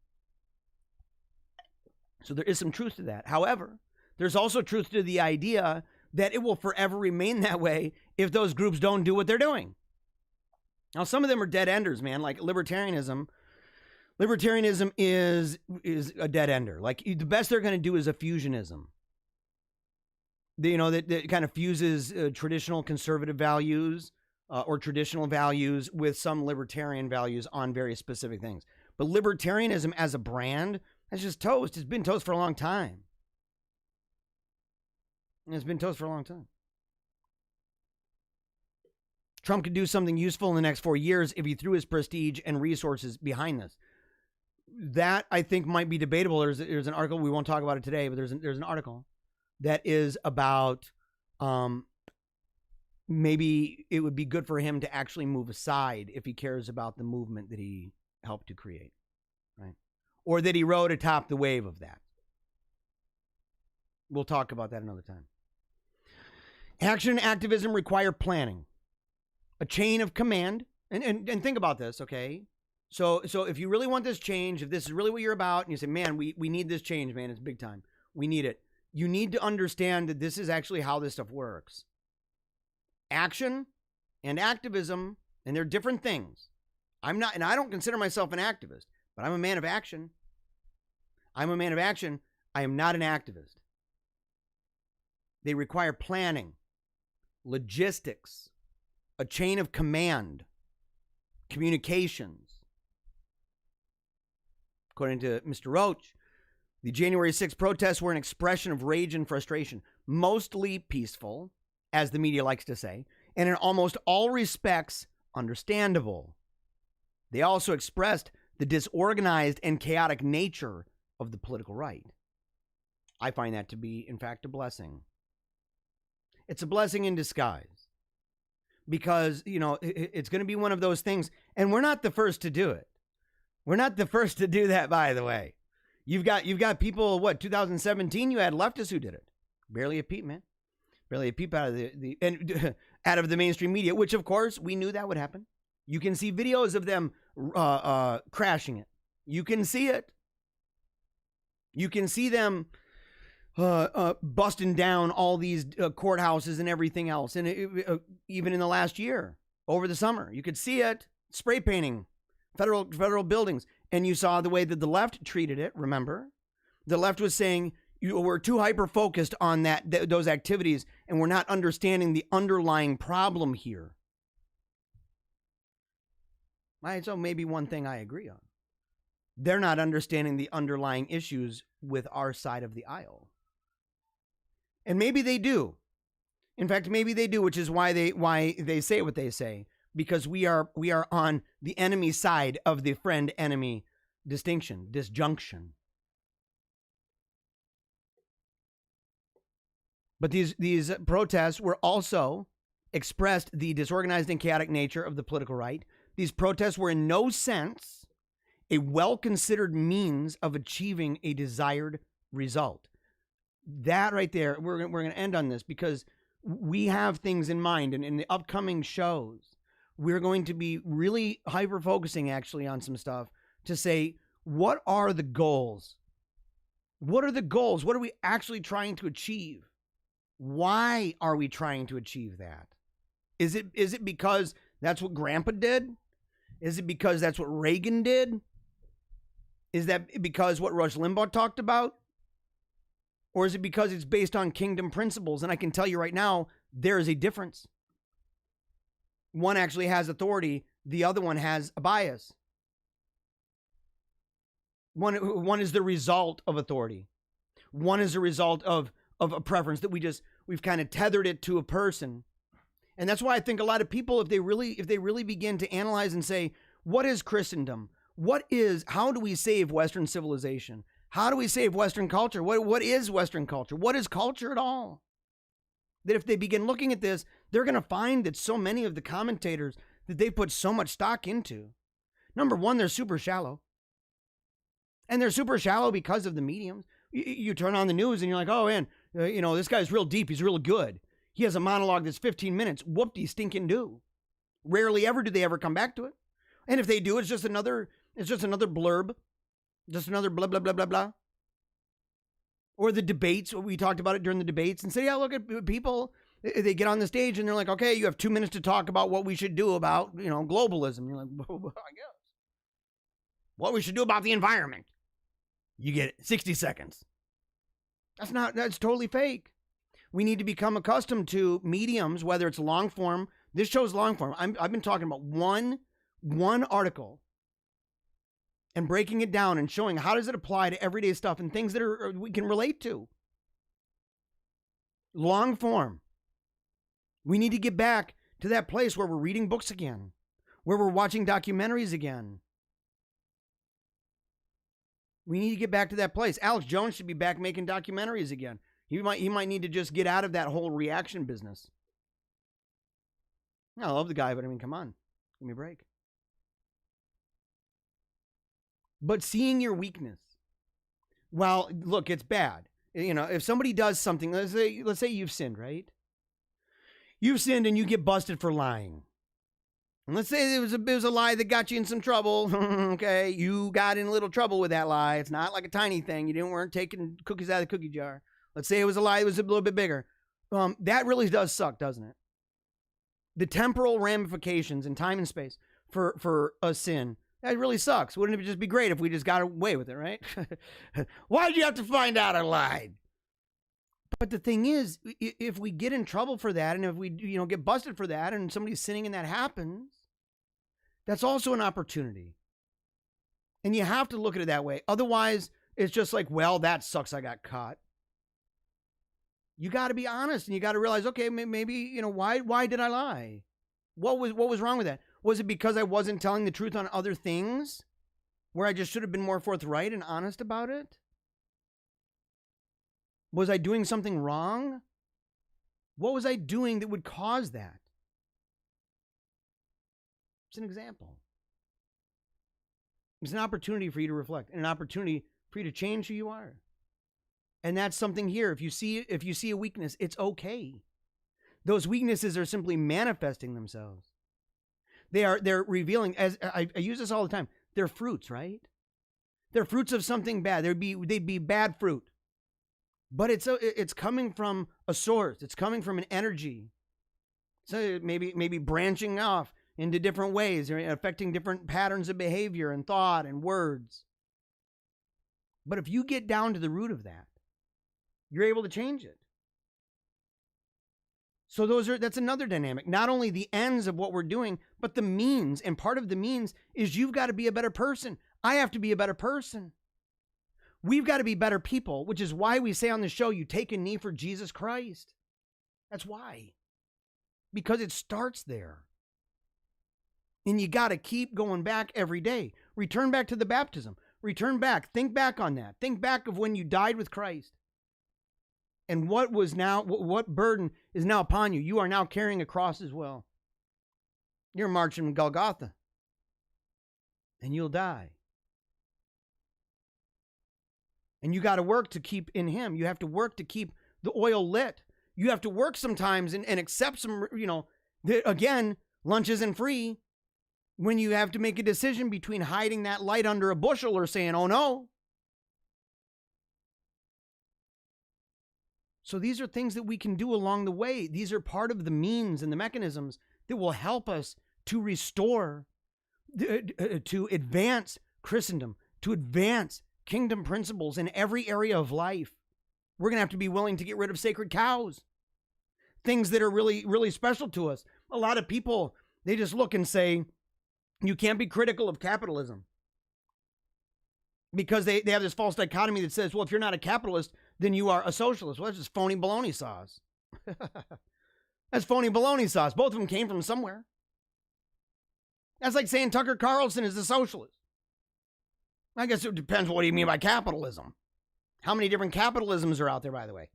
So there is some truth to that. However, there's also truth to the idea that it will forever remain that way if those groups don't do what they're doing. Now, some of them are dead enders, man, like libertarianism. Libertarianism is a dead ender. Like, the best they're going to do is a fusionism. That kind of fuses traditional conservative values or traditional values with some libertarian values on very specific things. But libertarianism as a brand, that's just toast. It's been toast for a long time. It's been toast for a long time. Trump could do something useful in the next 4 years if he threw his prestige and resources behind this. That, I think, might be debatable. There's an article, we won't talk about it today, but there's an article that is about maybe it would be good for him to actually move aside if he cares about the movement that he helped to create, right? Or that he rode atop the wave of that. We'll talk about that another time. Action and activism require planning, a chain of command. And think about this, okay? So if you really want this change, if this is really what you're about, and you say, man, we need this change, man, it's big time. We need it. You need to understand that this is actually how this stuff works. Action and activism, and they're different things. I don't consider myself an activist, but I'm a man of action. I'm a man of action. I am not an activist. They require planning, logistics, a chain of command, communications. According to Mr. Roach, the January 6th protests were an expression of rage and frustration, mostly peaceful, as the media likes to say, and in almost all respects, understandable. They also expressed the disorganized and chaotic nature of the political right. I find that to be, in fact, a blessing. It's a blessing in disguise because, it's going to be one of those things. And we're not the first to do it. We're not the first to do that, by the way. You've got people, 2017, you had leftists who did it. Barely a peep, man. Barely a peep out of the out of the mainstream media, which, of course, we knew that would happen. You can see videos of them crashing it. You can see it. You can see them busting down all these courthouses and everything else. And even in the last year, over the summer, you could see it spray painting federal buildings. And you saw the way that the left treated it. Remember, the left was saying we're too hyper focused on those activities, and we're not understanding the underlying problem here. Right, so maybe one thing I agree on. They're not understanding the underlying issues with our side of the aisle. And maybe they do. In fact, maybe they do, which is why they say what they say, because we are on the enemy side of the friend-enemy disjunction. But these protests were also expressed the disorganized and chaotic nature of the political right. These protests were in no sense a well-considered means of achieving a desired result. That right there, we're going to end on this because we have things in mind, and in the upcoming shows, we're going to be really hyper-focusing actually on some stuff to say, what are the goals? What are the goals? What are we actually trying to achieve? Why are we trying to achieve that? Is it because that's what Grandpa did? Is it because that's what Reagan did? Is that because what Rush Limbaugh talked about? Or is it because it's based on kingdom principles? And I can tell you right now, there is a difference. One actually has authority. The other one has a bias. One is the result of authority. One is a result of a preference that we've kind of tethered it to a person. And that's why I think a lot of people, if they really begin to analyze and say, what is Christendom? How do we save Western civilization? How do we save Western culture? What is Western culture? What is culture at all? that if they begin looking at this, they're going to find that so many of the commentators that they put so much stock into, number one, they're super shallow. And they're super shallow because of the mediums. You turn on the news and you're like, oh, man, this guy's real deep. He's real good. He has a monologue that's 15 minutes. Whoop-de-stinking do. Rarely ever do they ever come back to it. And if they do, it's just another blurb. Just another blah, blah, blah, blah, blah. Or the debates. We talked about it during the debates and say, yeah, look at people. They get on the stage and they're like, okay, you have 2 minutes to talk about what we should do about, globalism. You're like, well, I guess. What we should do about the environment. You get 60 seconds. That's totally fake. We need to become accustomed to mediums, whether it's long form. This show's long form. I've been talking about one article and breaking it down and showing how does it apply to everyday stuff and things that we can relate to. Long form. We need to get back to that place where we're reading books again, where we're watching documentaries again. We need to get back to that place. Alex Jones should be back making documentaries again. He might need to just get out of that whole reaction business. I love the guy, but I mean, come on. Give me a break. But seeing your weakness. Well, look, it's bad. If somebody does something, let's say you've sinned, right? You've sinned and you get busted for lying. And let's say it was a lie that got you in some trouble. Okay, you got in a little trouble with that lie. It's not like a tiny thing. You weren't taking cookies out of the cookie jar. Let's say it was a lie that was a little bit bigger. That really does suck, doesn't it? The temporal ramifications in time and space for a sin, that really sucks. Wouldn't it just be great if we just got away with it, right? Why'd you have to find out I lied? But the thing is, if we get in trouble for that, and if we get busted for that, and somebody's sinning and that happens, that's also an opportunity. And you have to look at it that way. Otherwise, it's just like, well, that sucks, I got caught. You got to be honest, and you got to realize, okay, maybe, why did I lie? What was wrong with that? Was it because I wasn't telling the truth on other things, where I just should have been more forthright and honest about it? Was I doing something wrong? What was I doing that would cause that? It's an example. It's an opportunity for you to reflect, and an opportunity for you to change who you are. And that's something here. If you see a weakness, it's okay. Those weaknesses are simply manifesting themselves. They're revealing, as I use this all the time, they're fruits, right? They're fruits of something bad. They'd be bad fruit. But it's coming from a source. It's coming from an energy. So maybe branching off into different ways, or affecting different patterns of behavior and thought and words. But if you get down to the root of that, you're able to change it. So that's another dynamic. Not only the ends of what we're doing, but the means. And part of the means is you've got to be a better person. I have to be a better person. We've got to be better people, which is why we say on the show, you take a knee for Jesus Christ. That's why. Because it starts there. And you got to keep going back every day. Return back to the baptism. Return back. Think back on that. Think back of when you died with Christ. And what burden is now upon you. You are now carrying a cross as well. You're marching Golgotha. And you'll die. And you got to work to keep in him. You have to work to keep the oil lit. You have to work sometimes and accept some, again, lunch isn't free. When you have to make a decision between hiding that light under a bushel or saying, oh no. So these are things that we can do along the way. These are part of the means and the mechanisms that will help us to restore, to advance Christendom, to advance kingdom principles in every area of life. We're going to have to be willing to get rid of sacred cows, things that are really, really special to us. A lot of people, they just look and say, you can't be critical of capitalism, because they have this false dichotomy that says, well, if you're not a capitalist, then you are a socialist. Well, that's just phony baloney sauce. That's phony baloney sauce. Both of them came from somewhere. That's like saying Tucker Carlson is a socialist. I guess it depends what do you mean by capitalism. How many different capitalisms are out there, by the way?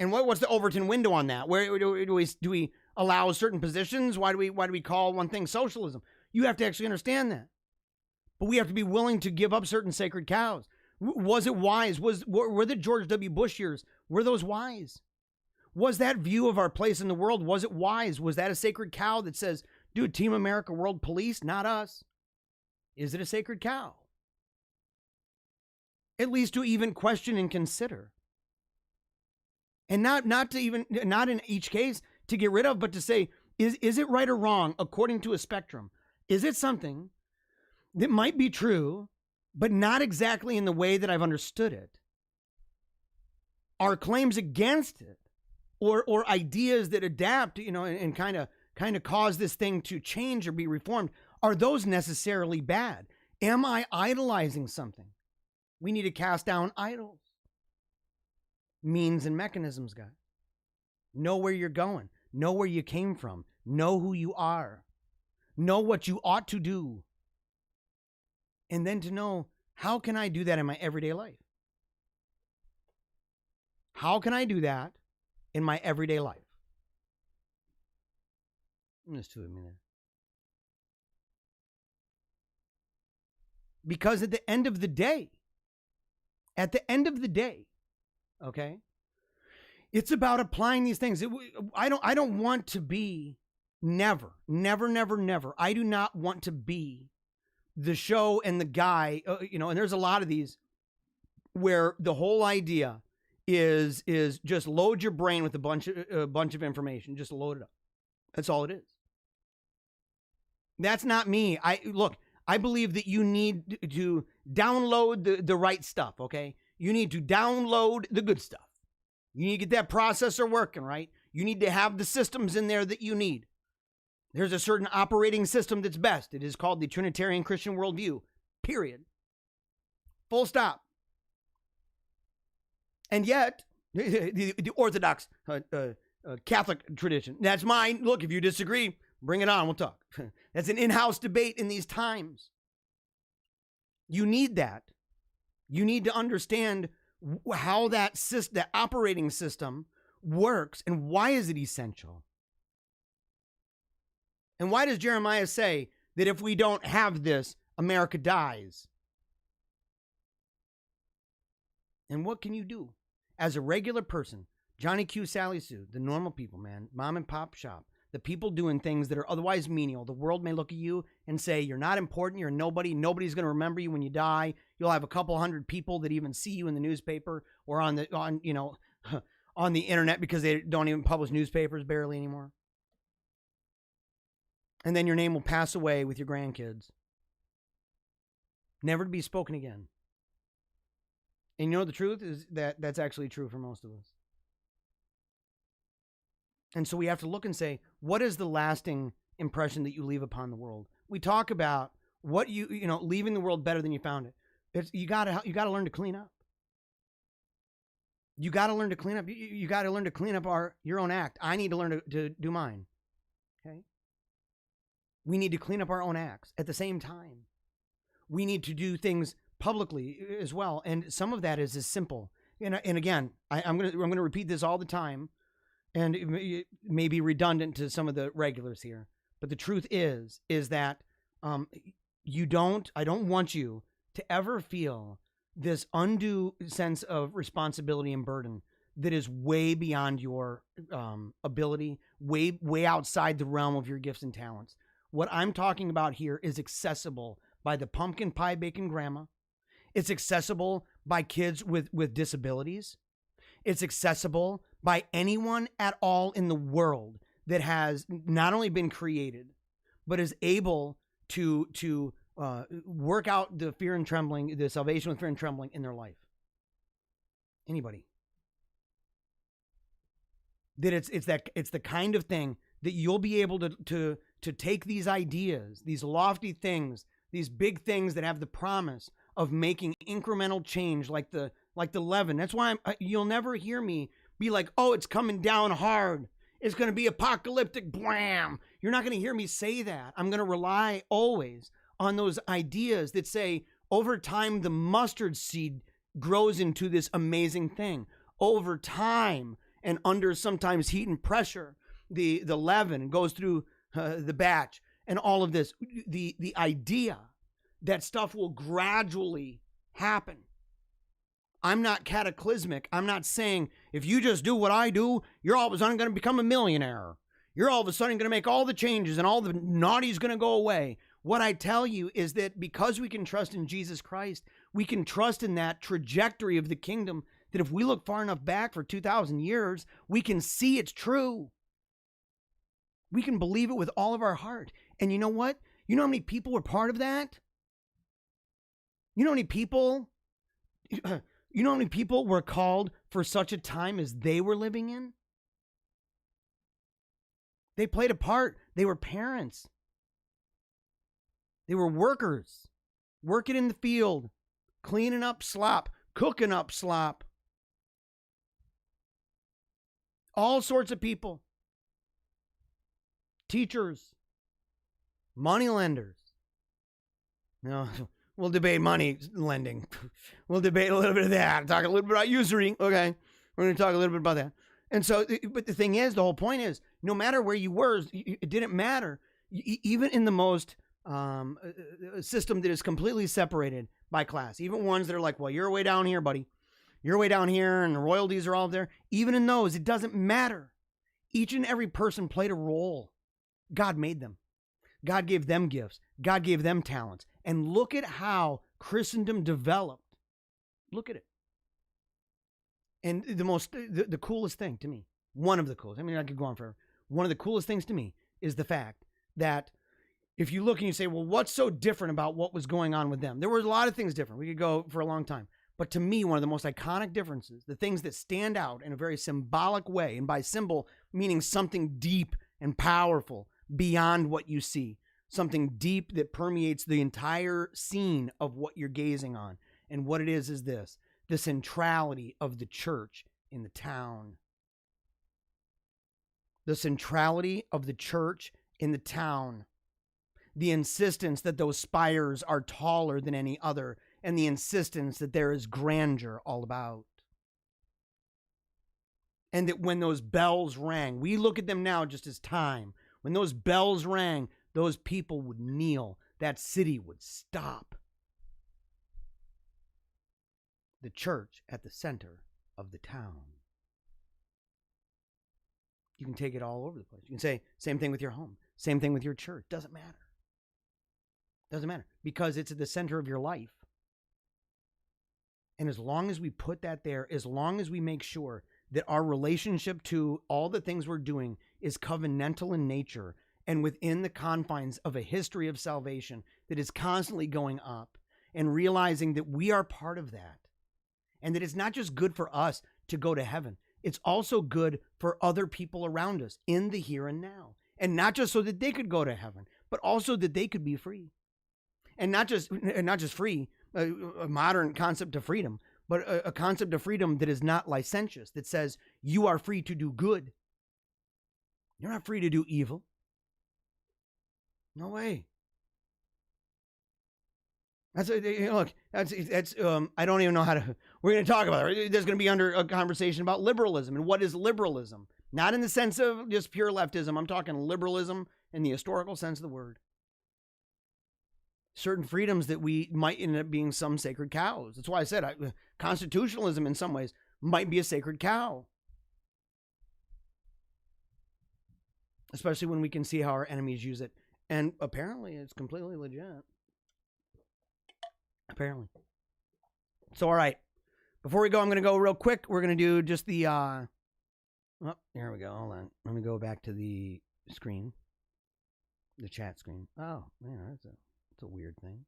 And what's the Overton window on that? Where do we allow certain positions? Why do we call one thing socialism? You have to actually understand that. But we have to be willing to give up certain sacred cows. Was it wise? Were the George W. Bush years, were those wise? Was that view of our place in the world, was it wise? Was that a sacred cow that says, dude, Team America, World Police, not us? Is it a sacred cow? At least to even question and consider. And not in each case to get rid of, but to say, is it right or wrong according to a spectrum? Is it something that might be true, but not exactly in the way that I've understood it? Are claims against it, or ideas that adapt, and kind of cause this thing to change or be reformed, are those necessarily bad? Am I idolizing something? We need to cast down idols. Means and mechanisms, guys. Know where you're going. Know where you came from. Know who you are. Know what you ought to do. And then to know, how can I do that in my everyday life? How can I do that in my everyday life? There's two of me there. Because at the end of the day, okay, it's about applying these things. I don't want to be, never. I do not want to be the show and the guy, and there's a lot of these where the whole idea is just load your brain with a bunch of information. Just load it up. That's all it is. That's not me. I believe that you need to download the right stuff, okay? You need to download the good stuff. You need to get that processor working, right? You need to have the systems in there that you need. There's a certain operating system that's best. It is called the Trinitarian Christian worldview, period. Full stop. And yet, the Orthodox Catholic tradition, that's mine. Look, if you disagree, bring it on. We'll talk. That's an in-house debate in these times. You need that. You need to understand how that operating system works and why is it essential. And why does Jeremiah say that if we don't have this, America dies? And what can you do? As a regular person, Johnny Q, Sally Sue, the normal people, man, mom and pop shop, the people doing things that are otherwise menial. The world may look at you and say, you're not important, you're nobody, nobody's going to remember you when you die. You'll have a couple hundred people that even see you in the newspaper or on the internet, because they don't even publish newspapers barely anymore. And then your name will pass away with your grandkids, never to be spoken again. And the truth is that that's actually true for most of us. And so we have to look and say, what is the lasting impression that you leave upon the world? We talk about what leaving the world better than you found it. You got to learn to clean up. You got to learn to clean up. You got to learn to clean up your own act. I need to learn to do mine. Okay? We need to clean up our own acts at the same time. We need to do things publicly as well. And some of that is as simple. And again, I'm going to repeat this all the time. And it may be redundant to some of the regulars here, but the truth is that I don't want you to ever feel this undue sense of responsibility and burden that is way beyond your ability, way outside the realm of your gifts and talents. What I'm talking about here is accessible by the pumpkin pie baking grandma. It's accessible by kids with disabilities. It's accessible by anyone at all in the world that has not only been created, but is able to work out the fear and trembling, the salvation with fear and trembling in their life. Anybody. That it's the kind of thing that you'll be able to take these ideas, these lofty things, these big things that have the promise of making incremental change, like the leaven. That's why you'll never hear me be like, oh, it's coming down hard. It's going to be apocalyptic, blam. You're not going to hear me say that. I'm going to rely always on those ideas that say, over time, the mustard seed grows into this amazing thing. Over time, and under sometimes heat and pressure, the leaven goes through the batch, and all of this, the idea that stuff will gradually happen. I'm not cataclysmic. I'm not saying if you just do what I do, you're all of a sudden going to become a millionaire. You're all of a sudden going to make all the changes and all the naughty's going to go away. What I tell you is that because we can trust in Jesus Christ, we can trust in that trajectory of the kingdom, that if we look far enough back for 2,000 years, we can see it's true. We can believe it with all of our heart. And you know what? You know how many people were part of that? You know how many people, you know how many people were called for such a time as they were living in? They played a part. They were parents. They were workers, working in the field, cleaning up slop, cooking up slop. All sorts of people. Teachers, money lenders. You know, we'll debate money lending. We'll debate a little bit of that. Talk a little bit about usury. Okay, we're going to talk a little bit about that. And so, but the thing is, the whole point is, no matter where you were, it didn't matter. Even in the most system that is completely separated by class, even ones that are like, well, you're way down here, buddy. You're way down here, and the royalties are all there. Even in those, it doesn't matter. Each and every person played a role. God made them. God gave them gifts. God gave them talents. And look at how Christendom developed. Look at it. And the coolest thing to me, one of the coolest, I mean, I could go on forever. One of the coolest things to me is the fact that if you look and you say, well, what's so different about what was going on with them? There were a lot of things different. We could go for a long time. But to me, one of the most iconic differences, the things that stand out in a very symbolic way, and by symbol, meaning something deep and powerful beyond what you see, something deep that permeates the entire scene of what you're gazing on. And what it is this, the centrality of the church in the town. The centrality of the church in the town. The insistence that those spires are taller than any other, and the insistence that there is grandeur all about. And that when those bells rang, we look at them now just as time. When those bells rang, those people would kneel. That city would stop. The church at the center of the town. You can take it all over the place. You can say, same thing with your home. Same thing with your church. Doesn't matter. Doesn't matter. Because it's at the center of your life. And as long as we put that there, as long as we make sure that our relationship to all the things we're doing is covenantal in nature and within the confines of a history of salvation that is constantly going up, and realizing that we are part of that, and that it's not just good for us to go to heaven, it's also good for other people around us in the here and now. And not just so that they could go to heaven, but also that they could be free. And not just free, a modern concept of freedom, but a concept of freedom that is not licentious, that says you are free to do good. You're not free to do evil. No way. Look, that's I don't even know how to, we're going to talk about it. There's going to be under a conversation about liberalism. And what is liberalism? Not in the sense of just pure leftism. I'm talking liberalism in the historical sense of the word. Certain freedoms that we might end up being some sacred cows. That's why I said constitutionalism in some ways might be a sacred cow. Especially when we can see how our enemies use it. And apparently it's completely legit. Apparently. So, all right. Before we go, I'm going to go real quick. We're going to do just the, oh, here we go. Hold on. Let me go back to the screen. The chat screen. Oh, man, that's a weird thing.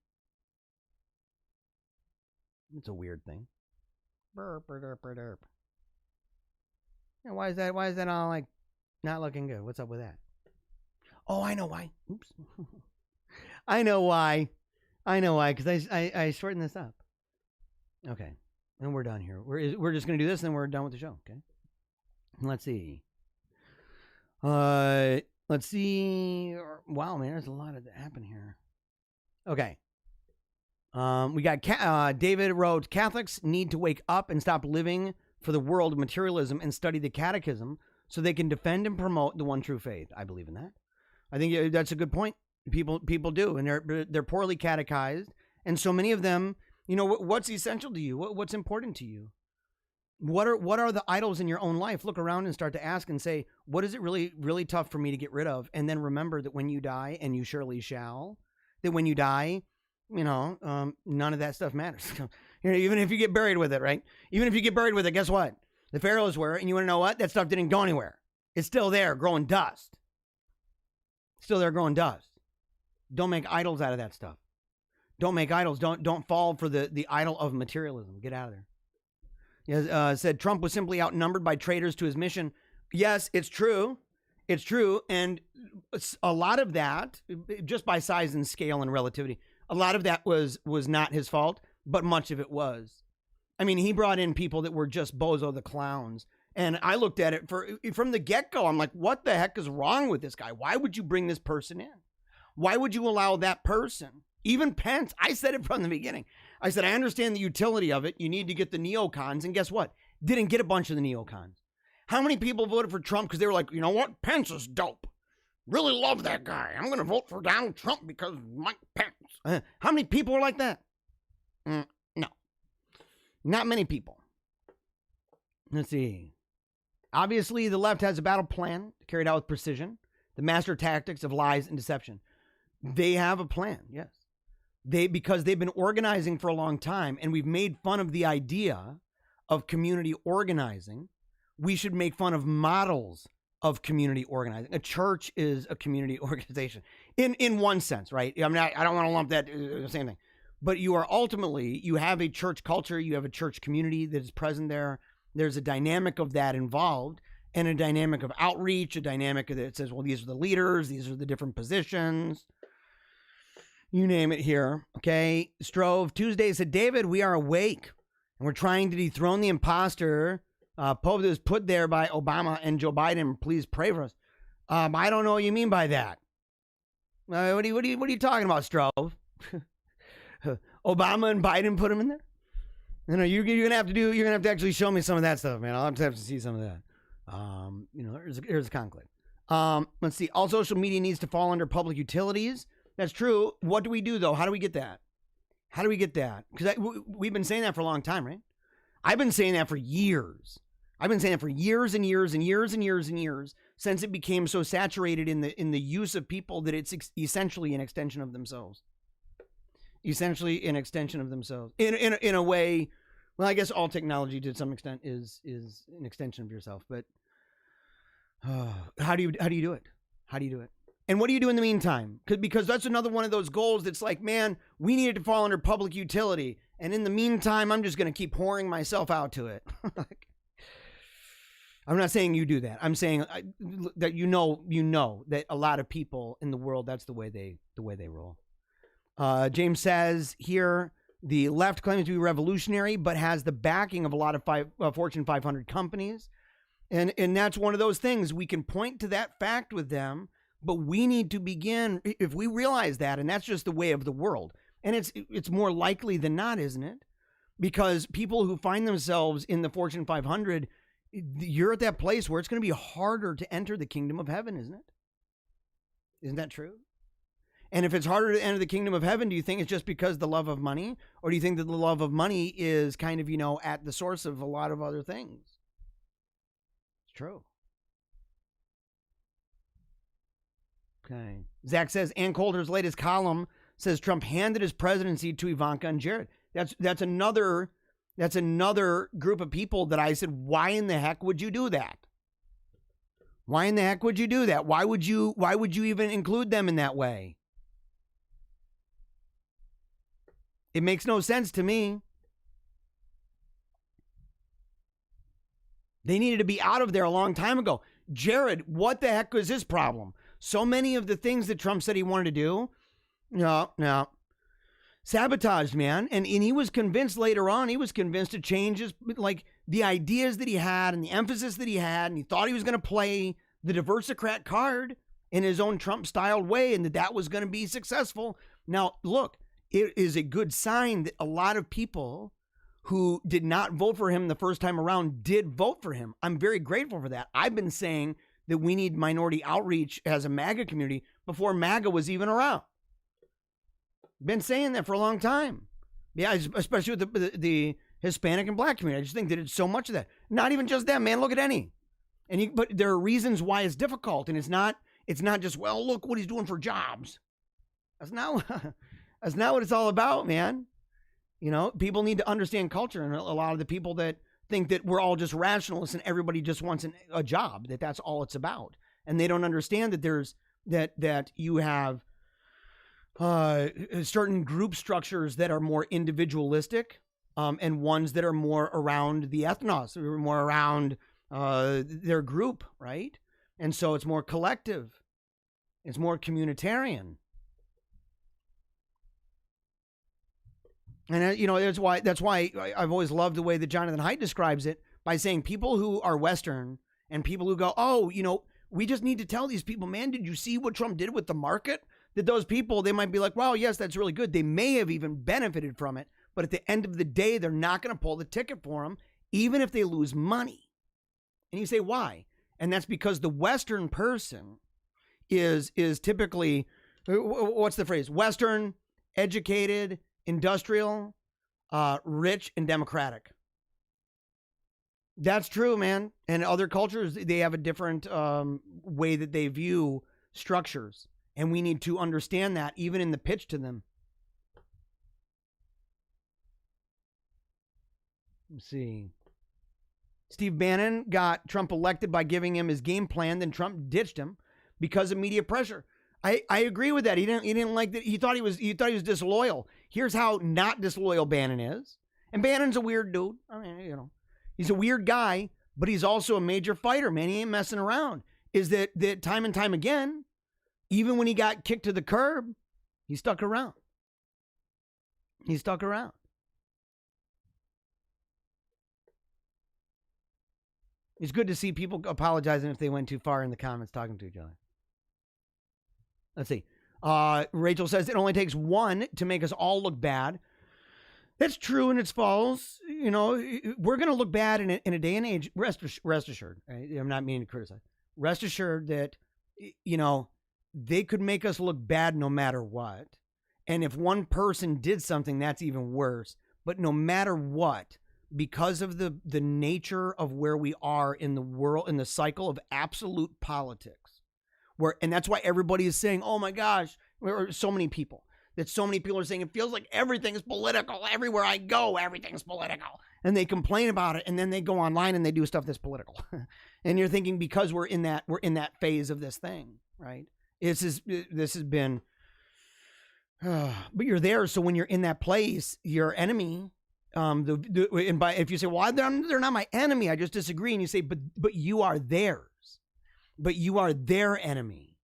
It's a weird thing. Burp, burp, burp, burp. Yeah, why is that all like not looking good? What's up with that? Oh, I know why. Oops. I know why. Because I shortened this up. Okay. And we're done here. We're just going to do this and then we're done with the show. Okay. Let's see. Let's see. Wow, man, there's a lot that happened here. Okay. We got David wrote, Catholics need to wake up and stop living for the world of materialism and study the catechism so they can defend and promote the one true faith. I believe in that. I think that's a good point. People do, and they're poorly catechized, and so many of them, you know, what's essential to you? What's important to you? What are the idols in your own life? Look around and start to ask and say, what is it really, really tough for me to get rid of? And then remember that when you die, and you surely shall, that when you die, you know, none of that stuff matters. You know, even if you get buried with it, right? Even if you get buried with it, guess what? The pharaohs were, and you want to know what? That stuff didn't go anywhere. It's still there, growing dust. Still there, growing dust. Don't make idols out of that stuff. Don't make idols. Don't fall for the idol of materialism. Get out of there. Said Trump was simply outnumbered by traitors to his mission. Yes, it's true. It's true. And a lot of that, just by size and scale and relativity, a lot of that was not his fault, but much of it was. I mean, he brought in people that were just Bozo the clowns. And I looked at it from the get-go. I'm like, what the heck is wrong with this guy? Why would you bring this person in? Why would you allow that person? Even Pence, I said it from the beginning. I said, I understand the utility of it. You need to get the neocons. And guess what? Didn't get a bunch of the neocons. How many people voted for Trump because they were like, you know what? Pence is dope. Really love that guy. I'm going to vote for Donald Trump because Mike Pence. How many people are like that? No. Not many people. Let's see. Obviously, the left has a battle plan carried out with precision. The master tactics of lies and deception. They have a plan, yes. Because they've been organizing for a long time, and we've made fun of the idea of community organizing. We should make fun of models of community organizing. A church is a community organization in one sense, right? I mean, I don't want to lump that the same thing, but you have a church culture, you have a church community that is present there. There's a dynamic of that involved, and a dynamic of outreach, a dynamic that says, well, these are the leaders, these are the different positions. You name it here, okay? Strove Tuesday said, David, we are awake, and we're trying to dethrone the imposter Pope that was put there by Obama and Joe Biden. Please pray for us. I don't know what you mean by that. What are you talking about, Strove? Obama and Biden put him in there? You know, you're gonna have to actually show me some of that stuff, man. I'll have to see some of that. You know, here's a conclave. Let's see. All social media needs to fall under public utilities. That's true. What do we do, though? How do we get that? Because we've been saying that for a long time, right? I've been saying that for years. I've been saying that for years and years and years and years and years since it became so saturated in the use of people that it's essentially an extension of themselves. Essentially an extension of themselves. In a way, well, I guess all technology to some extent is an extension of yourself. But how do you do it? How do you do it? And what do you do in the meantime? Because that's another one of those goals that's like, man, we need it to fall under public utility. And in the meantime, I'm just going to keep pouring myself out to it. I'm not saying you do that. I'm saying that you know that a lot of people in the world, that's the way they roll. James says here, the left claims to be revolutionary, but has the backing of a lot of Fortune 500 companies. And that's one of those things. We can point to that fact with them, but we need to begin, if we realize that, and that's just the way of the world. And it's more likely than not, isn't it? Because people who find themselves in the Fortune 500, you're at that place where it's going to be harder to enter the kingdom of heaven, isn't it? Isn't that true? And if it's harder to enter the kingdom of heaven, do you think it's just because the love of money? Or do you think that the love of money is kind of, at the source of a lot of other things? It's true. Okay. Zach says, Ann Coulter's latest column says Trump handed his presidency to Ivanka and Jared. That's another group of people that I said, why in the heck would you do that? Why in the heck would you do that? Why would you even include them in that way? It makes no sense to me. They needed to be out of there a long time ago. Jared, what the heck was his problem? So many of the things that Trump said he wanted to do, no. Sabotaged, man. And he was convinced later on, to change his, like, the ideas that he had and the emphasis that he had, and he thought he was going to play the diversicrat card in his own Trump-styled way, and that was going to be successful. Now, look, it is a good sign that a lot of people who did not vote for him the first time around did vote for him. I'm very grateful for that. I've been saying that we need minority outreach as a MAGA community before MAGA was even around. Been saying that for a long time. Yeah, especially with the Hispanic and Black community. I just think that it's so much of that. Not even just them, man. Look at any. But there are reasons why it's difficult, and it's not just, well, look what he's doing for jobs. That's not what it's all about, man. You know, people need to understand culture, and a lot of the people that think that we're all just rationalists and everybody just wants a job, that's all it's about, and they don't understand that that you have certain group structures that are more individualistic, and ones that are more around the ethnos, or more around their group, right? And so it's more collective, it's more communitarian. And you know, that's why I've always loved the way that Jonathan Haidt describes it, by saying people who are Western and people who go, oh, you know, we just need to tell these people, man, did you see what Trump did with the market? That those people, they might be like, wow, yes, that's really good. They may have even benefited from it, but at the end of the day, they're not going to pull the ticket for them, even if they lose money. And you say, why? And that's because the Western person is typically, what's the phrase? Western, educated, industrial, rich, and democratic. That's true, man. And other cultures, they have a different way that they view structures. And we need to understand that even in the pitch to them. Let's see. Steve Bannon got Trump elected by giving him his game plan. Then Trump ditched him because of media pressure. I agree with that. He didn't like that. He thought he was disloyal. Here's how not disloyal Bannon is. And Bannon's a weird dude. I mean, you know, he's a weird guy, but he's also a major fighter, man. He ain't messing around. Is that time and time again, even when he got kicked to the curb, he stuck around. He stuck around. It's good to see people apologizing if they went too far in the comments talking to each other. Let's see. Rachel says it only takes one to make us all look bad. That's true, and it's false. You know, we're going to look bad in a day and age. Rest assured. Right? I'm not meaning to criticize. Rest assured that, you know, they could make us look bad no matter what. And if one person did something, that's even worse. But no matter what, because of the nature of where we are in the world, in the cycle of absolute politics, and that's why everybody is saying, oh my gosh, so many people are saying it feels like everything is political. Everywhere I go, everything's political. And they complain about it, and then they go online and they do stuff that's political. And you're thinking, because we're in that phase of this thing, right? This has been, but you're there. So when you're in that place, your enemy, if you say, well, they're not my enemy, I just disagree. And you say, but you are theirs. But you are their enemy.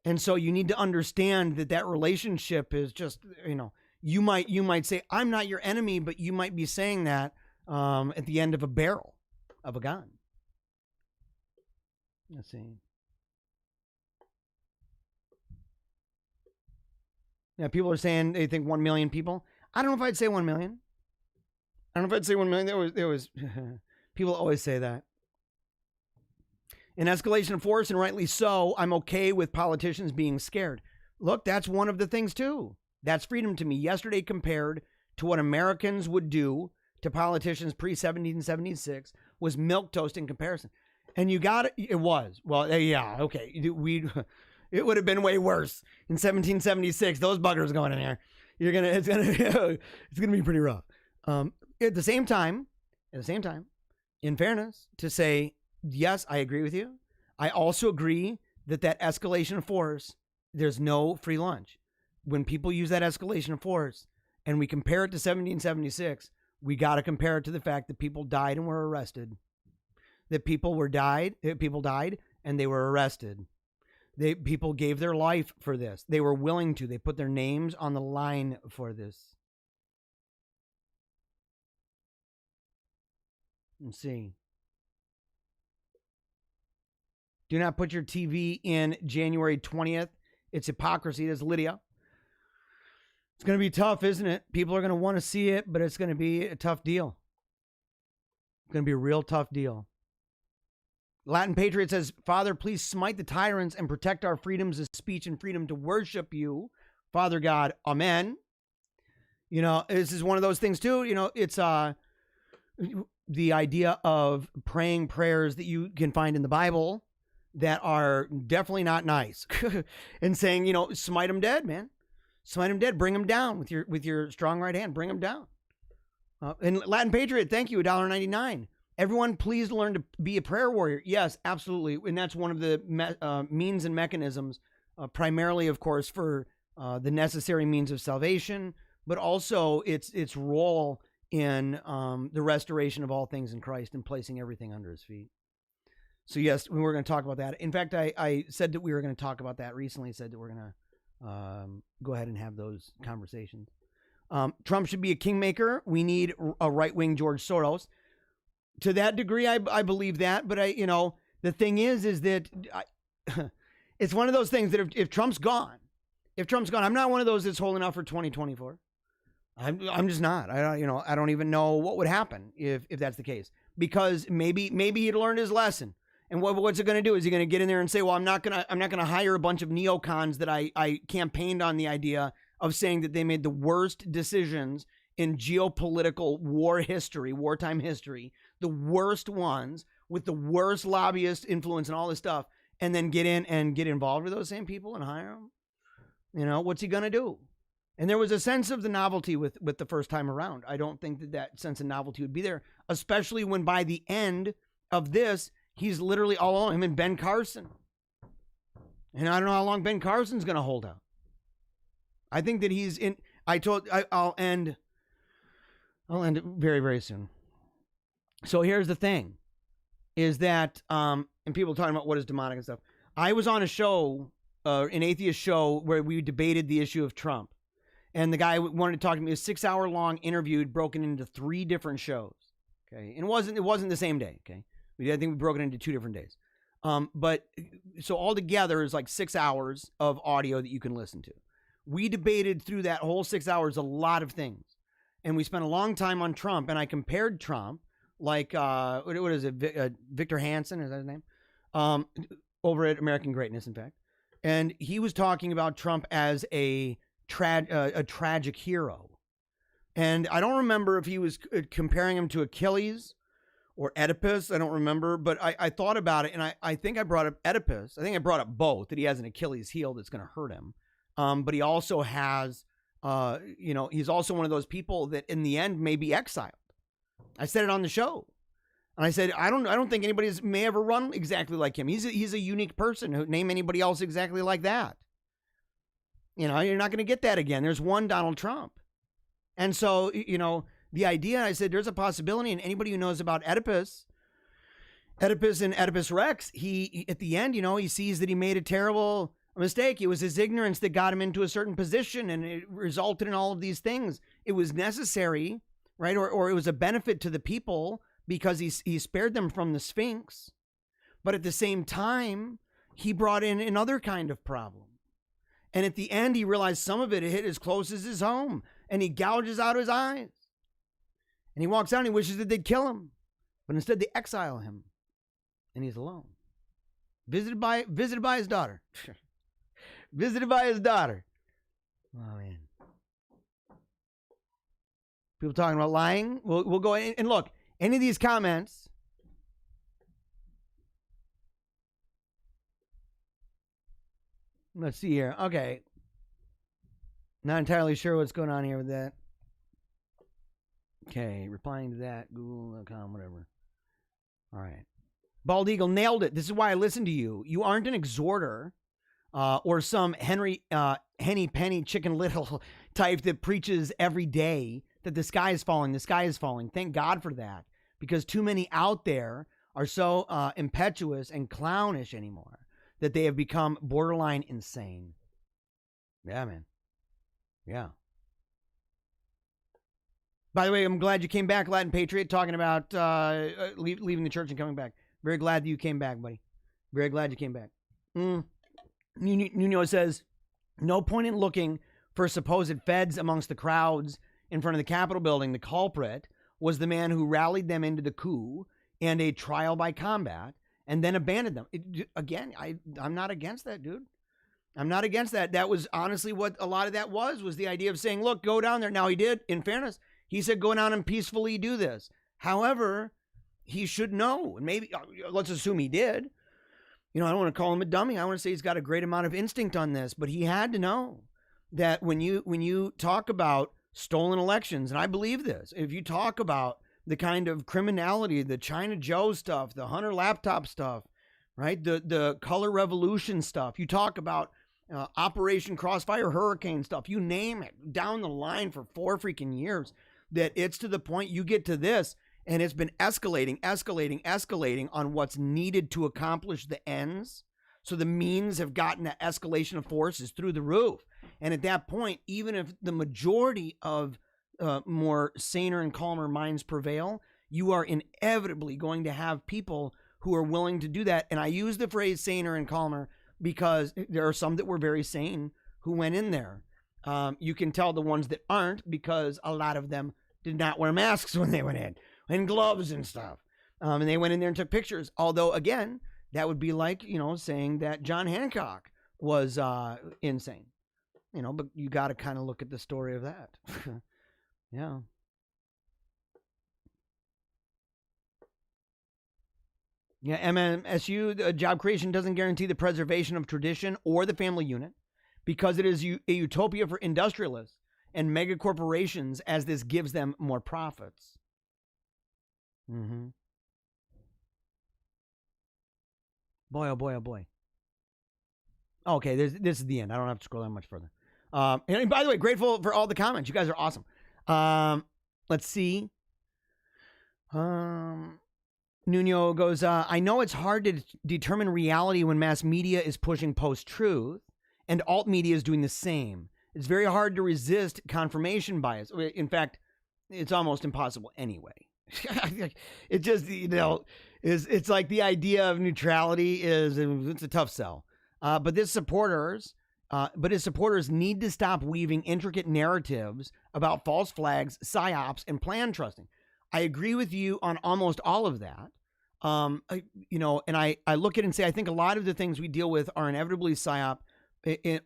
And so you need to understand that relationship is just, you know, you might say, I'm not your enemy, but you might be saying that at the end of a barrel of a gun. Let's see. Yeah, people are saying they think 1 million people. I don't know if I'd say 1 million. I don't know if I'd say 1 million. There was people always say that. An escalation of force, and rightly so. I'm okay with politicians being scared. Look, that's one of the things too. That's freedom to me. Yesterday compared to what Americans would do to politicians pre-1776 was milquetoast in comparison. And you got it. It was. Well, yeah, okay. It would have been way worse in 1776. Those buggers going in there. It's gonna be pretty rough. At the same time, in fairness, to say, yes, I agree with you. I also agree that escalation of force, there's no free lunch. When people use that escalation of force and we compare it to 1776, we got to compare it to the fact that people died and were arrested. That people died and they were arrested. People gave their life for this. They were willing to. They put their names on the line for this. Let's see. Do not put your TV in January 20th. It's hypocrisy. That's Lydia. It's going to be tough, isn't it? People are going to want to see it, but it's going to be a tough deal. It's going to be a real tough deal. Latin Patriot says, Father, please smite the tyrants and protect our freedoms of speech and freedom to worship you. Father God, amen. You know, this is one of those things too. You know, it's the idea of praying prayers that you can find in the Bible that are definitely not nice. And saying, you know, smite them dead, man. Smite them dead. Bring them down with your strong right hand. Bring them down. And Latin Patriot, thank you, $1.99. Everyone, please learn to be a prayer warrior. Yes, absolutely. And that's one of the means and mechanisms, primarily, of course, for the necessary means of salvation, but also its role in the restoration of all things in Christ and placing everything under his feet. So, yes, we were going to talk about that. In fact, I said that we were going to talk about that recently, said that we're going to go ahead and have those conversations. Trump should be a kingmaker. We need a right-wing George Soros. To that degree, I believe that. But the thing is that it's one of those things that if Trump's gone, I'm not one of those that's holding out for 2024. I'm just not. I don't even know what would happen if that's the case, because maybe he'd learned his lesson. And what's it going to do? Is he going to get in there and say, well, I'm not going to hire a bunch of neocons that I campaigned on the idea of saying that they made the worst decisions in geopolitical wartime history, the worst ones with the worst lobbyist influence and all this stuff, and then get in and get involved with those same people and hire them? You know, what's he going to do? And there was a sense of the novelty with the first time around. I don't think that sense of novelty would be there, especially when by the end of this, he's literally all alone, him and Ben Carson. And I don't know how long Ben Carson's going to hold out. I think that he's in. I'll end it very, very soon. So here's the thing, is that, and people talking about what is demonic and stuff. I was on a show, an atheist show, where we debated the issue of Trump. And the guy wanted to talk to me, a 6-hour long interview broken into 3 different shows. Okay. And it wasn't the same day. Okay. I think we broke it into 2 different days. But so altogether is like 6 hours of audio that you can listen to. We debated through that whole 6 hours a lot of things. And we spent a long time on Trump. And I compared Trump, like, what is it? Victor Hansen, is that his name? Over at American Greatness, in fact. And he was talking about Trump as a tragic hero. And I don't remember if he was comparing him to Achilles or Oedipus. I don't remember, but I thought about it, and I think I brought up Oedipus. I think I brought up both, that he has an Achilles heel that's going to hurt him. But he also has, he's also one of those people that in the end may be exiled. I said it on the show. And I said, I don't think anybody may ever run exactly like him. He's a unique person. Name anybody else exactly like that. You know, you're not going to get that again. There's one Donald Trump. And so, the idea, I said, there's a possibility, and anybody who knows about Oedipus and Oedipus Rex, he at the end, he sees that he made a terrible mistake. It was his ignorance that got him into a certain position, and it resulted in all of these things. It was necessary, right? Or it was a benefit to the people because he spared them from the Sphinx. But at the same time, he brought in another kind of problem. And at the end, he realized some of it hit as close as his home, and he gouges out his eyes. And he walks out and he wishes that they'd kill him. But instead they exile him. And he's alone. Visited by his daughter. Visited by his daughter. Oh, man. People talking about lying. We'll go in and look. Any of these comments. Let's see here. Okay. Not entirely sure what's going on here with that. Okay, replying to that, google.com, whatever. All right. Bald Eagle nailed it. This is why I listen to you. You aren't an exhorter or some Henny Penny Chicken Little type that preaches every day that the sky is falling. The sky is falling. Thank God for that, because too many out there are so impetuous and clownish anymore that they have become borderline insane. Yeah, man. Yeah. By the way, I'm glad you came back, Latin Patriot, talking about leaving the church and coming back. Very glad that you came back, buddy. Very glad you came back. Nuno says, no point in looking for supposed feds amongst the crowds in front of the Capitol building, the culprit was the man who rallied them into the coup and a trial by combat and then abandoned them. Again, I'm not against that, dude. I'm not against that. That was honestly what a lot of that was the idea of saying, look, go down there. Now he did, in fairness, he said, go down and peacefully do this. However, he should know, and maybe let's assume he did. I don't want to call him a dummy. I want to say he's got a great amount of instinct on this, but he had to know that when you talk about stolen elections, and I believe this, if you talk about the kind of criminality, the China Joe stuff, the Hunter laptop stuff, right? The color revolution stuff, you talk about Operation Crossfire Hurricane stuff, you name it, down the line for 4 freaking years, that it's to the point you get to this, and it's been escalating on what's needed to accomplish the ends. So the means have gotten the escalation of forces through the roof. And at that point, even if the majority of more saner and calmer minds prevail, you are inevitably going to have people who are willing to do that. And I use the phrase saner and calmer because there are some that were very sane who went in there. You can tell the ones that aren't because a lot of them did not wear masks when they went in, and gloves and stuff. And they went in there and took pictures. Although, again, that would be like, saying that John Hancock was insane. But you got to kind of look at the story of that. Yeah. Yeah, MMSU, job creation doesn't guarantee the preservation of tradition or the family unit because it is a utopia for industrialists and mega corporations as this gives them more profits. Mm-hmm. Boy, oh boy, oh boy. Okay, this is the end. I don't have to scroll down much further. And by the way, grateful for all the comments. You guys are awesome. Let's see. Nuno goes, I know it's hard to determine reality when mass media is pushing post-truth and alt media is doing the same. It's very hard to resist confirmation bias. In fact, it's almost impossible anyway. It just, it's like the idea of neutrality it's a tough sell. But his supporters need to stop weaving intricate narratives about false flags, psyops, and plan trusting. I agree with you on almost all of that. And I look at it and say, I think a lot of the things we deal with are inevitably psyop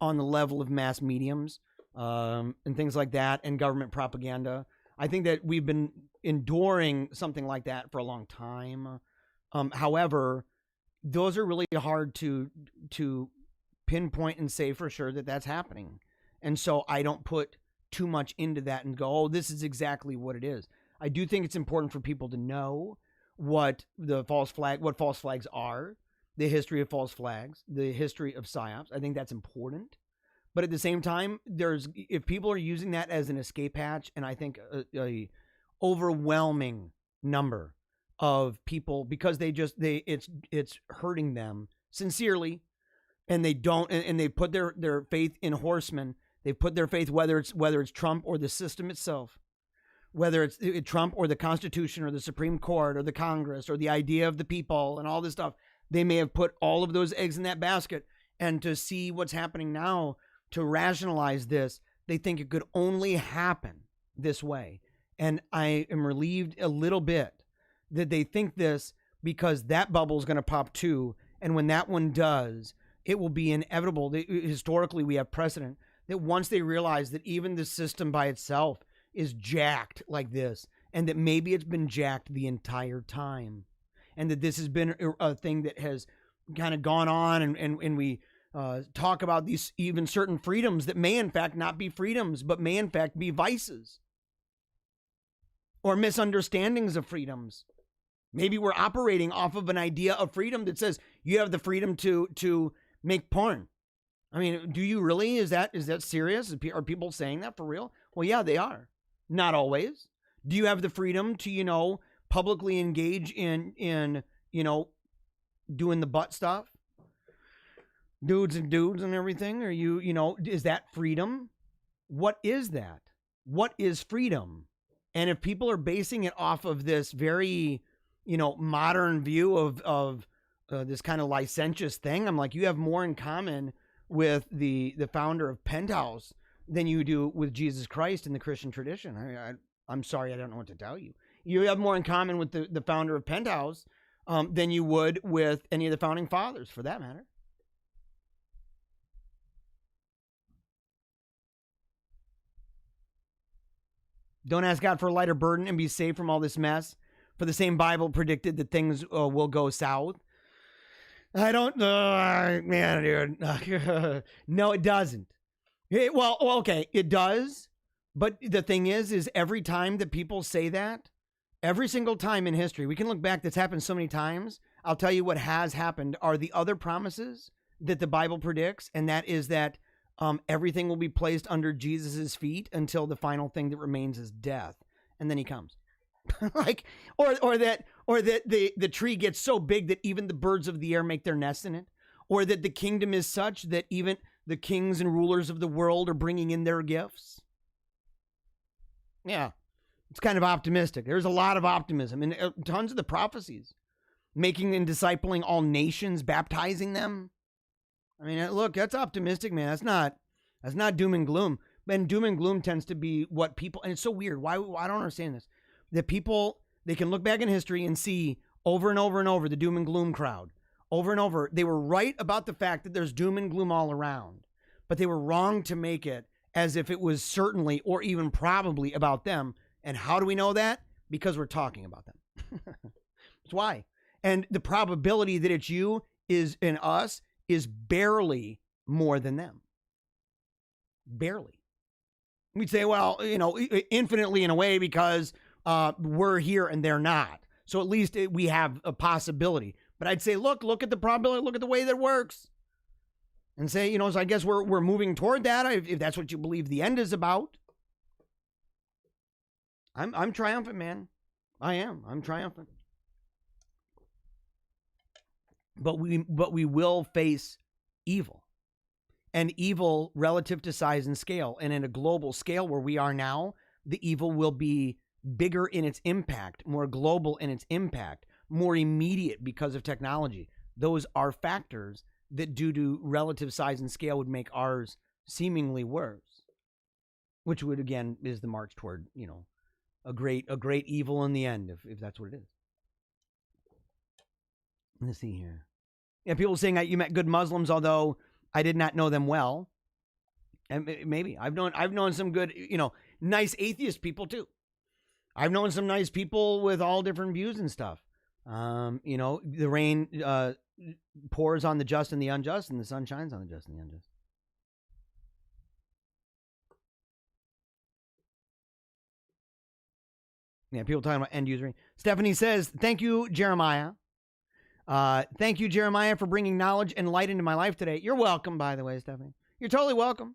on the level of mass mediums and things like that and government propaganda. I think that we've been enduring something like that for a long time. However, those are really hard to pinpoint and say for sure that that's happening. And so I don't put too much into that and go, oh, this is exactly what it is. I do think it's important for people to know what false flags are, the history of false flags, the history of psyops. I think that's important. But at the same time, if people are using that as an escape hatch, and I think a overwhelming number of people, because it's hurting them sincerely, and they don't, and they put their faith in horsemen. They put their faith, whether it's Trump or the system itself, whether it's Trump or the Constitution or the Supreme Court or the Congress or the idea of the people and all this stuff. They may have put all of those eggs in that basket. And to see what's happening now, to rationalize this, they think it could only happen this way. And I am relieved a little bit that they think this, because that bubble is going to pop too. And when that one does, it will be inevitable. Historically, we have precedent that once they realize that even the system by itself is jacked like this, and that maybe it's been jacked the entire time, and that this has been a thing that has kind of gone on, and we talk about these even certain freedoms that may in fact not be freedoms, but may in fact be vices or misunderstandings of freedoms. Maybe we're operating off of an idea of freedom that says you have the freedom to make porn. I mean, do you really? Is that serious? Are people saying that for real? Well, yeah, they are. Not always. Do you have the freedom to, publicly engage in doing the butt stuff? Dudes and everything? Are you, is that freedom? What is that? What is freedom? And if people are basing it off of this very, modern view of this kind of licentious thing, I'm like, you have more in common with the founder of Penthouse than you do with Jesus Christ in the Christian tradition. I'm sorry, I don't know what to tell you. You have more in common with the founder of Penthouse than you would with any of the founding fathers, for that matter. Don't ask God for a lighter burden and be saved from all this mess. For the same Bible predicted that things will go south. I don't know, man, dude. No, it doesn't. Well, okay, it does. But the thing is every time that people say that, every single time in history, we can look back, that's happened so many times. I'll tell you what has happened are the other promises that the Bible predicts, and that is that everything will be placed under Jesus's feet until the final thing that remains is death, and then he comes. Like, or that the tree gets so big that even the birds of the air make their nests in it, or that the kingdom is such that even the kings and rulers of the world are bringing in their gifts. Yeah, it's kind of optimistic. There's a lot of optimism and tons of the prophecies, making and discipling all nations, baptizing them. I mean, look, that's optimistic, man. That's not doom and gloom. And doom and gloom tends to be what people, and it's so weird. Why I don't understand this. That people, they can look back in history and see over and over and over the doom and gloom crowd. Over and over. They were right about the fact that there's doom and gloom all around. But they were wrong to make it as if it was certainly or even probably about them. And how do we know that? Because we're talking about them. That's why. And the probability that it's you is in us is barely more than them. Barely. We'd say, well, infinitely in a way because we're here and they're not. So at least we have a possibility. But I'd say, look at the probability, look at the way that works. And say, so I guess we're moving toward that, if that's what you believe the end is about. I'm triumphant, man. I am. I'm triumphant. But we will face evil. And evil relative to size and scale. And in a global scale where we are now, the evil will be bigger in its impact, more global in its impact, more immediate because of technology. Those are factors that due to relative size and scale would make ours seemingly worse, which would, again, is the march toward, a great evil in the end, if that's what it is. Let's see here. Yeah, people saying that you met good Muslims, although I did not know them well. And maybe I've known some good, nice atheist people too. I've known some nice people with all different views and stuff. The rain pours on the just and the unjust, and the sun shines on the just and the unjust. Yeah, people talking about end user. Stephanie says, thank you, Jeremiah. Thank you, Jeremiah, for bringing knowledge and light into my life today. You're welcome, by the way, Stephanie. You're totally welcome.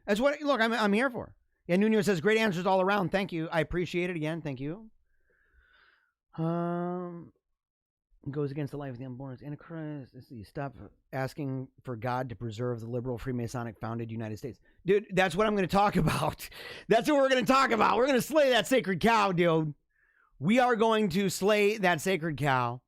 That's what, look, I'm here for. Yeah, Nuno says, great answers all around. Thank you. I appreciate it again. Thank you. Goes against the life of the unborn as Antichrist. Let's see. Stop asking for God to preserve the liberal Freemasonic founded United States. Dude, that's what I'm going to talk about. That's what we're going to talk about. We're going to slay that sacred cow, dude. We are going to slay that sacred cow.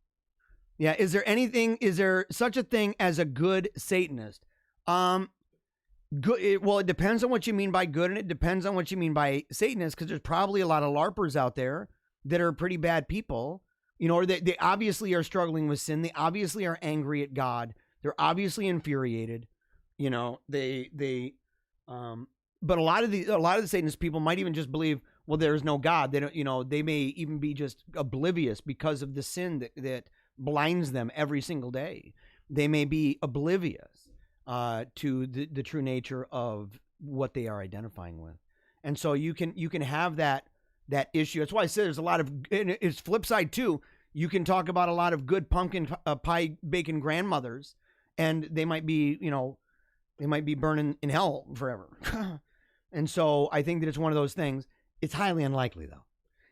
Yeah. Is there such a thing as a good Satanist? Good. Well, it depends on what you mean by good, and it depends on what you mean by Satanist, because there's probably a lot of LARPers out there that are pretty bad people, or they obviously are struggling with sin. They obviously are angry at God. They're obviously infuriated. But a lot of the Satanist people might even just believe, well, there's no God. They don't, they may even be just oblivious because of the sin that blinds them every single day. They may be oblivious to the true nature of what they are identifying with. And so you can have that issue. That's why I said there's a lot of, and it's flip side too. You can talk about a lot of good pumpkin pie bacon grandmothers, and they might be, they might be burning in hell forever. And so I think that it's one of those things. It's highly unlikely, though.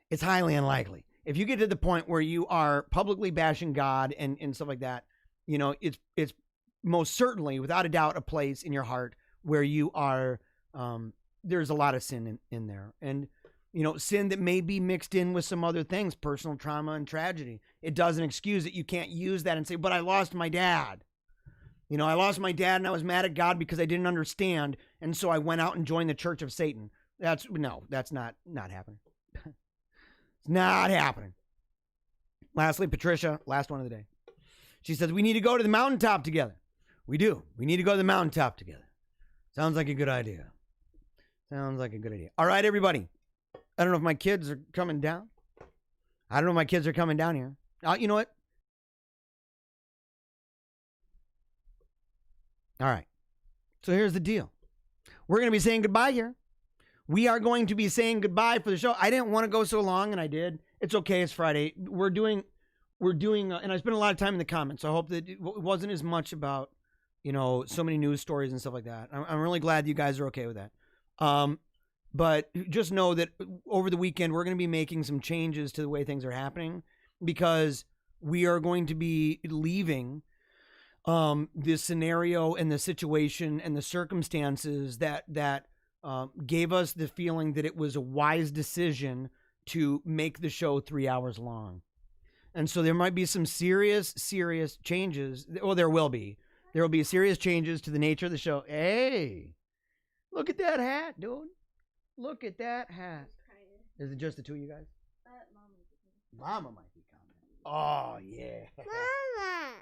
It's highly unlikely. If you get to the point where you are publicly bashing God and stuff like that, it's most certainly, without a doubt, a place in your heart where you are, there's a lot of sin in there. And, sin that may be mixed in with some other things, personal trauma and tragedy. It doesn't excuse it. You can't use that and say, but I lost my dad. You know, I lost my dad and I was mad at God because I didn't understand. And so I went out and joined the Church of Satan. That's not happening. It's not happening. Lastly, Patricia, last one of the day. She says, we need to go to the mountaintop together. We do. We need to go to the mountaintop together. Sounds like a good idea. Sounds like a good idea. All right, everybody. I don't know if my kids are coming down. I don't know if my kids are coming down here. You know what? All right. So here's the deal. We're going to be saying goodbye here. We are going to be saying goodbye for the show. I didn't want to go so long, and I did. It's okay. It's Friday. We're doing, and I spent a lot of time in the comments. So I hope that it wasn't as much about, you know, so many news stories and stuff like that. I'm really glad you guys are okay with that. But just know that over the weekend, we're going to be making some changes to the way things are happening because we are going to be leaving this scenario and the situation and the circumstances that gave us the feeling that it was a wise decision to make the show 3 hours long. And so there might be some serious changes. Well, there will be. There will be serious changes to the nature of the show. Hey, look at that hat, dude. Look at that hat. Is it just the two of you guys? Mama might be coming. Oh, yeah.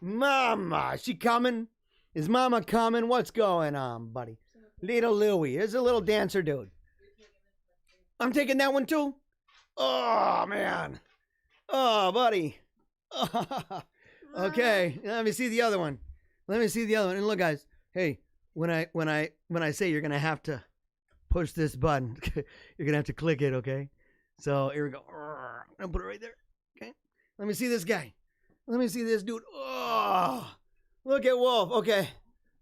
Mama. She coming? Is Mama coming? What's going on, buddy? Little Louie. Here's a little dancer dude. I'm taking that one too. Oh, man. Oh, buddy. Okay. Let me see the other one. And look, guys. Hey, when I say you're gonna have to push this button, you're gonna have to click it. Okay. So here we go. I'm gonna put it right there. Okay. Let me see this guy. Let me see this dude. Oh, look at Wolf. Okay.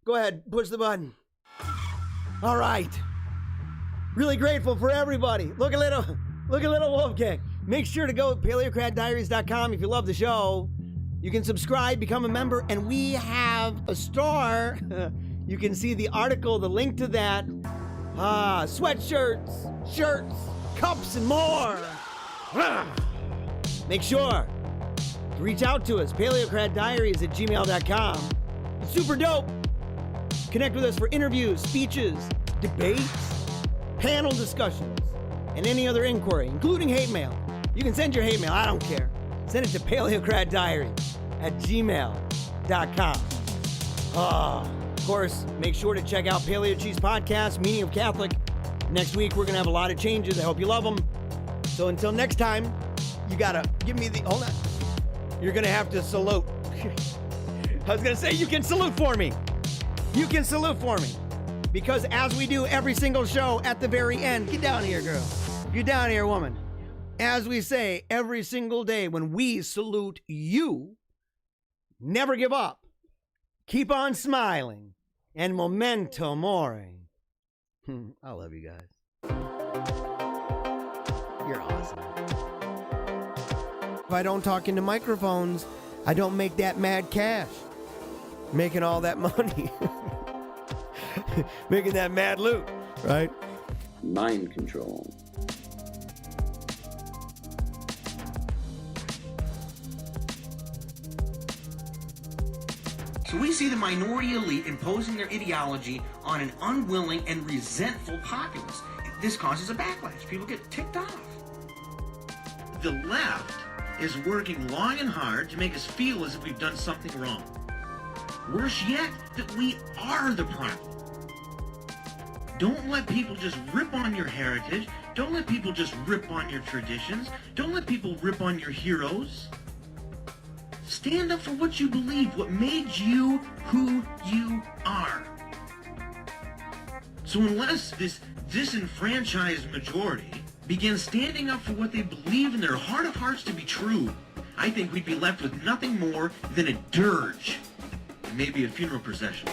Go ahead. Push the button. All right. Really grateful for everybody. Look at little Wolfgang. Make sure to go to paleocratdiaries.com if you love the show. You can subscribe, become a member, and we have a store. You can see the article, the link to that. Sweatshirts, shirts, cups, and more. Make sure to reach out to us, paleocratdiaries@gmail.com. It's super dope. Connect with us for interviews, speeches, debates, panel discussions, and any other inquiry, including hate mail. You can send your hate mail. I don't care. Send it to paleocratdiaries@gmail.com. Of course, make sure to check out Paleo Cheese Podcast, Meaning of Catholic. Next week, we're going to have a lot of changes. I hope you love them. So until next time, you got to give me hold on. You're going to have to salute. I was going to say, you can salute for me. You can salute for me. Because as we do every single show at the very end, get down here, girl. Get down here, woman. As we say every single day when we salute you, never give up. Keep on smiling. And memento mori. I love you guys. You're awesome. If I don't talk into microphones, I don't make that mad cash. Making all that money. Making that mad loot, right? Mind control. So we see the minority elite imposing their ideology on an unwilling and resentful populace. This causes a backlash. People get ticked off. The left is working long and hard to make us feel as if we've done something wrong. Worse yet, that we are the problem. Don't let people just rip on your heritage. Don't let people just rip on your traditions. Don't let people rip on your heroes. Stand up for what you believe, what made you who you are. So unless this disenfranchised majority begins standing up for what they believe in their heart of hearts to be true, I think we'd be left with nothing more than a dirge and maybe a funeral procession.